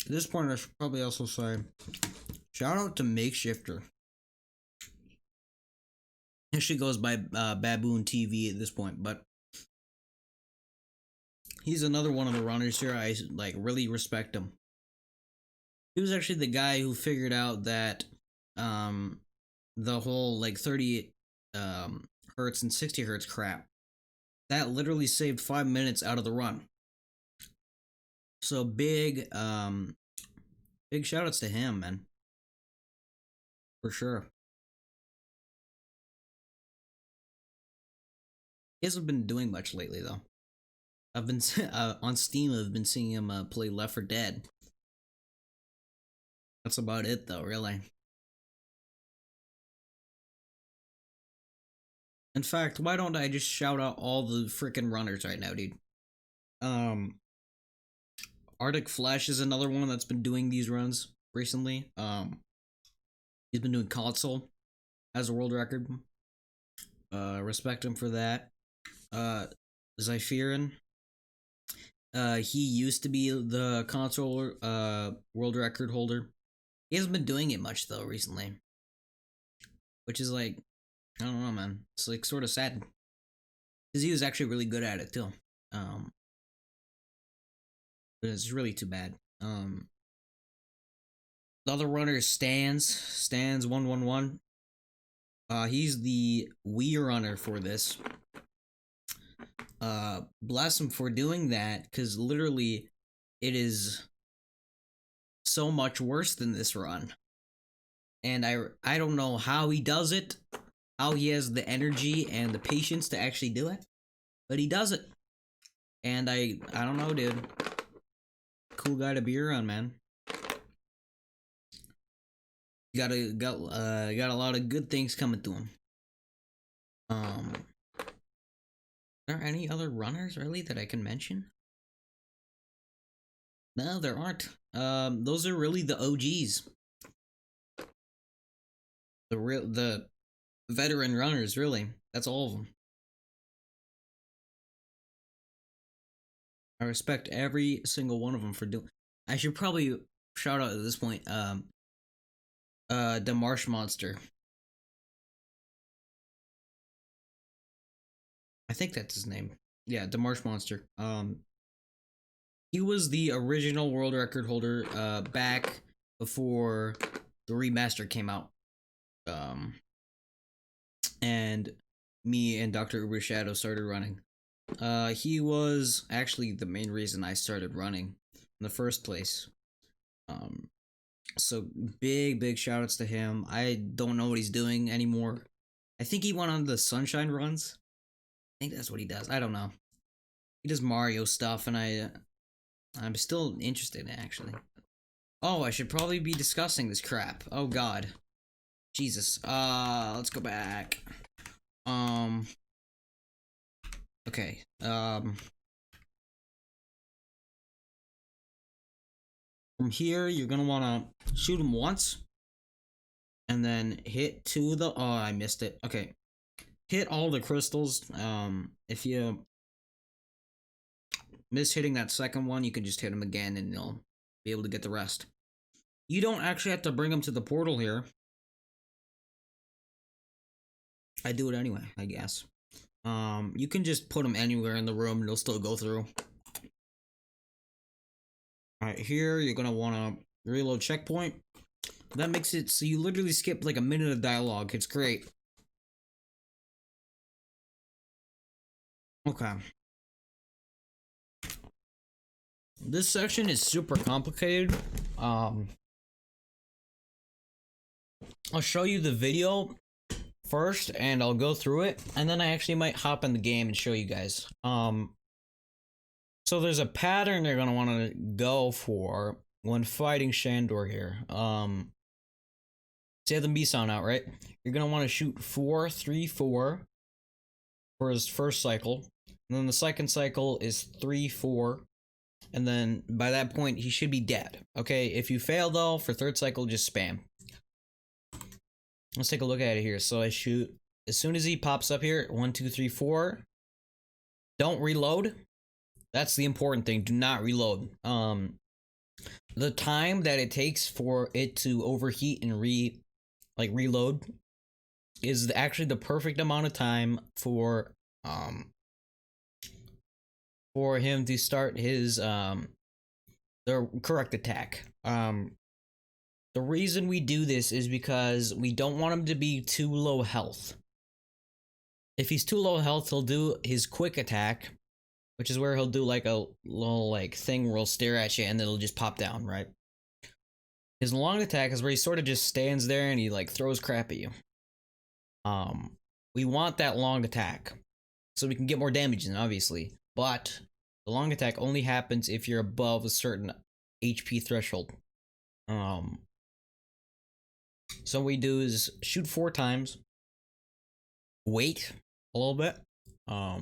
At this point, I should probably also say, shout out to Makeshifter. She goes by Baboon TV at this point, but he's another one of the runners here. I like really respect him. He was actually the guy who figured out that the whole like 30 hertz and 60 hertz crap that literally saved 5 minutes out of the run. So big shout outs to him, man. For sure. He hasn't been doing much lately though. I've been on Steam. I've been seeing him play Left 4 Dead. That's about it though, really. In fact, why don't I just shout out all the freaking runners right now, dude? Arctic Flash is another one that's been doing these runs recently. He's been doing console as a world record. Respect him for that. Zypherin. He used to be the console world record holder. He hasn't been doing it much though recently, which is like, I don't know, man. It's like sort of sad because he was actually really good at it too. But it's really too bad. The other runner is Stans 111. He's the Wii runner for this. Bless him for doing that, because literally it is so much worse than this run. And I don't know how he does it, how he has the energy and the patience to actually do it, but he does it. And I don't know, dude. Cool guy to be around, man. Got a lot of good things coming to him. Are there any other runners really that I can mention? No, there aren't. Those are really the OGs. The veteran runners, really. That's all of them. I respect every single one of them for doing. I should probably shout out at this point. The Marsh Monster. I think that's his name. Yeah, the Marsh Monster. He was the original world record holder back before the remaster came out. And me and Dr. Uber Shadow started running. He was actually the main reason I started running in the first place. So big shout outs to him. I don't know what he's doing anymore. I think he went on the Sunshine runs. I think that's what he does. I don't know. He does Mario stuff, and I'm still interested in it, actually. Oh, I should probably be discussing this crap. Oh god. Jesus. Let's go back. Okay. From here, you're gonna wanna shoot him once. And then hit two of the... Oh, I missed it. Okay. Hit all the crystals. If you miss hitting that second one, you can just hit him again and you'll be able to get the rest. You don't actually have to bring him to the portal here. I do it anyway, I guess. You can just put him anywhere in the room and it'll still go through. Alright, here you're gonna wanna reload checkpoint. That makes it so you literally skip like a minute of dialogue. It's great. Okay. This section is super complicated. I'll show you the video first and I'll go through it, and then I actually might hop in the game and show you guys. So there's a pattern you're gonna want to go for when fighting Shandor here. Say the Misan out, right? You're gonna want to shoot 4, 3, 4 for his first cycle, and then the second cycle is 3, 4, and then by that point he should be dead. Okay, if you fail though, for third cycle, just spam. Let's take a look at it here. So I shoot as soon as he pops up here. 1, 2, 3, 4. Don't reload. That's the important thing. Do not reload. The time that it takes for it to overheat and reload is actually the perfect amount of time for him to start his the correct attack. The reason we do this is because we don't want him to be too low health. If he's too low health, he'll do his quick attack, which is where he'll do like a little like thing where he'll stare at you and then it'll just pop down, right? His long attack is where he sort of just stands there and he like throws crap at you. We want that long attack so we can get more damage in, obviously. But the long attack only happens if you're above a certain HP threshold. So what we do is shoot 4 times, wait a little bit, or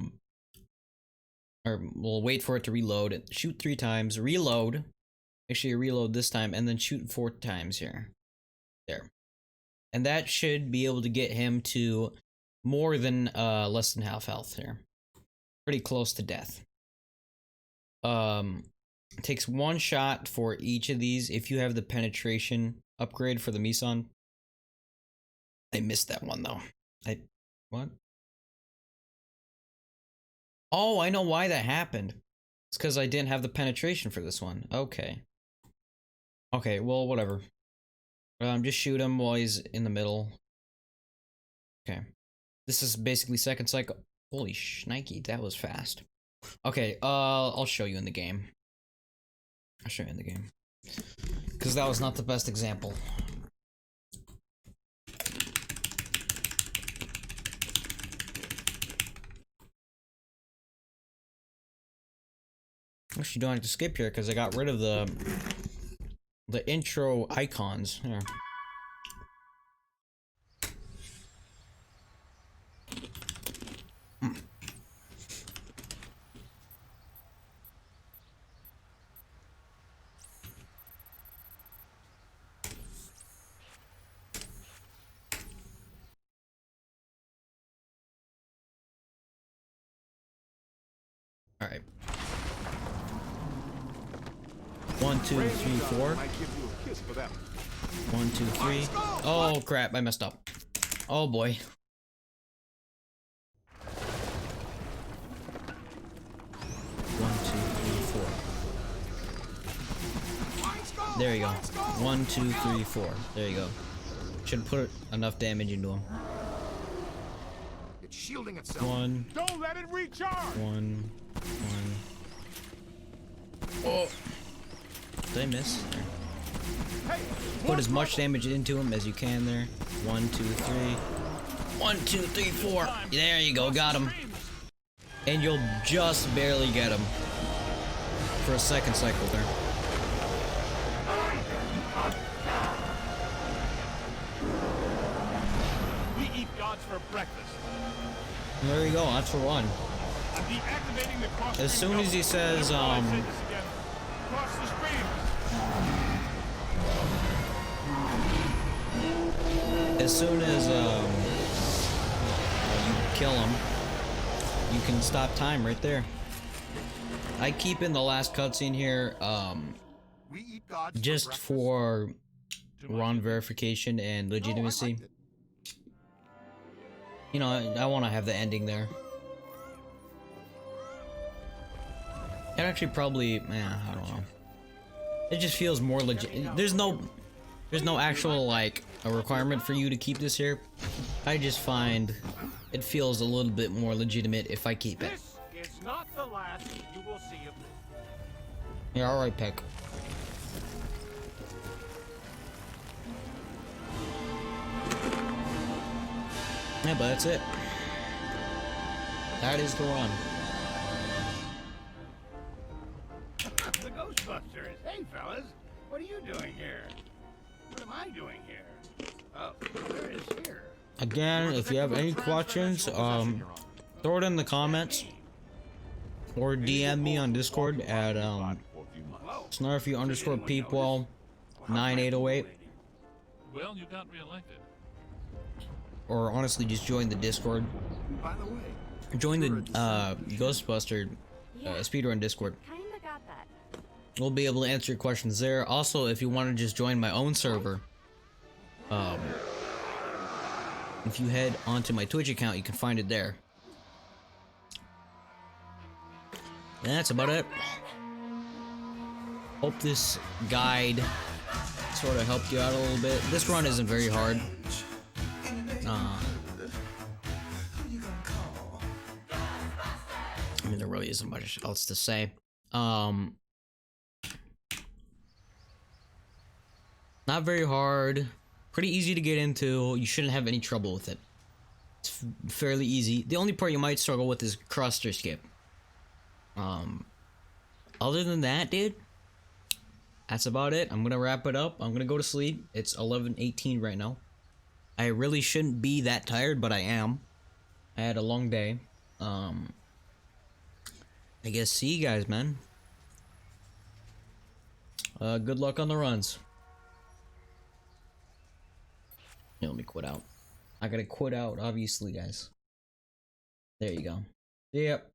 we'll wait for it to reload, shoot 3 times, reload, make sure you reload this time, and then shoot 4 times here. There. And that should be able to get him to more than less than half health here. Pretty close to death. It takes 1 shot for each of these if you have the penetration upgrade for the Misan. I missed that one though. What? Oh, I know why that happened. It's because I didn't have the penetration for this one. Okay. Okay, well, whatever. Just shoot him while he's in the middle. Okay. This is basically second cycle. Holy shnikey, that was fast. Okay, I'll show you in the game. I'll show you in the game. Because that was not the best example. Actually, don't have to skip here because I got rid of the intro icons. Here. All right. 1, 2, 3, 4. 1, 2, 3. Oh crap, I messed up. Oh boy. One, two, three, four. There you go. 1, 2, 3, 4. There you go. Should put enough damage into him. It's shielding itself. 1. Don't let it recharge. 1. Oh. Did I miss? There. Hey, Put as much damage into him as you can there. 1, 2, 3. 1, 2, 3, 4. There you go, got him. And you'll just barely get him for a second cycle there. we eat gods for breakfast. There you go, that's for one. I'm deactivating the cross. As soon as he says, Cross the stream. as soon as you kill him, you can stop time right there. I keep in the last cutscene here, We eat gods just breakfast. for run verification and No, I legitimacy. liked it. You know, I want to have the ending there. It actually probably, I don't know. It just feels more legit. There's no actual like a requirement for you to keep this here. I just find it feels a little bit more legitimate if I keep it. This is not the last you will see of me. Yeah, all right, Peck. Yeah, but that's it. That is the run. The Ghostbusters. Hey, fellas. What are you doing here? What am I doing here? Oh, there it is here. Again, if you have any questions, throw it in the comments or DM me on Discord at snarfy_peepwell9808, Well, you got reelected. or honestly just join the Discord. By the way, Join the Ghostbuster speedrun Discord. Kinda got that. We'll be able to answer your questions there. Also, if you want to just join my own server, if you head onto my Twitch account, you can find it there. And that's about it. Hope this guide sort of helped you out a little bit. This run isn't very hard. I mean, there really isn't much else to say. Not very hard. Pretty easy to get into. You shouldn't have any trouble with it. It's fairly easy. The only part you might struggle with is crust or skip. Other than that, dude, that's about it. I'm gonna wrap it up. I'm gonna go to sleep. It's 11:18 right now. I really shouldn't be that tired, but I am. I had a long day. I guess see you guys, man. Good luck on the runs. Yeah, let me quit out. I gotta quit out, obviously, guys. There you go. Yep.